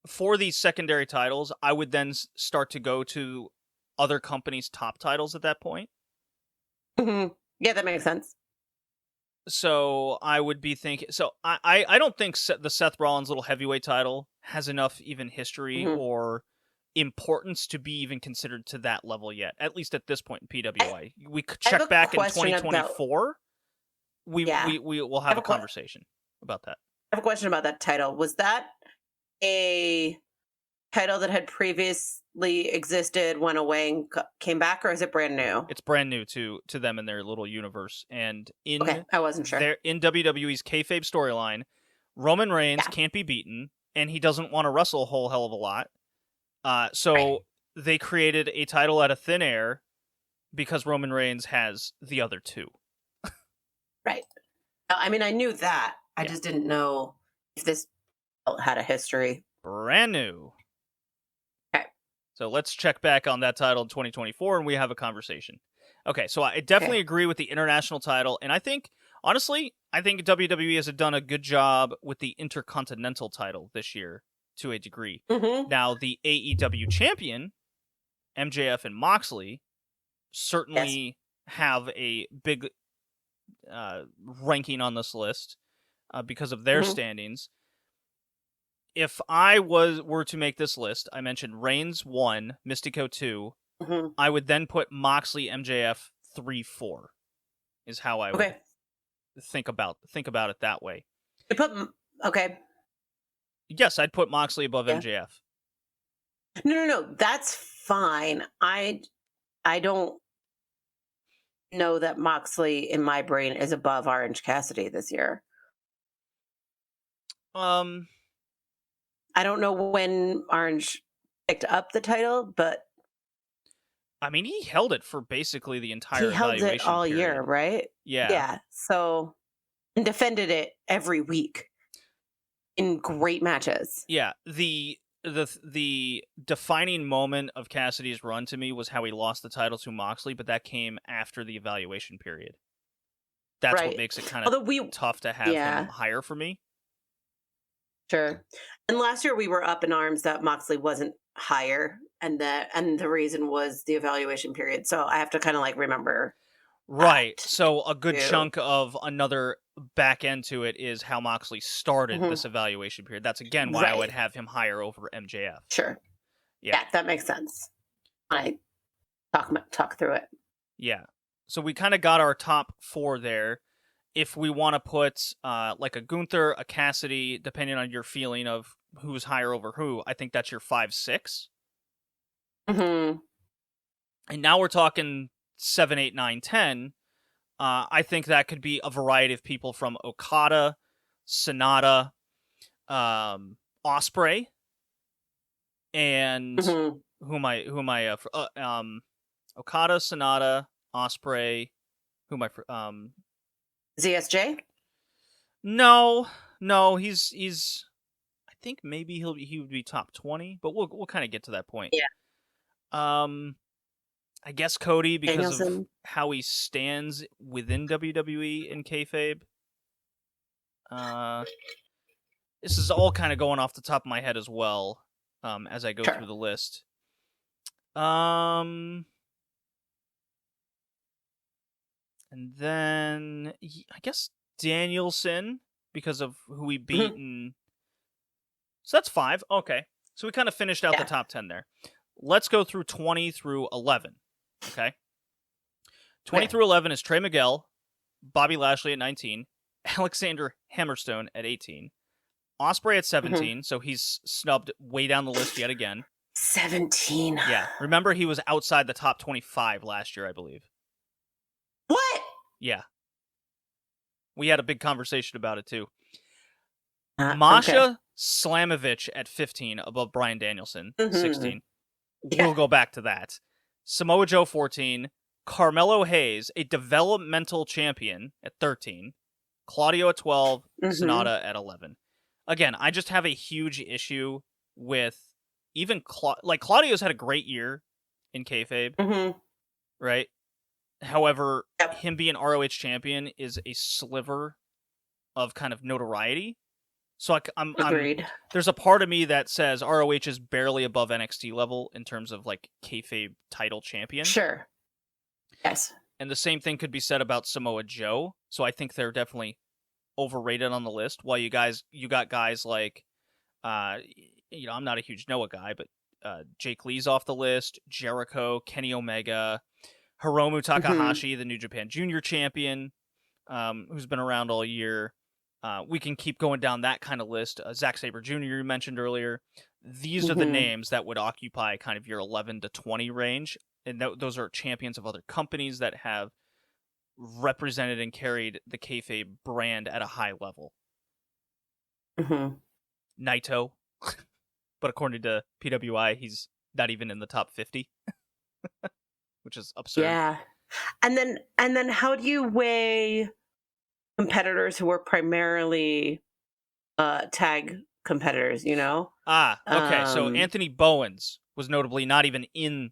for these secondary titles, I would then start to go to other companies' top titles at that point. Yeah, that makes sense. So I would be thinking. So I don't think the Seth Rollins little heavyweight title has enough even history or importance to be even considered to that level yet. At least at this point in PWI, we could check back in 2024. We will have a conversation about that. I have a question about that title. Was that a title that had previously existed, went away, and came back, or is it brand new? It's brand new to them in their little universe. And I wasn't sure. In WWE's kayfabe storyline, Roman Reigns can't be beaten, and he doesn't want to wrestle a whole hell of a lot. So they created a title out of thin air because Roman Reigns has the other 2. Right. I mean, I knew that. I just didn't know if this had a history. Brand new. Okay. So let's check back on that title in 2024 and we have a conversation. Okay, so I definitely agree with the international title. And I think, honestly, WWE has done a good job with the Intercontinental title this year to a degree. Now, the AEW champion, MJF and Moxley, certainly have a big ranking on this list because of their Mhm. standings. If I were to make this list, I mentioned Reigns 1, Mystico 2. Mhm. I would then put Moxley, MJF 3, 4. Is how I would Okay. think about it that way. You put okay. Yes, I'd put Moxley above Yeah. MJF. No. That's fine. I don't know that Moxley in my brain is above Orange Cassidy this year. Um, I don't know when Orange picked up the title, but I mean, he held it for basically the he entire held it evaluation all year, period. right? Yeah. Yeah. So and defended it every week in great matches. Yeah, the defining moment of Cassidy's run to me was how he lost the title to Moxley, but that came after the evaluation period. That's what Right. makes it kind of Although tough to have him yeah, higher for me. sure. And last year we were up in arms that Moxley wasn't higher, and the reason was the evaluation period. So I have to kind of like remember Right. that So a good too. chunk of another back end to it is how Moxley started Mhm. this evaluation period. That's again why I would Right. have him higher over MJF. Sure. Yeah. Yeah, that makes sense. I talk through it. Yeah. So we kind of got our top 4 there. If we want to put like a Gunther, a Cassidy, depending on your feeling of who's higher over who, I think that's your 5, 6. Hmm. And now we're talking 7, 8, 9, 10. I think that could be a variety of people from Okada, Sonata, Osprey, and Hmm. Okada, Sonata, Osprey. Who am I? ZSJ. No, he's. I think maybe he would be top 20, but we'll kind of get to that point. Yeah. I guess Cody because of Danielson. how he stands within WWE in kayfabe. This is all kind of going off the top of my head as well, as I go Sure. through the list. And then I guess Danielson because of who he beat, Mhm. and so that's 5. Okay, so we kind of finished out the Yeah. top 10 there. Let's go through 20 through 11. Okay, 20 Okay. through 11 is Trey Miguel, Bobby Lashley at 19, Alexander Hammerstone at 18, Osprey at Mhm. 17, so he's snubbed way down the list yet again. 17. Yeah, remember he was outside the top 25 last year, I believe. What? Yeah. We had a big conversation about it too. Okay. Masha Slamovich at 15 above Bryan Danielson, Mhm. 16. Yeah. We'll go back to that. Samoa Joe, 14. Carmelo Hayes, a developmental champion, at 13. Claudio at 12. Mhm. Sonata at 11. Again, I just have a huge issue with even Claudio's had a great year in kayfabe, Mhm. right? However, Yep. him being ROH champion is a sliver of kind of notoriety. So Agreed. there's a part of me that says ROH is barely above NXT level in terms of like kayfabe title champion. Sure. Yes. And the same thing could be said about Samoa Joe. So I think they're definitely overrated on the list. While you got guys like, I'm not a huge Noah guy, but Jake Lee's off the list, Jericho, Kenny Omega, Hiromu Takahashi, the New Japan Junior Champion, who's been around all year. We can keep going down that kind of list. Zack Sabre Jr. you mentioned earlier. These are the names that would occupy kind of your 11 to 20 range. And those are champions of other companies that have represented and carried the kayfabe brand at a high level. Mhm. Naito, but according to PWI, he's not even in the top 50, which is absurd. Yeah. And then how do you weigh competitors who are primarily tag competitors, you know? Okay. So Anthony Bowens was notably not even in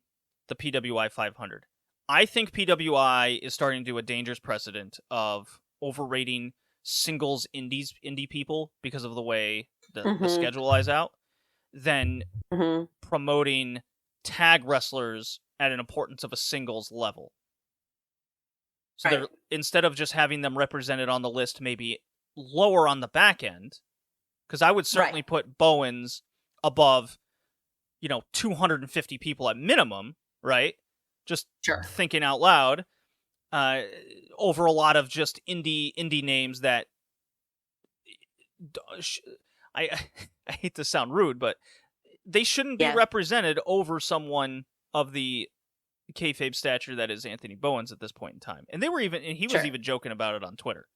the PWI 500. I think PWI is starting to do a dangerous precedent of overrating singles indie people because of the way the schedule lies out, than promoting tag wrestlers at an importance of a singles level. So they're, instead of just having them represented on the list, maybe lower on the back end, because I would certainly put Bowens above, 250 people at minimum, right? Just thinking out loud, over a lot of just indie names that I hate to sound rude, but they shouldn't be represented over someone of the kayfabe stature that is Anthony Bowens at this point in time. And he was even joking about it on Twitter.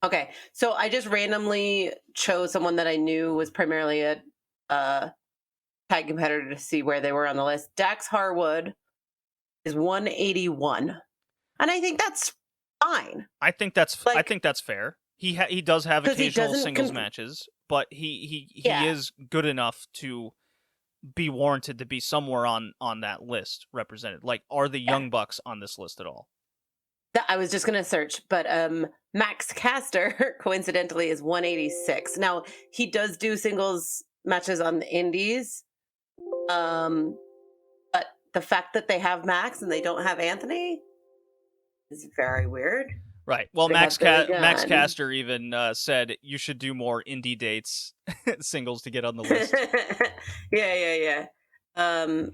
Okay, so I just randomly chose someone that I knew was primarily a tag competitor to see where they were on the list. Dax Harwood is 181, and I think that's fine. I think that's fair. He does have occasional singles matches, but he is good enough to be warranted to be somewhere on that list represented. Like, are the Young Bucks on this list at all? I was just going to search, but Max Caster, coincidentally, is 186. Now, he does do singles matches on the indies, but the fact that they have Max and they don't have Anthony is very weird. Right. Well, Max Caster even said you should do more indie dates singles to get on the list. Yeah.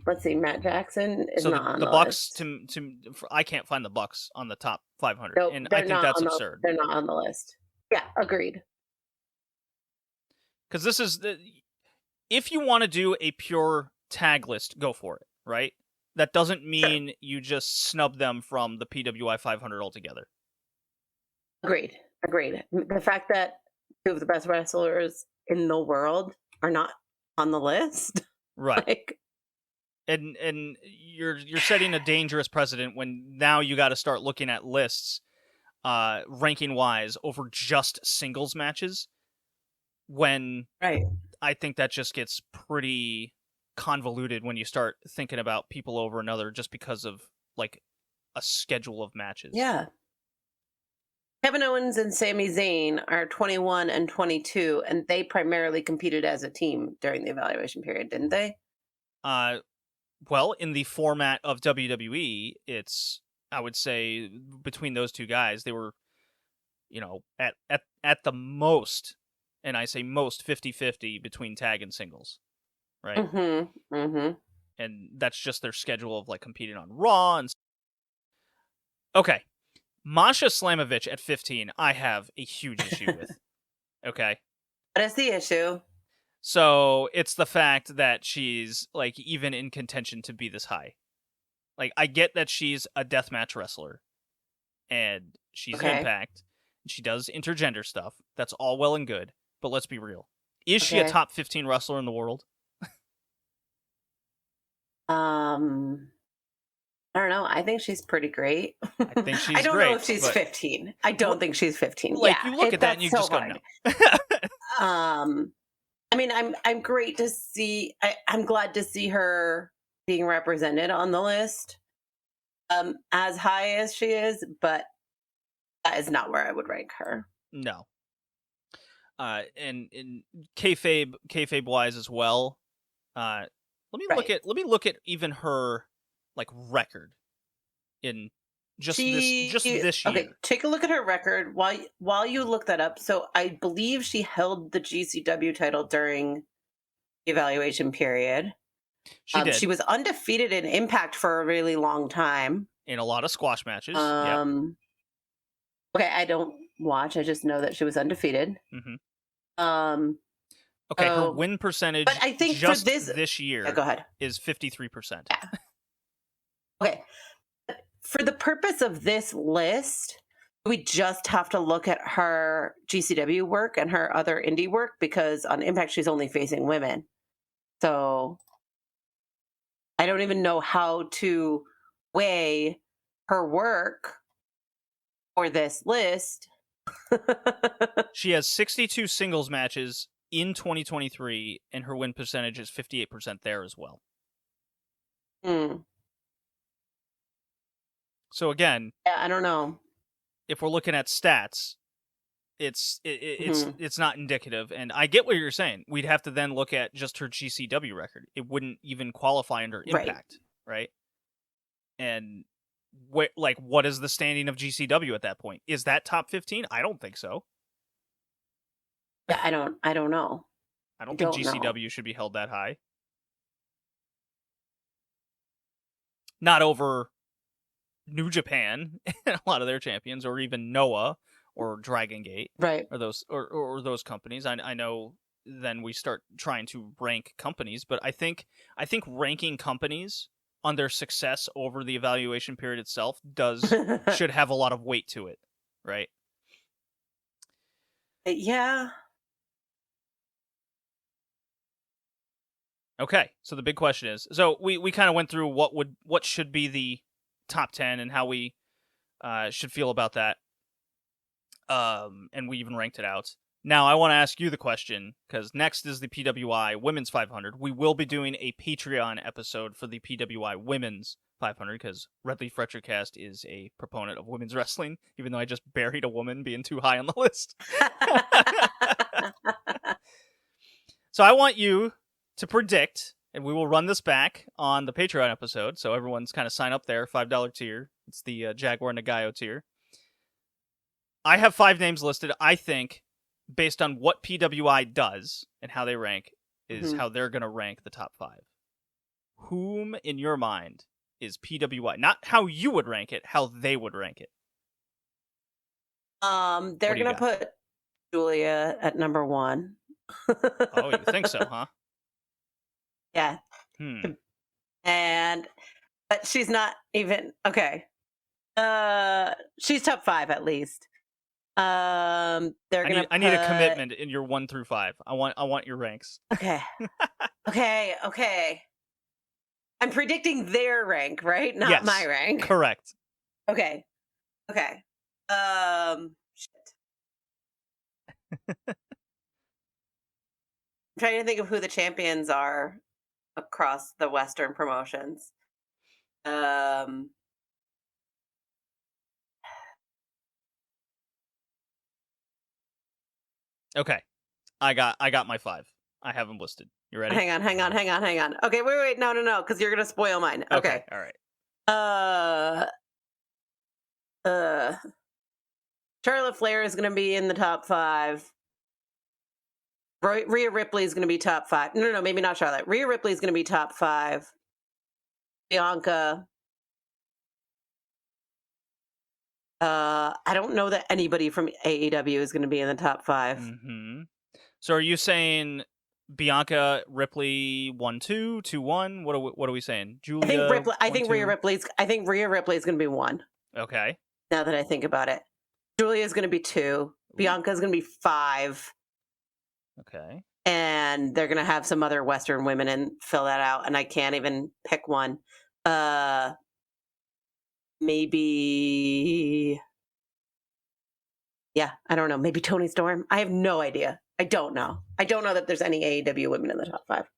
Let's see. Matt Jackson is not on the Bucks. list. I can't find the Bucks on the top 500, nope, and I think that's absurd. They're not on the list. Yeah, agreed. Because this is if you want to do a pure tag list, go for it. Right. That doesn't mean you just snub them from the PWI 500 altogether. Agreed. The fact that two of the best wrestlers in the world are not on the list, right? And you're setting a dangerous precedent when now you got to start looking at lists, ranking wise over just singles matches. When I think that just gets pretty convoluted when you start thinking about people over another just because of like a schedule of matches. Yeah. Kevin Owens and Sami Zayn are 21 and 22, and they primarily competed as a team during the evaluation period, didn't they? Well, in the format of WWE, I would say between those two guys, they were, at the most, and I say most 50-50 between tag and singles, right? And that's just their schedule of like competing on Raw and. Okay. Masha Slamovich at 15, I have a huge issue with. Okay? What is the issue? So, it's the fact that she's, like, even in contention to be this high. Like, I get that she's a deathmatch wrestler, and she's Impact, and she does intergender stuff. That's all well and good, but let's be real. Is she a top 15 wrestler in the world? I don't know. I think she's pretty great. I think she's I don't know if she's 15. I don't think she's 15. Like, you look at that and you just go, no. I mean, I'm great to see. I'm glad to see her being represented on the list, as high as she is, but that is not where I would rank her. No. And in kayfabe wise as well. Let me look at even her like record in just this year. Okay, take a look at her record while you look that up. So I believe she held the GCW title during the evaluation period. She did. She was undefeated in Impact for a really long time. In a lot of squash matches. Okay, I don't watch. I just know that she was undefeated. Mm-hmm. Okay, her win percentage, but I think just for this year, go ahead, is 53%. Yeah. Okay, for the purpose of this list, we just have to look at her GCW work and her other indie work because on Impact she's only facing women. So I don't even know how to weigh her work for this list. She has 62 singles matches in 2023, and her win percentage is 58% there as well. So again, I don't know. If we're looking at stats, it's not indicative, and I get what you're saying. We'd have to then look at just her GCW record. It wouldn't even qualify under Impact, right? And what is the standing of GCW at that point? Is that top 15? I don't think so. Yeah, I don't know. I don't think GCW should be held that high. Not over New Japan and a lot of their champions, or even Noah or Dragongate, right? Or those companies. I know. Then we start trying to rank companies, but I think ranking companies on their success over the evaluation period itself should have a lot of weight to it, right? Yeah. Okay, so the big question is, so we kind of went through what should be the top 10 and how we should feel about that, and we even ranked it out. Now I want to ask you the question, because next is the PWI Women's 500. We will be doing a Patreon episode for the PWI Women's 500, because Red Leaf Retrocast is a proponent of women's wrestling, even though I just buried a woman being too high on the list. So I want you to predict, and we will run this back on the Patreon episode, so everyone's kind of sign up there, $5 tier. It's the Jaguar Nagayo tier. I have 5 names listed. I think, based on what PWI does and how they rank, is how they're going to rank the top 5. Whom, in your mind, is PWI? Not how you would rank it, how they would rank it. They're going to put Julia at number 1. Oh, you think so, huh? Yeah. But she's not even okay. She's top 5 at least. I need a commitment in your 1 through 5. I want your ranks. Okay. Okay. I'm predicting their rank, right? Not my rank. Correct. Okay. Shit. I'm trying to think of who the champions are across the Western promotions. Okay. I got my 5. I have them listed. You ready? Hang on. Okay, wait. No, because you're gonna spoil mine. Okay. All right. Charlotte Flair is gonna be in the top 5. Rhea Ripley is gonna be top 5. No, maybe not Charlotte. Rhea Ripley is gonna be top 5. Bianca. I don't know that anybody from AEW is going to be in the top 5. Mm-hmm. So are you saying Bianca, Ripley 1-2, 2-1? What are we saying? Julia. I think Rhea Ripley's going to be 1. Okay. Now that I think about it, Julia is going to be 2. Bianca is going to be 5. Okay. And they're going to have some other Western women and fill that out. And I can't even pick one. Maybe, yeah, I don't know. Maybe Toni Storm. I have no idea. I don't know that there's any AEW women in the top 5.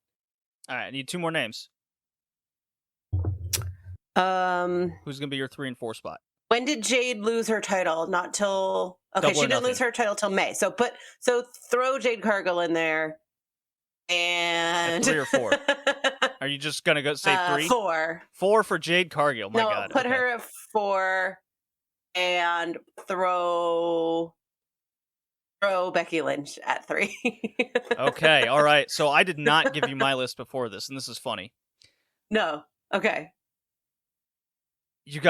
All right, I need 2 more names. Who's gonna be your 3 and 4 spot? When did Jade lose her title? Not till she didn't lose her title till May. So throw Jade Cargill in there. And at 3 or 4. Are you just gonna go say 3? 4. 4 for Jade Cargill. My God. Put her at 4 and throw Becky Lynch at 3. Okay, all right. So I did not give you my list before this, and this is funny. No. Okay. You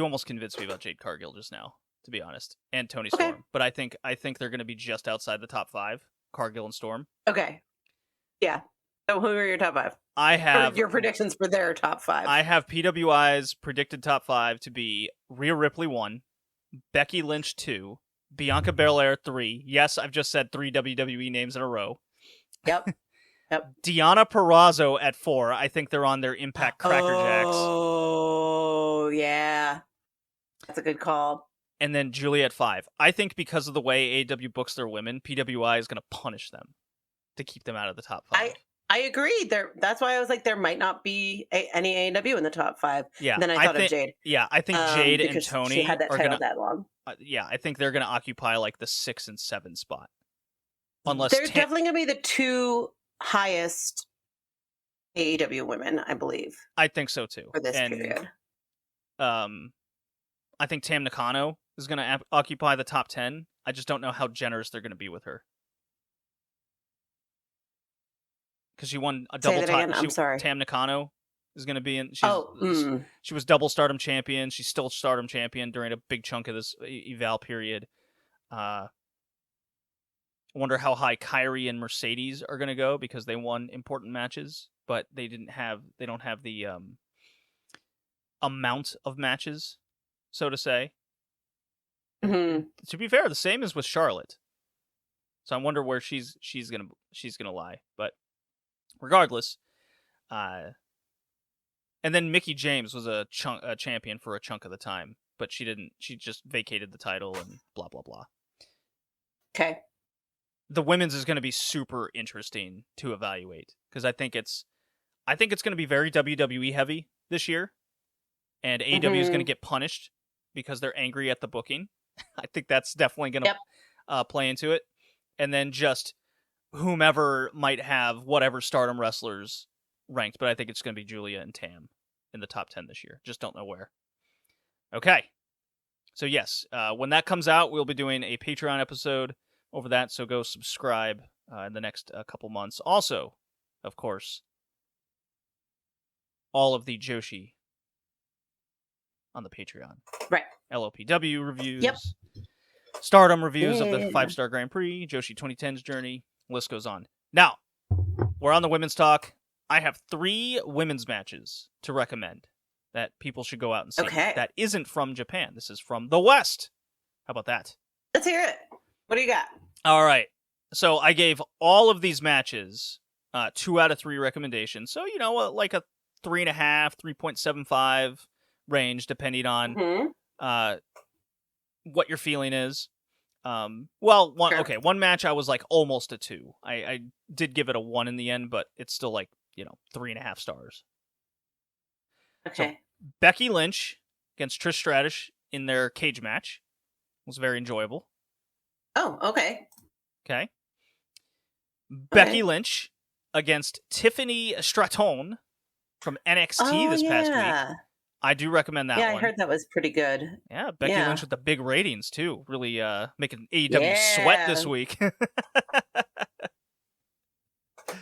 almost convinced me about Jade Cargill just now, to be honest, and Toni Storm. But I think they're going to be just outside the top 5. Cargill and Storm. Okay. Yeah. So who are your top 5? I have your predictions for their top 5. I have PWI's predicted top 5 to be Rhea Ripley 1, Becky Lynch 2, Bianca Belair 3. Yes, I've just said 3 WWE names in a row. Yep. Deonna Purrazzo at 4. I think they're on their Impact Cracker Jacks. Oh, yeah. That's a good call. And then Julia at 5. I think because of the way AEW books their women, PWI is going to punish them to keep them out of the top 5. I agree. That's why I was like, there might not be any AEW in the top 5. Yeah. And then I thought of Jade. Yeah, I think Jade and Toni she had that are title that long. Yeah, I think they're going to occupy like the 6 and 7 spot. Unless they're definitely going to be the 2 highest AEW women, I believe. I think so too. For this period. I think Tam Nakano is going to occupy the top 10. I just don't know how generous they're going to be with her. Because she won a double title. I'm sorry. Tam Nakano is going to be in. She was double Stardom champion. She's still Stardom champion during a big chunk of this eval period. I wonder how high Kyrie and Mercedes are going to go because they won important matches, but they don't have the amount of matches, so to say. To be fair, the same as with Charlotte. So I wonder where she's gonna lie. But regardless, and then Mickie James was a champion for a chunk of the time, but she didn't. She just vacated the title and blah blah blah. Okay. The women's is going to be super interesting to evaluate because I think it's going to be very WWE heavy this year, and AEW is going to get punished because they're angry at the booking. I think that's definitely going to play into it, and then just whomever might have whatever Stardom wrestlers ranked, but I think it's going to be Julia and Tam in the top 10 this year. Just don't know where. Okay, so yes, when that comes out, we'll be doing a Patreon episode over that, so go subscribe in the next couple months. Also, of course, all of the Joshi on the Patreon. Right. LPGA reviews. Yep. Stardom reviews of the 5-star Grand Prix, Joshi 2010's journey, list goes on. Now, we're on the women's talk. I have 3 women's matches to recommend that people should go out and see. Okay. That isn't from Japan. This is from the West. How about that? Let's hear it. What do you got? All right. So I gave all of these matches 2 out of 3 recommendations. So, like a 3.5, 3.75 range, depending on what your feeling is. One match I was like almost a 2. I did give it a 1 in the end, but it's still like, 3.5 stars. Okay. So, Becky Lynch against Trish Stratus in their cage match was very enjoyable. Oh, okay. Okay. Becky Lynch against Tiffany Stratton from NXT this past week. I do recommend that one. Yeah, I heard that was pretty good. Yeah, Becky Lynch with the big ratings, too. Really making AEW sweat this week.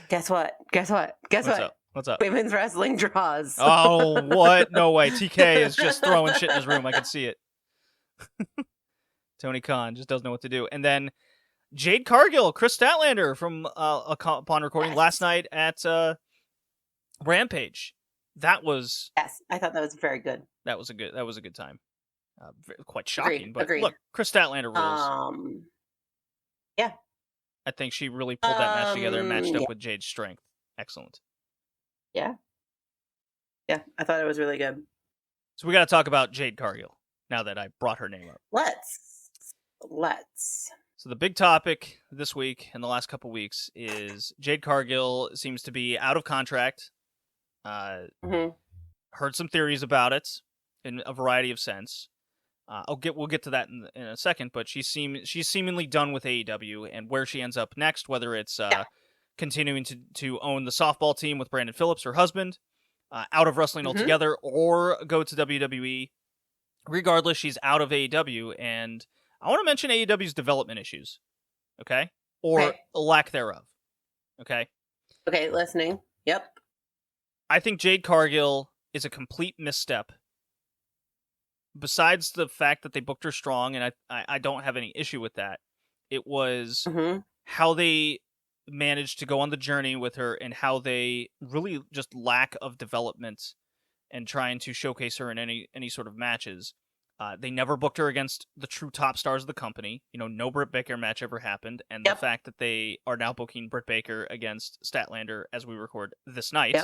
Guess what? What's up? Women's wrestling draws. Oh, what? No way. TK is just throwing shit in his room. I can see it. Tony Khan just doesn't know what to do. And then Jade Cargill, Chris Statlander from upon recording last night at Rampage. That was I thought that was very good. That was a good time. Quite shocking, but Agreed. Look, Chris Statlander rules. Yeah. I think she really pulled that match together and matched up with Jade's strength. Excellent. Yeah. Yeah, I thought it was really good. So we got to talk about Jade Cargill now that I brought her name up. Let's. So the big topic this week and the last couple weeks is Jade Cargill seems to be out of contract. Heard some theories about it in a variety of sense. We'll get to that in a second, but she's seemingly done with AEW, and where she ends up next, whether it's continuing to own the softball team with Brandon Phillips, her husband, out of wrestling altogether, or go to WWE. Regardless, she's out of AEW, and I want to mention AEW's development issues, okay? Or lack thereof, okay? Okay, listening. Yep. I think Jade Cargill is a complete misstep. Besides the fact that they booked her strong, and I don't have any issue with that, it was how they managed to go on the journey with her and how they really just lack of development and trying to showcase her in any sort of matches. They never booked her against the true top stars of the company. No Britt Baker match ever happened. And the fact that they are now booking Britt Baker against Statlander as we record this night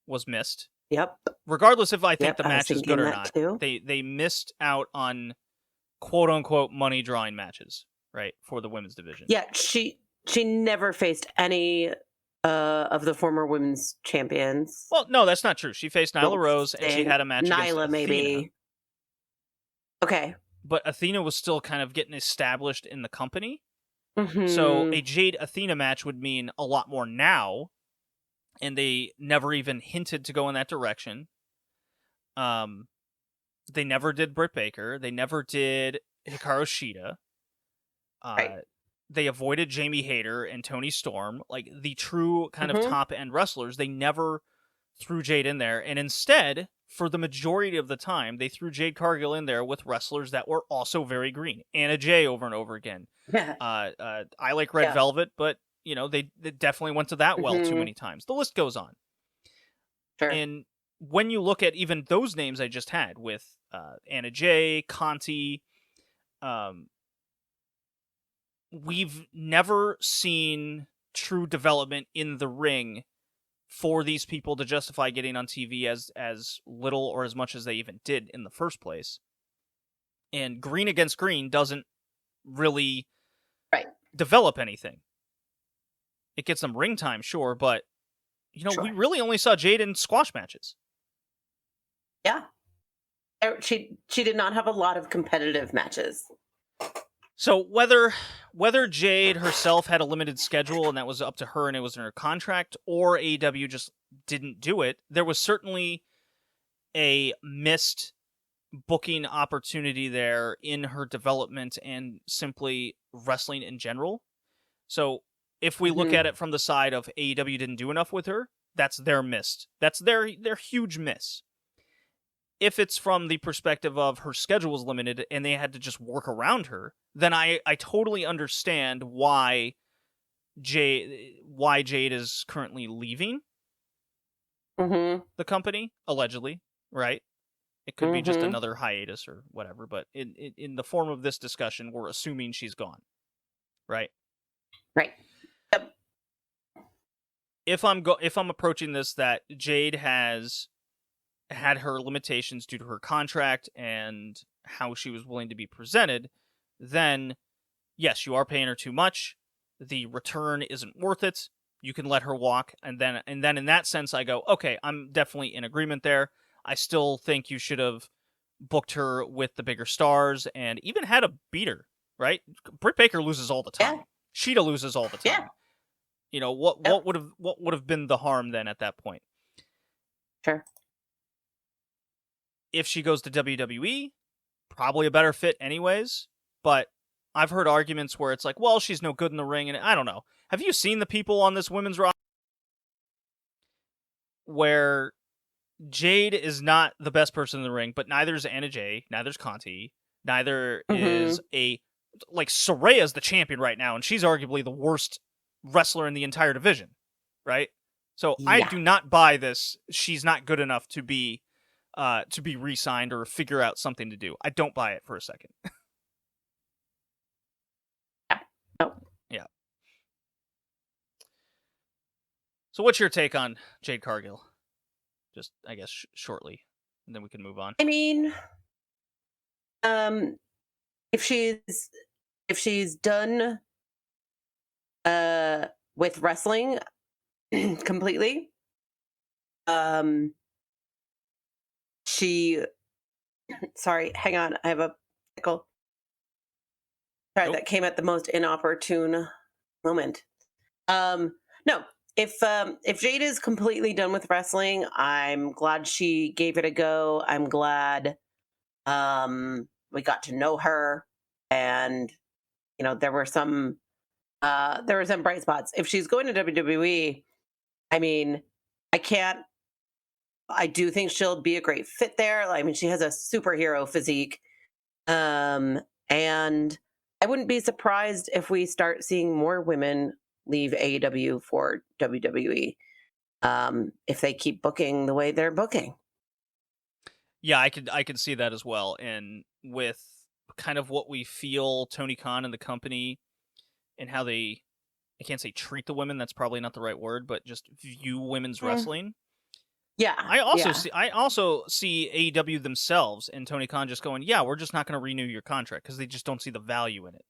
was missed. Yep. Regardless if I think the match is good or not, they missed out on quote unquote money drawing matches, right, for the women's division. Yeah, she never faced any of the former women's champions. Well, no, that's not true. She faced Nyla Rose and she had a match against Nyla, maybe. Athena. Okay. But Athena was still kind of getting established in the company. So a Jade Athena match would mean a lot more now. And they never even hinted to go in that direction. They never did Britt Baker. They never did Hikaru Shida. Right. They avoided Jamie Hayter and Tony Storm, like the true kind of Mhm. top end wrestlers. They never threw Jade in there, and instead, for the majority of the time, they threw Jade Cargill in there with wrestlers that were also very green. Anna Jay over and over again. Yeah. I like Red Yeah. Velvet, but they definitely went to that well too Mhm. many times. The list goes on. Sure. And when you look at even those names I just had with Anna Jay, Conti, we've never seen true development in the ring for these people to justify getting on TV as little or as much as they even did in the first place. And green against green doesn't really Right. develop anything. It gets them ring time, sure, but Sure. we really only saw Jade in squash matches. Yeah. She did not have a lot of competitive matches. So whether Jade herself had a limited schedule and that was up to her and it was in her contract, or AEW just didn't do it, there was certainly a missed booking opportunity there in her development and simply wrestling in general. So if we look at it from the side of AEW didn't do enough with her, that's their miss. That's their huge miss. If it's from the perspective of her schedule was limited and they had to just work around her, then I totally understand why Jade is currently leaving the company, allegedly, right? It could be just another hiatus or whatever, but in the form of this discussion, we're assuming she's gone, right? Right. Yep. If I'm approaching this that Jade has had her limitations due to her contract and how she was willing to be presented, then yes, you are paying her too much. The return isn't worth it. You can let her walk, and then in that sense, I go, okay, I'm definitely in agreement there. I still think you should have booked her with the bigger stars and even had a beater, right? Britt Baker loses all the time. Yeah. Sheeta loses all the time. Yeah. What would have been the harm then at that point? Sure. If she goes to WWE, probably a better fit anyways, but I've heard arguments where it's like, well, she's no good in the ring, and I don't know. Have you seen the people on this women's roster where Jade is not the best person in the ring, but neither is Anna Jay, neither's Conti, neither is Soraya's the champion right now, and she's arguably the worst wrestler in the entire division, right? So I do not buy this. She's not good enough to be re-signed or figure out something to do. I don't buy it for a second. Yeah. So what's your take on Jade Cargill? Just, I guess, shortly, and then we can move on. I mean, if she's done with wrestling completely, sorry, hang on, I have a pickle. Sorry, that came at the most inopportune moment. No, if Jade is completely done with wrestling, I'm glad she gave it a go. I'm glad we got to know her, and there were some bright spots. If she's going to WWE, I mean, I do think she'll be a great fit there. I mean, she has a superhero physique, and I wouldn't be surprised if we start seeing more women leave AEW for WWE if they keep booking the way they're booking. Yeah, I could see that as well. And with kind of what we feel Tony Khan and the company and how they, I can't say treat the women, that's probably not the right word, but just view women's wrestling. Yeah. I also see AEW themselves and Tony Khan just going, yeah, we're just not going to renew your contract because they just don't see the value in it.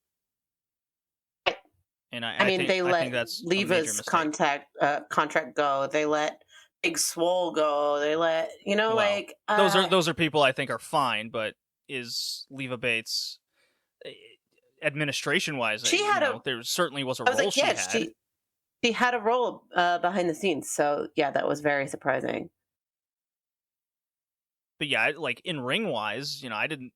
And I think that's Leva's contract go. They let Big Swole go. They let those are people I think are fine, but is Leva Bates administration wise? There certainly was a role she had. She had a role behind the scenes, so yeah, that was very surprising. But yeah, like in ring wise, I didn't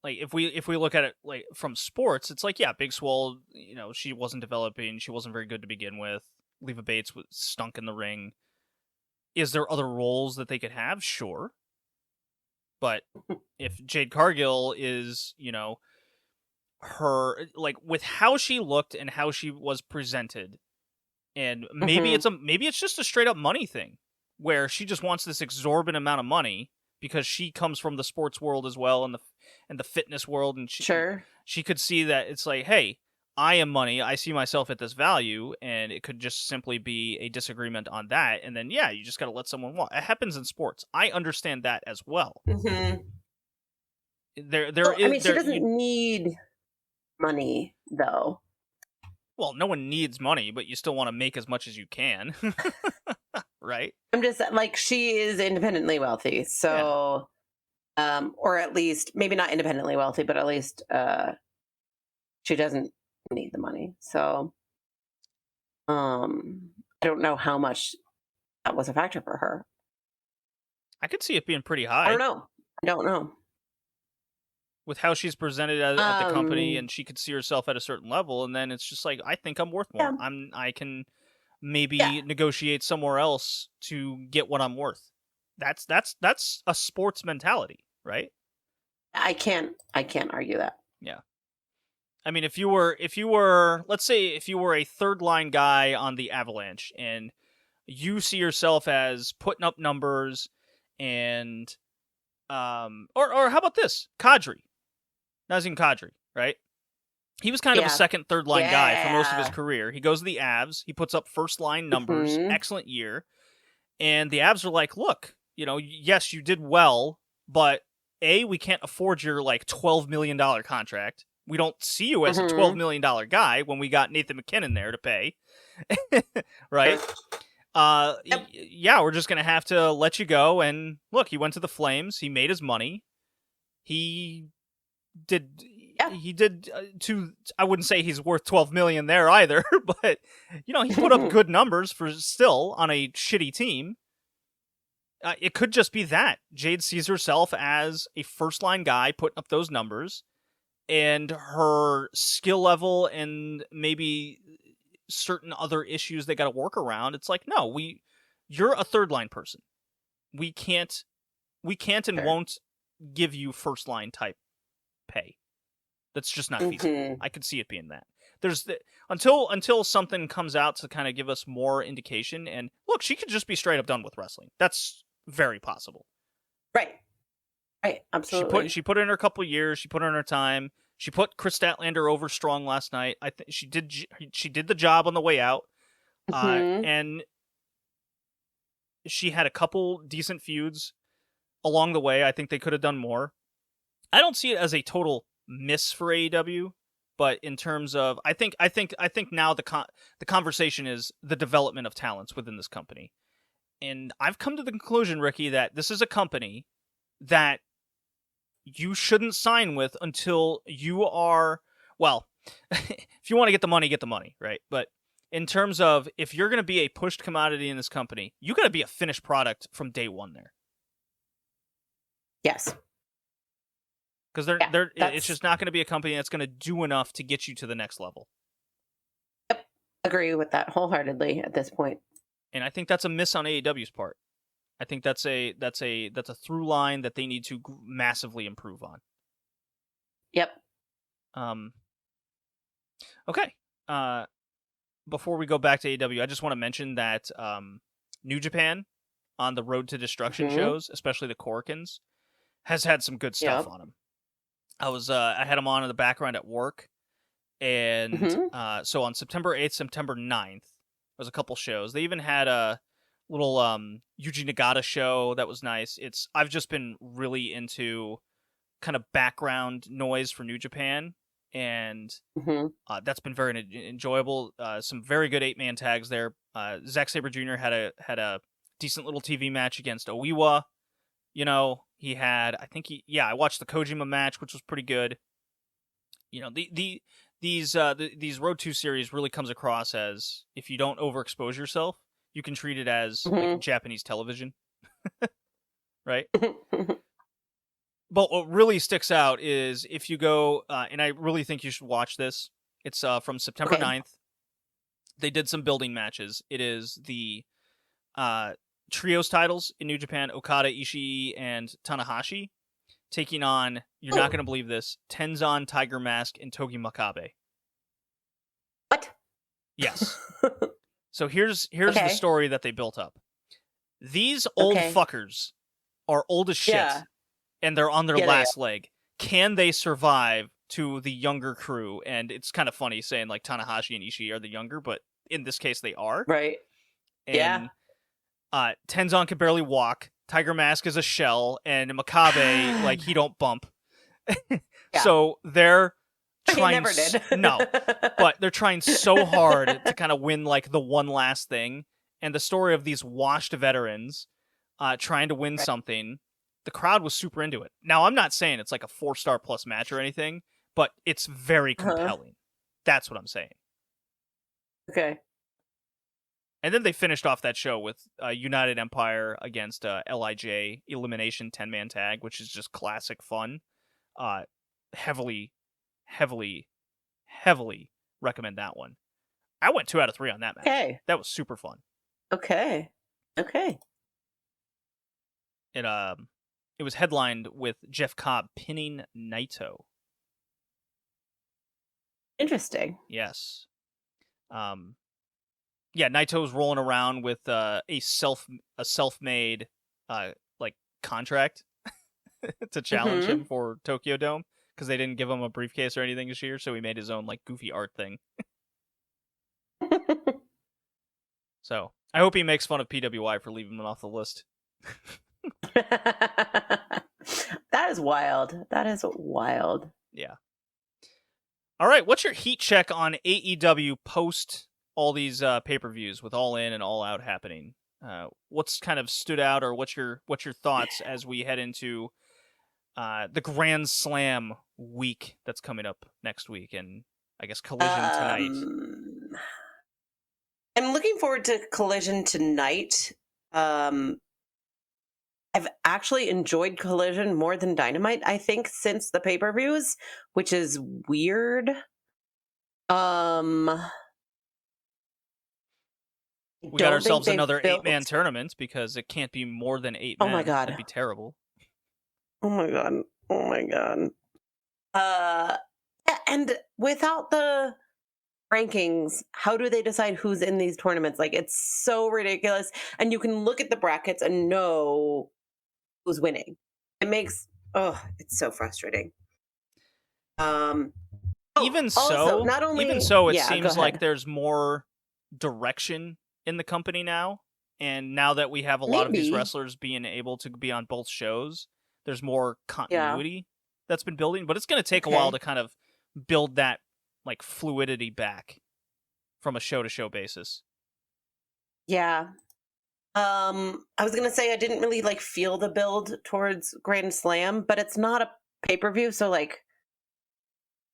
like if we look at it like from sports, it's like yeah, Big Swole, she wasn't developing, she wasn't very good to begin with. Leva Bates was stunk in the ring. Is there other roles that they could have? Sure. But if Jade Cargill is, her like with how she looked and how she was presented, and maybe it's just a straight up money thing where she just wants this exorbitant amount of money because she comes from the sports world as well and the fitness world, and she could see that it's like, hey, I am money, I see myself at this value, and it could just simply be a disagreement on that, and then yeah, you just got to let someone walk. It happens in sports. I understand that as well. She doesn't need money though. Well, no one needs money, but you still want to make as much as you can. Right? I'm just like, she is independently wealthy, so or at least maybe not independently wealthy, but at least she doesn't need the money. So I don't know how much that was a factor for her. I could see it being pretty high. I don't know. With how she's presented at the company, and she could see herself at a certain level, and then it's just like, I think I'm worth more. Yeah. I can maybe negotiate somewhere else to get what I'm worth. That's a sports mentality, right? I can't argue that. Yeah. I mean, if you were, let's say, if you were a third line guy on the Avalanche, and you see yourself as putting up numbers, and or how about this, Kadri, Nazem Kadri, right? He was kind of a second, third line guy for most of his career. He goes to the Avs, he puts up first line numbers, excellent year, and the Avs are like, look, yes, you did well, but A, we can't afford your like $12 million contract. We don't see you as a $12 million guy when we got Nathan McKinnon there to pay. Right? Yeah, we're just going to have to let you go. And look, he went to the Flames. He made his money. He did I wouldn't say he's worth 12 million there either, but he put up good numbers for still on a shitty team. It could just be that Jade sees herself as a first line guy putting up those numbers, and her skill level and maybe certain other issues they got to work around. It's like, no, you're a third line person. We can't and won't give you first line type pay. That's just not feasible. I could see it being that. There's until something comes out to kind of give us more indication. And look, she could just be straight up done with wrestling. That's very possible. Right. Absolutely. She put in her couple years. She put in her time. She put Chris Statlander over strong last night. I think she did the job on the way out, and she had a couple decent feuds along the way. I think they could have done more. I don't see it as a total miss for AEW, but in terms of, I think now the conversation is the development of talents within this company, and I've come to the conclusion, Rickee, that this is a company that you shouldn't sign with until you are, well, if you want to get the money, right? But in terms of, if you're going to be a pushed commodity in this company, you got to be a finished product from day one there. Yes. Because it's just not going to be a company that's going to do enough to get you to the next level. Yep, agree with that wholeheartedly at this point. And I think that's a miss on AEW's part. I think that's a through line that they need to massively improve on. Yep. Okay. Before we go back to AEW, I just want to mention that New Japan on the Road to Destruction shows, especially the Korakuens, has had some good stuff on them. I had them on in the background at work, and so on September 8th, September 9th, there was a couple shows. They even had a little Yuji Nagata show that was nice. I've just been really into kind of background noise for New Japan, and that's been very enjoyable. Some very good 8-man tags there. Zack Sabre Jr. had a decent little TV match against Oiwa. He had, I watched the Kojima match, which was pretty good. These Road 2 series really comes across as, if you don't overexpose yourself, you can treat it as like Japanese television. Right? But what really sticks out is if you go, and I really think you should watch this. It's from September Okay. 9th. They did some building matches. It is the trios titles in New Japan, Okada, Ishii, and Tanahashi, taking on, you're not going to believe this, Tenzan, Tiger Mask, and Togi Makabe. What? Yes. So here's the story that they built up. These old fuckers are old as shit, and they're on their last leg. Can they survive to the younger crew? And it's kind of funny saying like Tanahashi and Ishii are the younger, but in this case they are. Right. And Tenzan can barely walk. Tiger Mask is a shell, and Makabe, like, he don't bump. So they're trying. He never did. No, but they're trying so hard to kind of win like the one last thing. And the story of these washed veterans trying to win something, the crowd was super into it. Now, I'm not saying it's like a 4-star plus match or anything, but it's very compelling. That's what I'm saying. Okay. And then they finished off that show with United Empire against LIJ Elimination 10-man tag, which is just classic fun. Heavily recommend that one. I went 2 out of 3 on that match. Okay. That was super fun. Okay. It was headlined with Jeff Cobb pinning Naito. Interesting. Yes. Yeah, Naito's rolling around with a self-made like contract to challenge him for Tokyo Dome because they didn't give him a briefcase or anything this year, so he made his own like goofy art thing. So I hope he makes fun of PWI for leaving him off the list. That is wild. Yeah. All right, what's your heat check on AEW post all these pay-per-views with All In and All Out happening? What's kind of stood out, or what's your thoughts as we head into the Grand Slam week that's coming up next week, and I guess Collision tonight? I'm looking forward to Collision tonight. I've actually enjoyed Collision more than Dynamite, I think, since the pay-per-views, which is weird. We got ourselves another 8-man tournament because it can't be more than 8 men. Oh my god. That'd be terrible. Oh my god. And without the rankings, how do they decide who's in these tournaments? Like, it's so ridiculous. And you can look at the brackets and know who's winning. It makes it's so frustrating. Even also, it seems like there's more direction in the company now, and now that we have a lot of these wrestlers being able to be on both shows, there's more continuity that's been building, but it's going to take a while to kind of build that like fluidity back from a show-to-show basis. Yeah. I was going to say I didn't really like feel the build towards Grand Slam, but it's not a pay-per-view, so like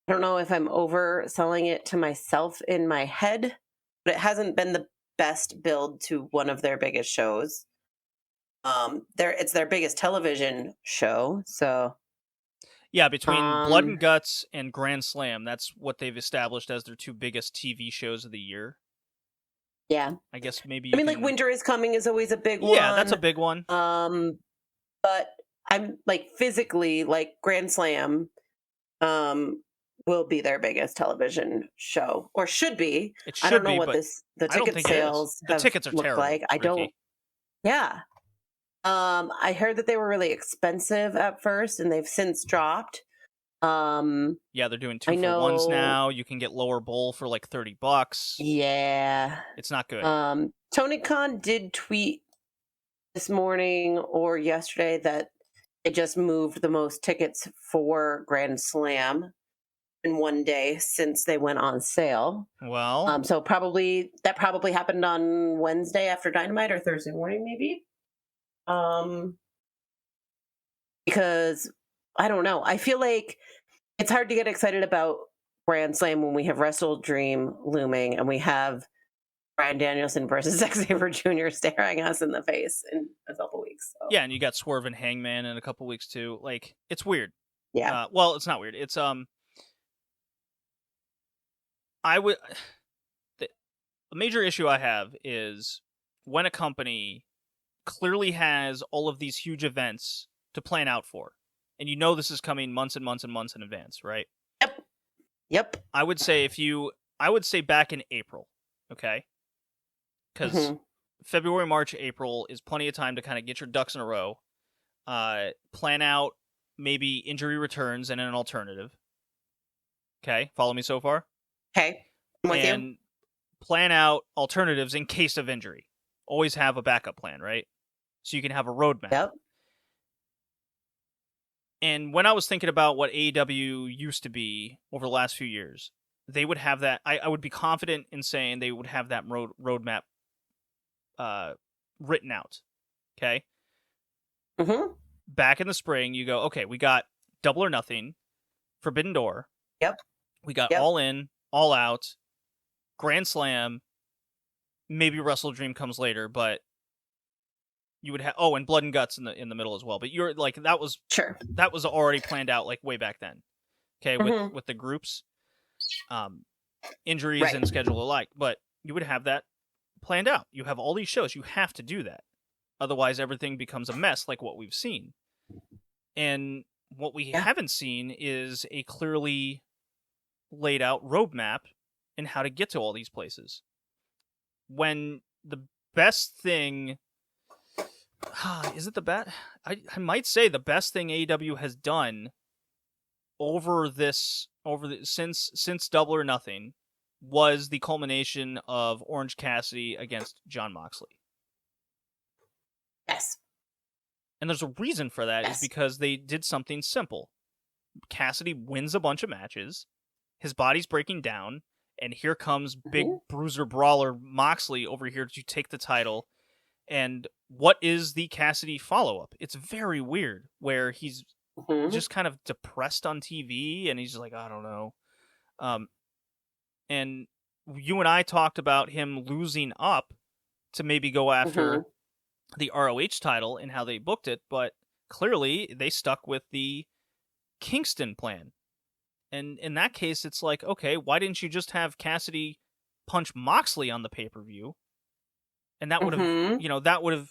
I don't know if I'm overselling it to myself in my head, but it hasn't been the best build to one of their biggest shows. It's their biggest television show, so yeah, between Blood and Guts and Grand Slam, that's what they've established as their 2 biggest TV shows of the year. Yeah, I guess maybe. like Winter is Coming is always a big one. Yeah, that's a big one. But I'm like physically like Grand Slam, will be their biggest television show, or should be. It should I don't know be, what the ticket sales the tickets are terrible. Like. I don't. Yeah. I heard that they were really expensive at first, and they've since dropped. Yeah, they're doing 2-for-1s now. You can get lower bowl for like $30. Yeah, it's not good. Tony Khan did tweet this morning or yesterday that they just moved the most tickets for Grand Slam in one day since they went on sale. Well, so that probably happened on Wednesday after Dynamite or Thursday morning, maybe. Because I don't know. I feel like it's hard to get excited about Grand Slam when we have Wrestle Dream looming and we have Bryan Danielson versus Zack Sabre Jr. staring us in the face in a couple weeks. weeks. So. Yeah, and you got Swerve and Hangman in a couple weeks too. Like, it's weird. Yeah. Well, it's not weird. It's I would the major issue I have is when a company clearly has all of these huge events to plan out for, and you know this is coming months and months and months in advance, right? Yep. I would say back in April, okay? Because February, March, April is plenty of time to kind of get your ducks in a row, plan out maybe injury returns and an alternative. Okay, follow me so far? Okay, I'm with and you. Plan out alternatives in case of injury. Always have a backup plan, right? So you can have a roadmap. Yep. And when I was thinking about what AEW used to be over the last few years, they would have that. I would be confident in saying they would have that roadmap written out. Okay? Back in the spring, you go, okay, we got Double or Nothing, Forbidden Door. Yep. We got All In, All Out, Grand Slam, maybe Wrestle Dream comes later, but you would have and Blood and Guts in the middle as well. But you're like that was already planned out like way back then. Okay, with the groups, injuries and schedule alike. But you would have that planned out. You have all these shows. You have to do that. Otherwise, everything becomes a mess, like what we've seen. And what we haven't seen is a clearly laid out roadmap in how to get to all these places. When the best thing, is it the best? I might say the best thing AEW has done since Double or Nothing was the culmination of Orange Cassidy against Jon Moxley. Yes. And there's a reason for that, is because they did something simple. Cassidy wins a bunch of matches, his body's breaking down, and here comes big bruiser brawler Moxley over here to take the title. And what is the Cassidy follow-up? It's very weird, where he's just kind of depressed on TV, and he's just like, I don't know. And you and I talked about him losing up to maybe go after the ROH title and how they booked it, but clearly they stuck with the Kingston plan. And in that case, it's like, okay, why didn't you just have Cassidy punch Moxley on the pay-per-view? And that would have,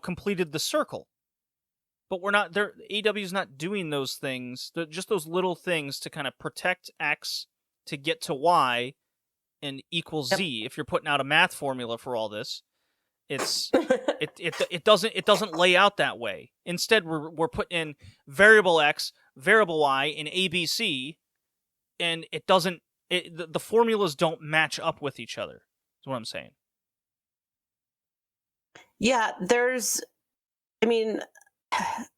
completed the circle. But we're not there. AEW's not doing those things, just those little things to kind of protect X to get to Y and equal Z. If you're putting out a math formula for all this, it doesn't lay out that way. Instead, we're putting in variable X, variable Y in ABC, and the formulas don't match up with each other. That's what I'm saying. Yeah,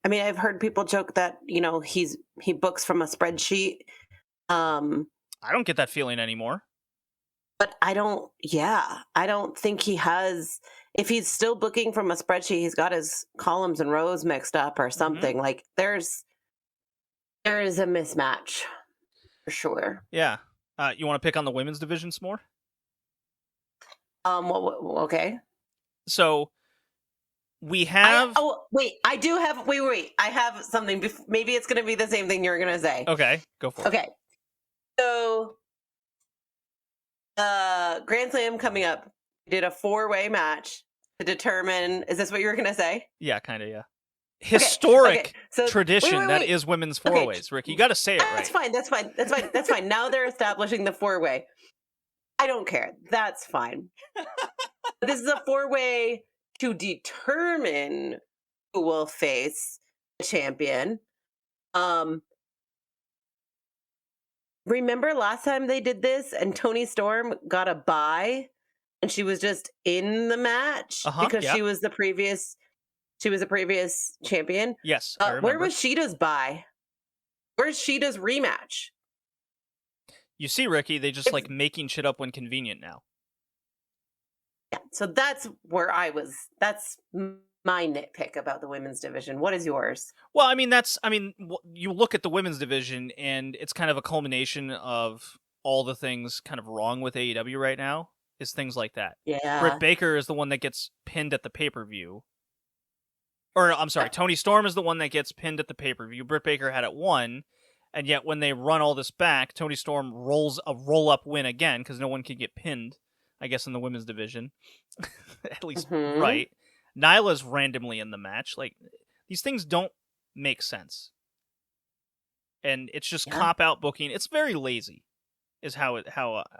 I've heard people joke that, he books from a spreadsheet. I don't get that feeling anymore. But I don't think he has. If he's still booking from a spreadsheet, he's got his columns and rows mixed up or something. Like there is a mismatch for sure. Yeah. You want to pick on the women's division some more? Okay. So we have. I do have. Wait. I have something. Maybe it's going to be the same thing you're going to say. Okay, go for it. Okay. So, Grand Slam coming up. We did a 4-way match to determine. Is this what you were going to say? Yeah, kind of. Yeah. Historic Okay. So, tradition wait. that is women's 4-ways. Rick, you got to say it right. That's fine. Now they're establishing the 4-way. I don't care. That's fine. This is a 4-way to determine who will face the champion. Remember last time they did this and Toni Storm got a bye and she was just in the match because she was the previous champion? Yes, I remember. Where was Shida's bye? Where's Shida's rematch? You see, Rickee, they just like making shit up when convenient now. Yeah, so that's where I was. That's my nitpick about the women's division. What is yours? Well, you look at the women's division and it's kind of a culmination of all the things kind of wrong with AEW right now. Is things like that. Yeah. Britt Baker is the one that gets pinned at the pay-per-view Or, I'm sorry, Tony Storm is the one that gets pinned at the pay-per-view. Britt Baker had it won, and yet when they run all this back, Tony Storm rolls a roll-up win again, because no one can get pinned, I guess, in the women's division. At least, right. Nyla's randomly in the match. Like, these things don't make sense. And it's just cop-out booking. It's very lazy, is how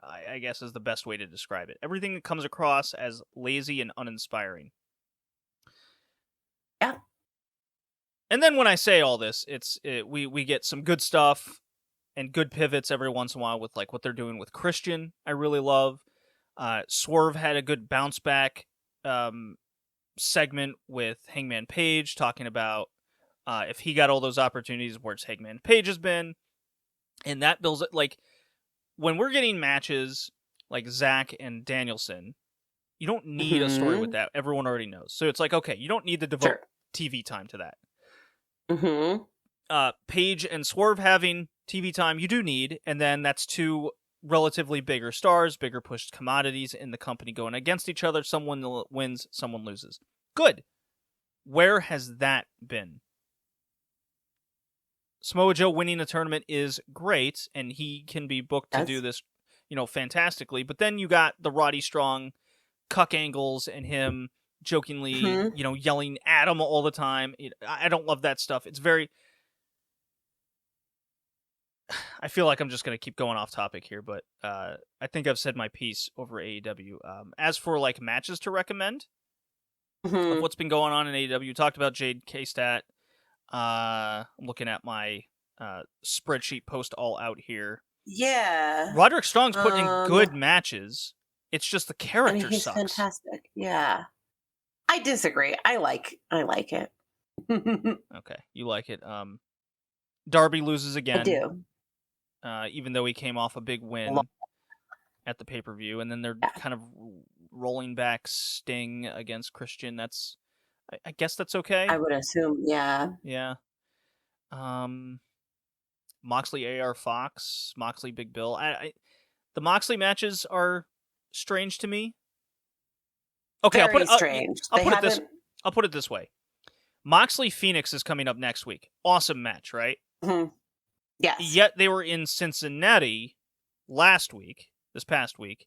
I guess is the best way to describe it. Everything that comes across as lazy and uninspiring. Yeah. And then when I say all this, we get some good stuff and good pivots every once in a while with like what they're doing with Christian. I really love. Swerve had a good bounce back segment with Hangman Page talking about if he got all those opportunities, where's Hangman Page has been, and that builds it. Like when we're getting matches like Zach and Danielson, you don't need a story with that. Everyone already knows. So it's like, okay, you don't need to devote TV time to that. Page and Swerve having TV time, you do need, and then that's two relatively bigger stars, bigger pushed commodities in the company going against each other. Someone wins, someone loses. Good. Where has that been? Samoa Joe winning a tournament is great, and he can be booked to do this, fantastically. But then you got the Roddy Strong cuck angles and him jokingly, yelling at him all the time. I don't love that stuff. It's very... I feel like I'm just going to keep going off topic here, but I think I've said my piece over AEW. As for like matches to recommend of what's been going on in AEW, talked about Jade K-Stat. I'm looking at my spreadsheet post all out here. Yeah. Roderick Strong's putting in good matches. It's just the character he's sucks. Fantastic. Yeah. I disagree. I like it. Okay, you like it. Darby loses again. I do. Even though he came off a big win at the pay-per-view, and then they're kind of rolling back Sting against Christian. I guess that's okay. I would assume, yeah. Yeah. Moxley AR Fox, Moxley Big Bill. The Moxley matches are strange to me. Okay, Very strange. I'll put it this way. Moxley Phoenix is coming up next week. Awesome match, right? Mm-hmm. Yes. Yet they were in Cincinnati this past week,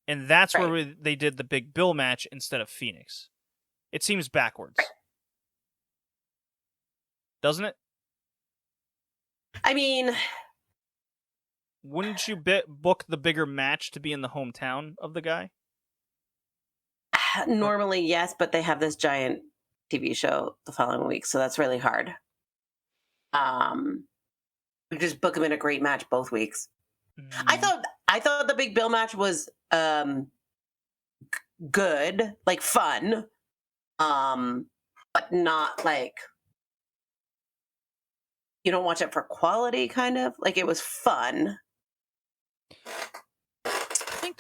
and that's where they did the Big Bill match instead of Phoenix. It seems backwards. Doesn't it? I mean... Wouldn't you book the bigger match to be in the hometown of the guy? Normally, yes, but they have this giant TV show the following week, so that's really hard. We just book him in a great match both weeks. I thought the Big Bill match was good, like fun, but not like you don't watch it for quality. Kind of like it was fun.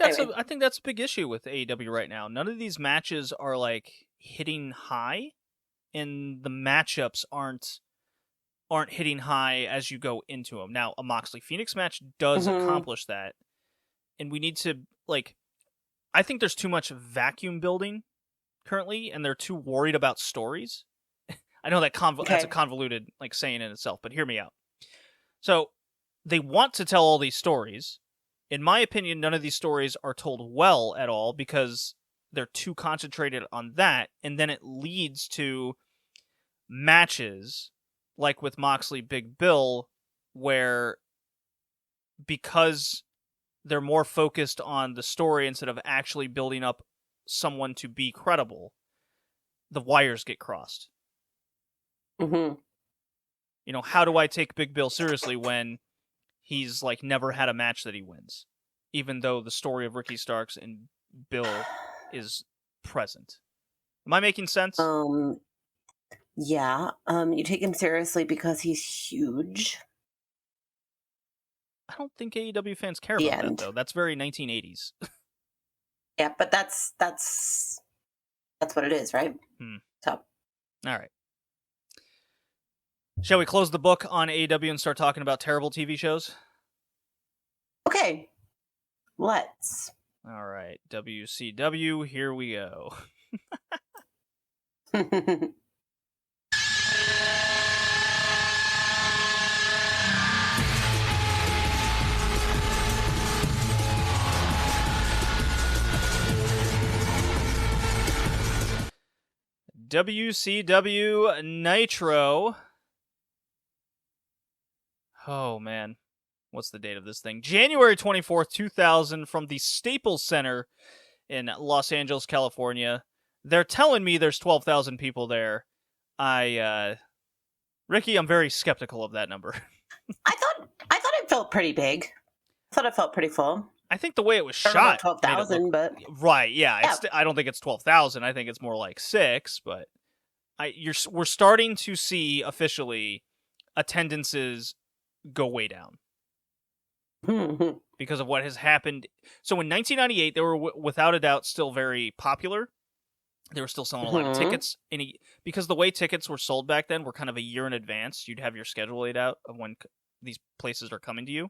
I think that's a big issue with AEW right now. None of these matches are like hitting high, and the matchups aren't hitting high as you go into them. Now, a Moxley Phoenix match does accomplish that, and we need to I think there's too much vacuum building currently, and they're too worried about stories. I know that that's a convoluted saying in itself, but hear me out. So they want to tell all these stories. In my opinion, none of these stories are told well at all because they're too concentrated on that, and then it leads to matches like with Moxley Big Bill, where because they're more focused on the story instead of actually building up someone to be credible, the wires get crossed. How do I take Big Bill seriously when he's never had a match that he wins, even though the story of Ricky Starks and Bill is present? Am I making sense? Yeah. You take him seriously because he's huge. I don't think AEW fans care about that, though. That's very 1980s. Yeah, but that's what it is, right? So. All right. Shall we close the book on AEW and start talking about terrible TV shows? Okay. Let's. All right. WCW, here we go. WCW Nitro. Oh, man. What's the date of this thing? January 24th, 2000, from the Staples Center in Los Angeles, California. They're telling me there's 12,000 people there. Rickee, I'm very skeptical of that number. I thought it felt pretty big. I thought it felt pretty full. I think the way it was I don't know shot, about 12,000, but right, yeah. I don't think it's 12,000. I think it's more like 6. But we're starting to see officially attendances go way down because of what has happened. So in 1998, they were without a doubt still very popular. They were still selling a lot of tickets. Because the way tickets were sold back then were kind of a year in advance. You'd have your schedule laid out of when these places are coming to you,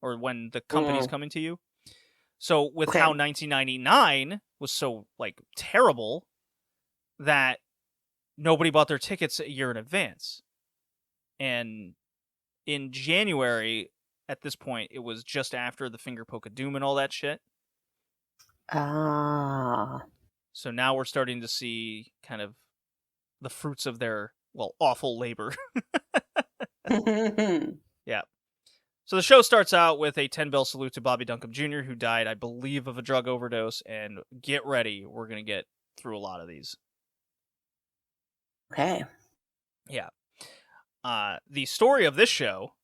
or when the company's coming to you. So with how 1999 was so terrible that nobody bought their tickets a year in advance. And in January, at this point, it was just after the Finger Poke of Doom and all that shit. So now we're starting to see kind of the fruits of their, awful labor. Yeah. So the show starts out with a 10-bell salute to Bobby Duncombe Jr., who died, I believe, of a drug overdose. And get ready, we're going to get through a lot of these. Okay. Yeah. The story of this show,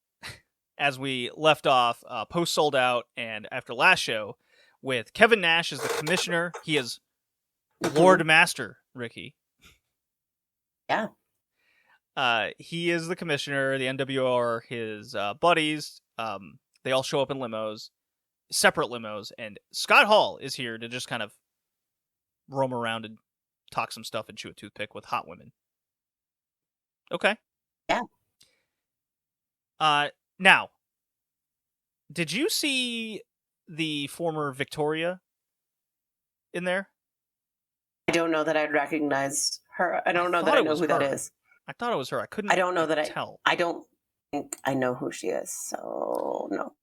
as we left off post-sold out and after last show, with Kevin Nash as the commissioner. He is Lord Master, Rickee. Yeah. He is the commissioner. The NWO are his buddies. They all show up in limos, separate limos, and Scott Hall is here to just kind of roam around and talk some stuff and chew a toothpick with hot women. Okay. Yeah. Now, did you see the former Victoria in there? I don't know that I'd recognize her. I don't know that I know who that is. I thought it was her. I don't know that I tell. I don't think I know who she is, so no.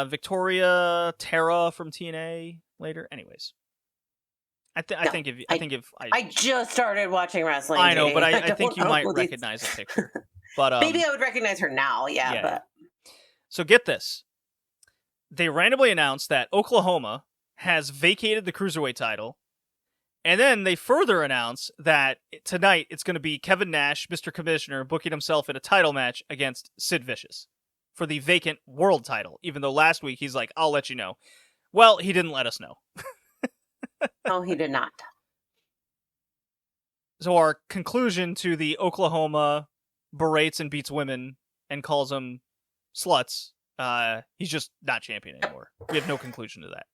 Victoria, Tara from TNA later. Anyways, I think if I just started watching wrestling. I know, but I think you might recognize a picture. But maybe I would recognize her now. Yeah, but so get this: they randomly announced that Oklahoma has vacated the Cruiserweight title. And then they further announce that tonight it's going to be Kevin Nash, Mr. Commissioner, booking himself in a title match against Sid Vicious for the vacant world title, even though last week he's like, I'll let you know. Well, he didn't let us know. No, he did not. So our conclusion to the Oklahoma berates and beats women and calls them sluts, he's just not champion anymore. We have no conclusion to that.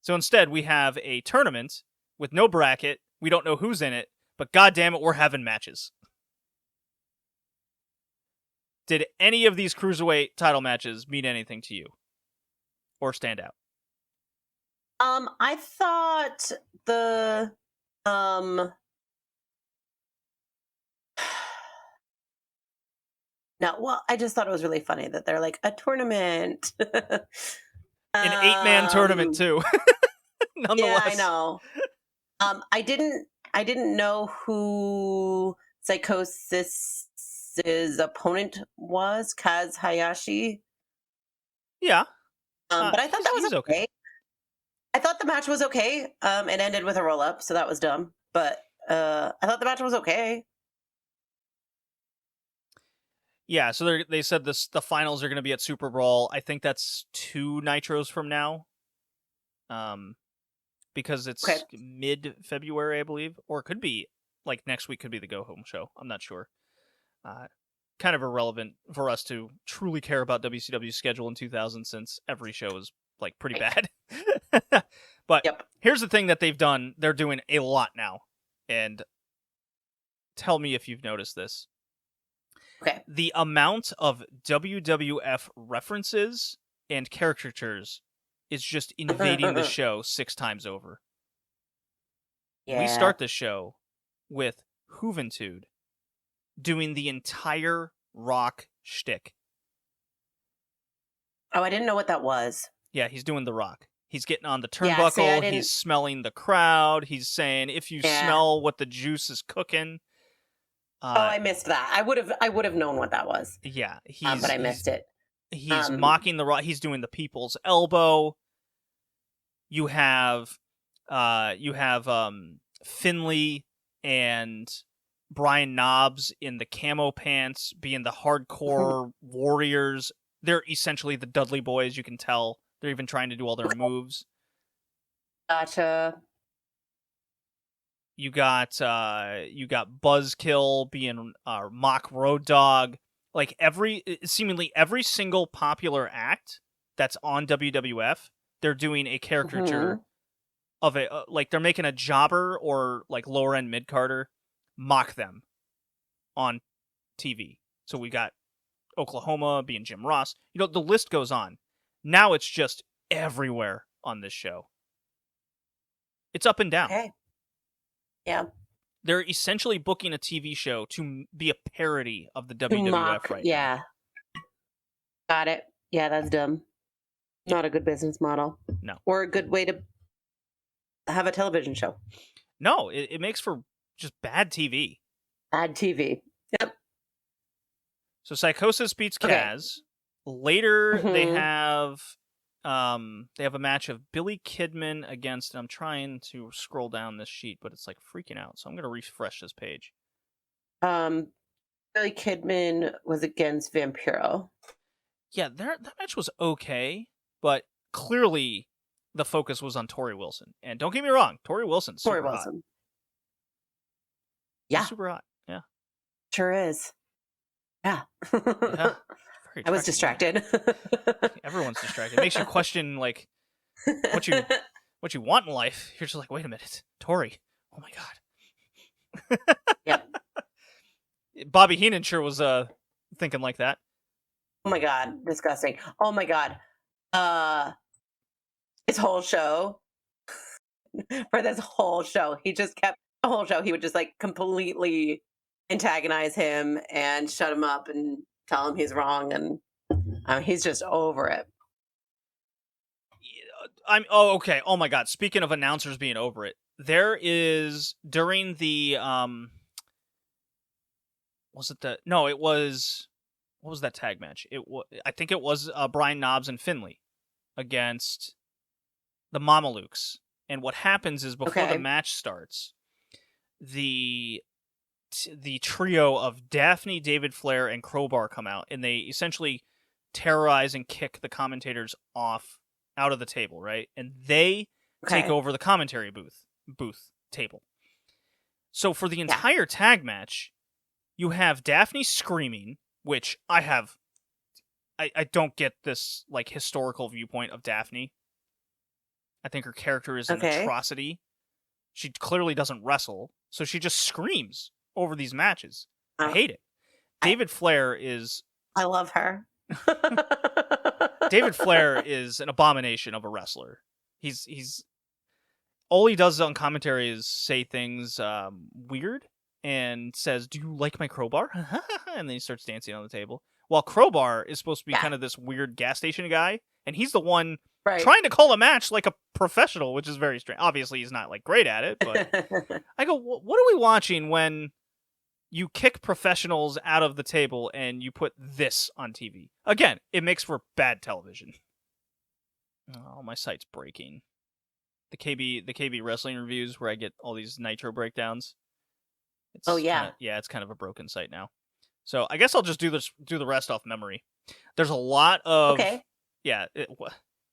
So instead, we have a tournament with no bracket. We don't know who's in it, but goddamn it, we're having matches. Did any of these Cruiserweight title matches mean anything to you? Or stand out? I thought the No, well, I just thought it was really funny that they're like a tournament. An 8-man tournament too. Nonetheless. Yeah, I know. I didn't know who Psychosis's opponent was, Kaz Hayashi. Yeah. But I thought that was okay. I thought the match was okay. It ended with a roll up, so that was dumb. But I thought the match was okay. Yeah, so they said the finals are going to be at Super Brawl. I think that's 2 Nitros from now. Because it's mid-February, I believe. Or it could be, next week could be the go-home show. I'm not sure. Kind of irrelevant for us to truly care about WCW's schedule in 2000 since every show is, pretty bad. But Here's the thing that they've done. They're doing a lot now. And tell me if you've noticed this. Okay. The amount of WWF references and caricatures is just invading the show 6 times over. Yeah. We start the show with Juventud doing the entire Rock shtick. Oh, I didn't know what that was. Yeah, he's doing the Rock. He's getting on the Yeah, see, I turnbuckle. didn't. He's smelling the crowd. He's saying, "If you Yeah. smell what the juice is cooking." I missed that. I would have known what that was. Yeah, But I missed it. He's mocking the Raw. He's doing the people's elbow. You have Finley and Brian Knobbs in the camo pants, being the hardcore warriors. They're essentially the Dudley Boys. You can tell they're even trying to do all their moves. Gotcha. You got Buzzkill being mock Road Dog. Like seemingly every single popular act that's on WWF, they're doing a caricature of it. Like they're making a jobber or like lower end mid carder mock them on TV. So we got Oklahoma being Jim Ross. You know, the list goes on. Now it's just everywhere on this show. It's up and down. Okay. Yeah. They're essentially booking a TV show to be a parody of the WWF right now. Yeah. Got it. Yeah, that's dumb. Not a good business model. No. Or a good way to have a television show. No, it makes for just bad TV. Bad TV. Yep. So Psychosis beats Kaz. Later they have a match of Billy Kidman against, I'm trying to scroll down this sheet, but it's like freaking out. So I'm going to refresh this page. Billy Kidman was against Vampiro. Yeah, that match was okay, but clearly the focus was on Tori Wilson. And don't get me wrong, Tori Wilson's super hot. Yeah. She's super hot. Yeah. Sure is. Yeah. Yeah. I was distracted. Everyone's distracted. It makes you question like what you want in life. You're just like, wait a minute, Tori. Oh my god. Yep. Bobby Heenan sure was thinking like that. Oh my god, disgusting. Oh my god. His whole show. For this whole show, he just kept the whole show. He would just like completely antagonize him and shut him up and tell him he's wrong, and he's just over it. Okay. Oh my god. Speaking of announcers being over it, there is during the what was that tag match? I think it was Brian Knobbs and Finley against the Mamalukes. And what happens is before the match starts, the trio of Daphne, David Flair, and Crowbar come out, and they essentially terrorize and kick the commentators out of the table, right? And they take over the commentary booth table. So for the entire tag match, you have Daphne screaming, which I don't get this like historical viewpoint of Daphne. I think her character is an atrocity. She clearly doesn't wrestle, so she just screams over these matches. I hate it. David Flair is... I love her. David Flair is an abomination of a wrestler. He's all he does on commentary is say things weird and says, "Do you like my crowbar?" And then he starts dancing on the table. While Crowbar is supposed to be kind of this weird gas station guy, and he's the one trying to call a match like a professional, which is very strange. Obviously, he's not like great at it, but I go, what are we watching when you kick professionals out of the table and you put this on TV? Again, it makes for bad television. Oh, my site's breaking. The KB wrestling reviews where I get all these Nitro breakdowns. It's it's kind of a broken site now. So I guess I'll just do the rest off memory. There's a lot of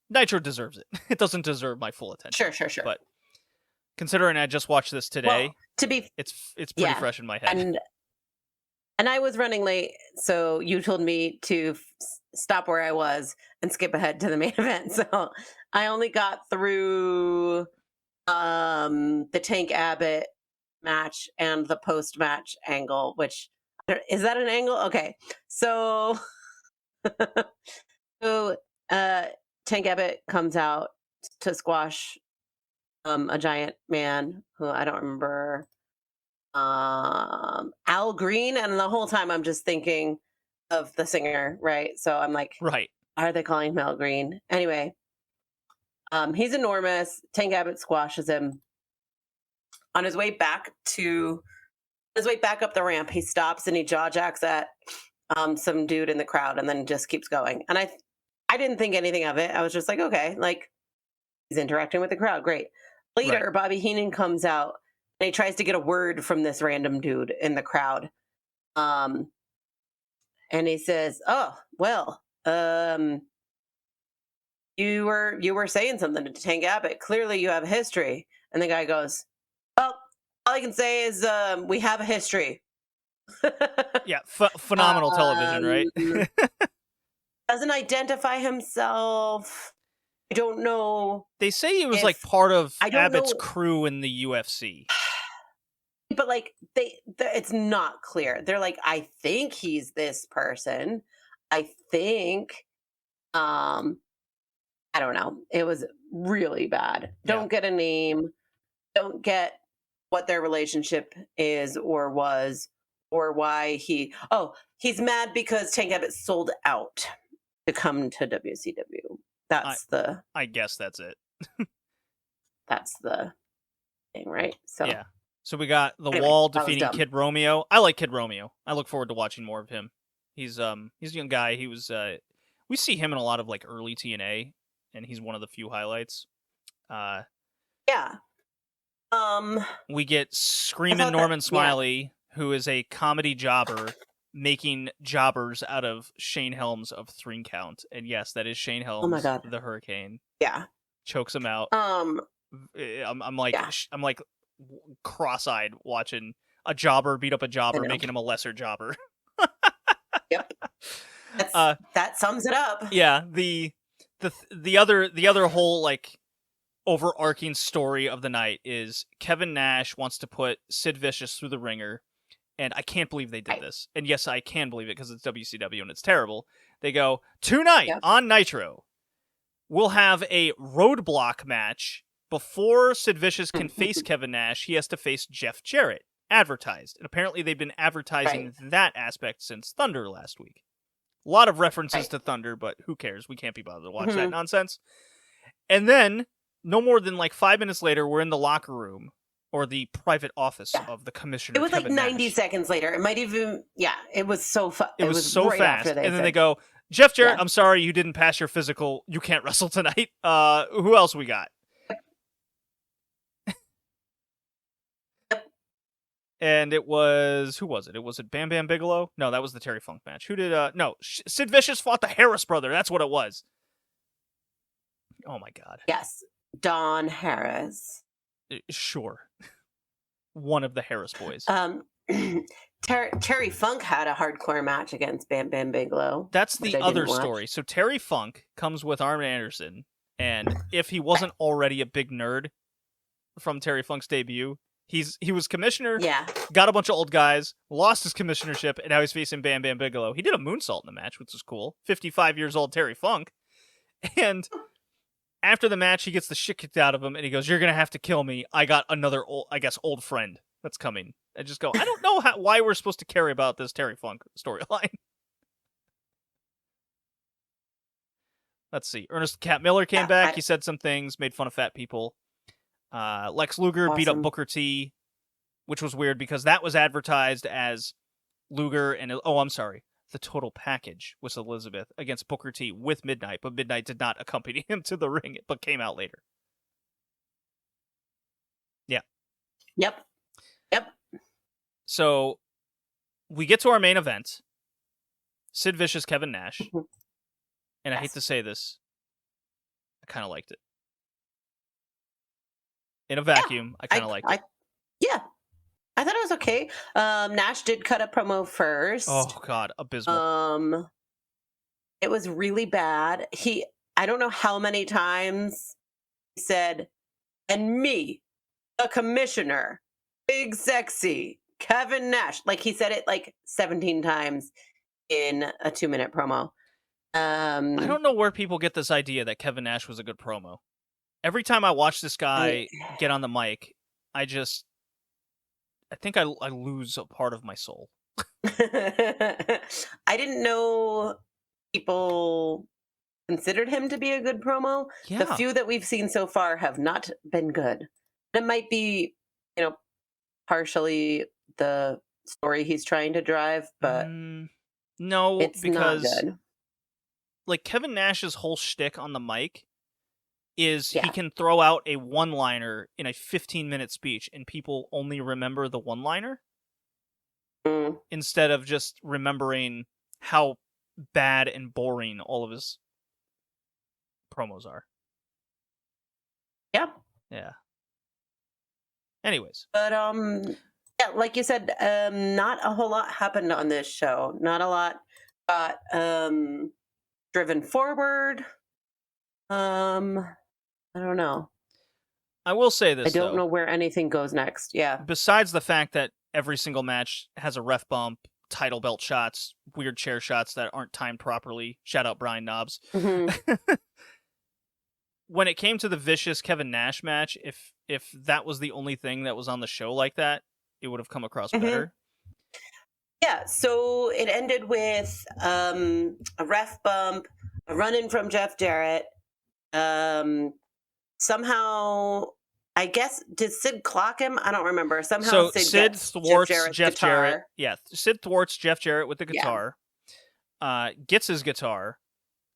Nitro deserves it. It doesn't deserve my full attention. Sure. But considering I just watched this today, it's pretty fresh in my head. And I was running late, so you told me to stop where I was and skip ahead to the main event. So I only got through the Tank Abbott match and the post-match angle, which is that an angle? Okay. So Tank Abbott comes out to squash a giant man who I don't remember, Al Green, and the whole time I'm just thinking of the singer, right? So I'm like, right, are they calling him Al Green? Anyway, He's enormous. Tank Abbott squashes him. On his way back up the ramp, he stops and he jaw jacks at some dude in the crowd, and then just keeps going. And I didn't think anything of it. I was just like, okay, like he's interacting with the crowd, great. Later, right. Bobby Heenan comes out and he tries to get a word from this random dude in the crowd. And he says, "Oh, well, you were saying something to Tank Abbott. Clearly, you have a history." And the guy goes, "Well, all I can say is we have a history." Yeah, phenomenal television, right? Doesn't identify himself. I don't know. They say he was like part of Abbott's crew in the UFC. But like it's not clear. They're like, I think he's this person. I think I don't know. It was really bad. Don't get a name. Don't get what their relationship is or was, or why he's mad because Tank Abbott sold out to come to WCW. I guess that's it. That's the thing, right? So yeah. So we got the Wall defeating Kid Romeo. I like Kid Romeo. I look forward to watching more of him. He's a young guy. He was we see him in a lot of like early TNA, and he's one of the few highlights. Yeah. We get Screamin' Norman Smiley, who is a comedy jobber, making jobbers out of Shane Helms of 3 Count. And yes, that is Shane Helms, the Hurricane. Yeah. Chokes him out. I'm like cross-eyed watching a jobber beat up a jobber, making him a lesser jobber. Yep. That sums it up. Yeah, the other whole like overarching story of the night is Kevin Nash wants to put Sid Vicious through the ringer, and I can't believe they did this. And yes, I can believe it because it's WCW and it's terrible. They go, tonight on Nitro, we'll have a roadblock match. Before Sid Vicious can face Kevin Nash, he has to face Jeff Jarrett, advertised. And apparently they've been advertising that aspect since Thunder last week. A lot of references to Thunder, but who cares? We can't be bothered to watch that nonsense. And then, no more than like 5 minutes later, we're in the locker room, or the private office of the commissioner. It was Kevin like 90 Nash. sequence later. It might even, it was so fast. It was so fast. And then they go, Jeff Jarrett, I'm sorry you didn't pass your physical. You can't wrestle tonight. Who else we got? And it was, who was it? Was it Bam Bam Bigelow? No, that was the Terry Funk match. Who did, no, Sid Vicious fought the Harris brother. That's what it was. Oh my God. Yes. Don Harris. Sure. One of the Harris boys. Terry Funk had a hardcore match against Bam Bam Bigelow. That's the other story. So Terry Funk comes with Arn Anderson, and if he wasn't already a big nerd from Terry Funk's debut, he was commissioner, got a bunch of old guys, lost his commissionership, and now he's facing Bam Bam Bigelow. He did a moonsault in the match, which was cool. 55 years old Terry Funk. And after the match, he gets the shit kicked out of him, and he goes, "You're going to have to kill me. I got another, old friend that's coming." I just go, I don't know why we're supposed to care about this Terry Funk storyline. Let's see. Ernest Cat Miller came back. He said some things, made fun of fat people. Lex Luger beat up Booker T, which was weird because that was advertised as Luger and, the total package was Elizabeth against Booker T with Midnight, but Midnight did not accompany him to the ring, but came out later. Yeah. Yep. So we get to our main event, Sid Vicious, Kevin Nash, and I hate to say this, I kind of liked it. In a vacuum, I kind of liked it. Yeah. I thought it was okay. Nash did cut a promo first. Oh God, abysmal. It was really bad. I don't know how many times he said, "And me, the commissioner, big sexy Kevin Nash." Like he said it like 17 times in a 2-minute promo. I don't know where people get this idea that Kevin Nash was a good promo. Every time I watch this guy get on the mic, I think I lose a part of my soul. I didn't know people considered him to be a good promo. Yeah. The few that we've seen so far have not been good. It might be, partially the story he's trying to drive, but no, it's because not good. like Kevin Nash's whole shtick on the mic is he Yeah. can throw out a one-liner in a 15-minute speech and people only remember the one-liner instead of just remembering how bad and boring all of his promos are. Yeah. Yeah. Anyways. But yeah, like you said, not a whole lot happened on this show. Not a lot got driven forward. I don't know. I will say this, I don't know where anything goes next. Yeah. Besides the fact that every single match has a ref bump, title belt shots, weird chair shots that aren't timed properly. Shout out Brian Knobbs. Mm-hmm. When it came to the Vicious Kevin Nash match, if that was the only thing that was on the show like that, it would have come across better. Yeah, so it ended with a ref bump, a run-in from Jeff Jarrett. Somehow, I guess, did Sid clock him? I don't remember. Somehow Sid thwarts Jeff Jarrett. Yeah, Sid thwarts Jeff Jarrett with the guitar. Yeah. Gets his guitar,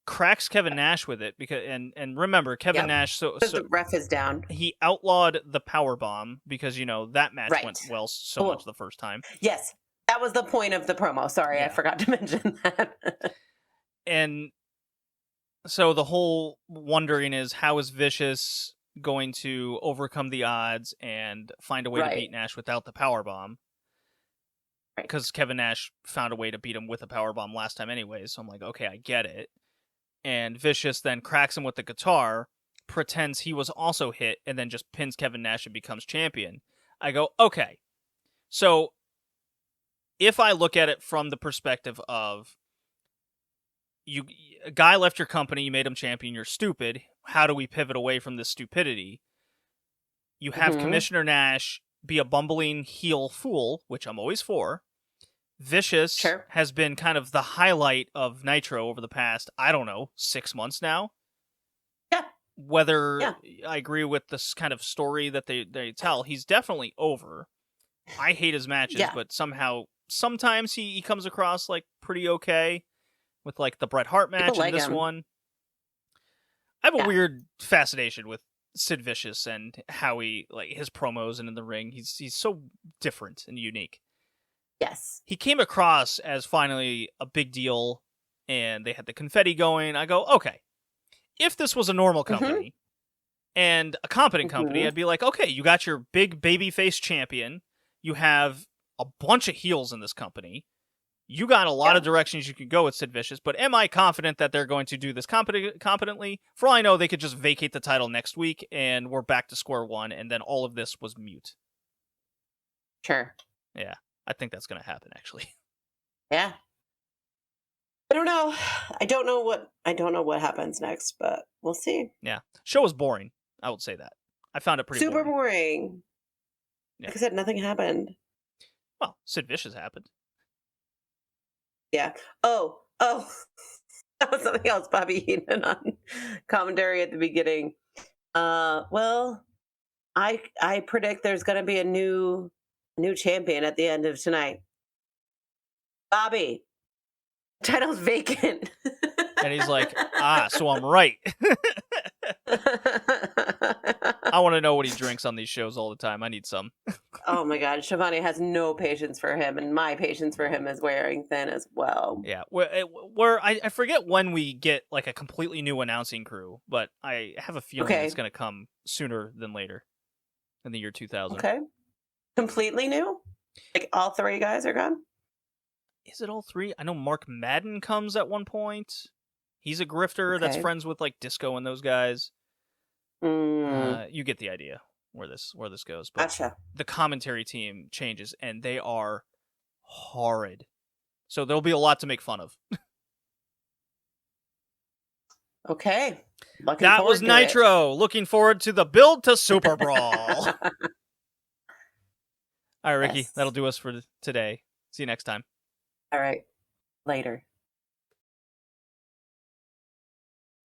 cracks Kevin Nash with it because and remember Kevin Nash. So the ref is down. He outlawed the power bomb because that match went well so much the first time. Yes, that was the point of the promo. Sorry, I forgot to mention that. And so the whole wondering is how is Vicious going to overcome the odds and find a way to beat Nash without the power bomb? Because Kevin Nash found a way to beat him with a power bomb last time anyway. So I'm like, okay, I get it. And Vicious then cracks him with the guitar, pretends he was also hit, and then just pins Kevin Nash and becomes champion. I go, okay. So if I look at it from the perspective of a guy left your company, you made him champion, you're stupid. How do we pivot away from this stupidity? You have Commissioner Nash be a bumbling heel fool, which I'm always for. Vicious has been kind of the highlight of Nitro over the past, 6 months now. Yeah. Whether I agree with this kind of story that they tell, he's definitely over. I hate his matches, but sometimes he comes across like pretty okay with like the Bret Hart match and this one. I have a weird fascination with Sid Vicious and how he like his promos and in the ring. He's so different and unique. Yes. He came across as finally a big deal and they had the confetti going. I go, okay, if this was a normal company and a competent company, I'd be like, okay, you got your big babyface champion. You have a bunch of heels in this company. You got a lot of directions you could go with Sid Vicious, but am I confident that they're going to do this competently? For all I know, they could just vacate the title next week and we're back to square one, and then all of this was mute. Sure. Yeah, I think that's going to happen, actually. Yeah. I don't know. I don't know what happens next, but we'll see. Yeah. Show was boring. I would say that. I found it pretty super boring. Yeah. Like I said, nothing happened. Well, Sid Vicious happened. Yeah. Oh. That was something else Bobby Heenan on commentary at the beginning. Well, I predict there's going to be a new champion at the end of tonight. Bobby, title's vacant. And he's like, so I'm right. I want to know what he drinks on these shows all the time. I need some. Oh my God. Shivani has no patience for him, and my patience for him is wearing thin as well. Yeah. I forget when we get like a completely new announcing crew, but I have a feeling it's going to come sooner than later in the year 2000. Okay. Completely new? Like all three guys are gone? Is it all three? I know Mark Madden comes at one point. He's a grifter that's friends with like Disco and those guys. You get the idea where this goes. But gotcha. The commentary team changes and they are horrid. So there'll be a lot to make fun of. Okay. That was Nitro. Looking forward to the build to Super Brawl. All right, Rickee, that'll do us for today. See you next time. All right. Later.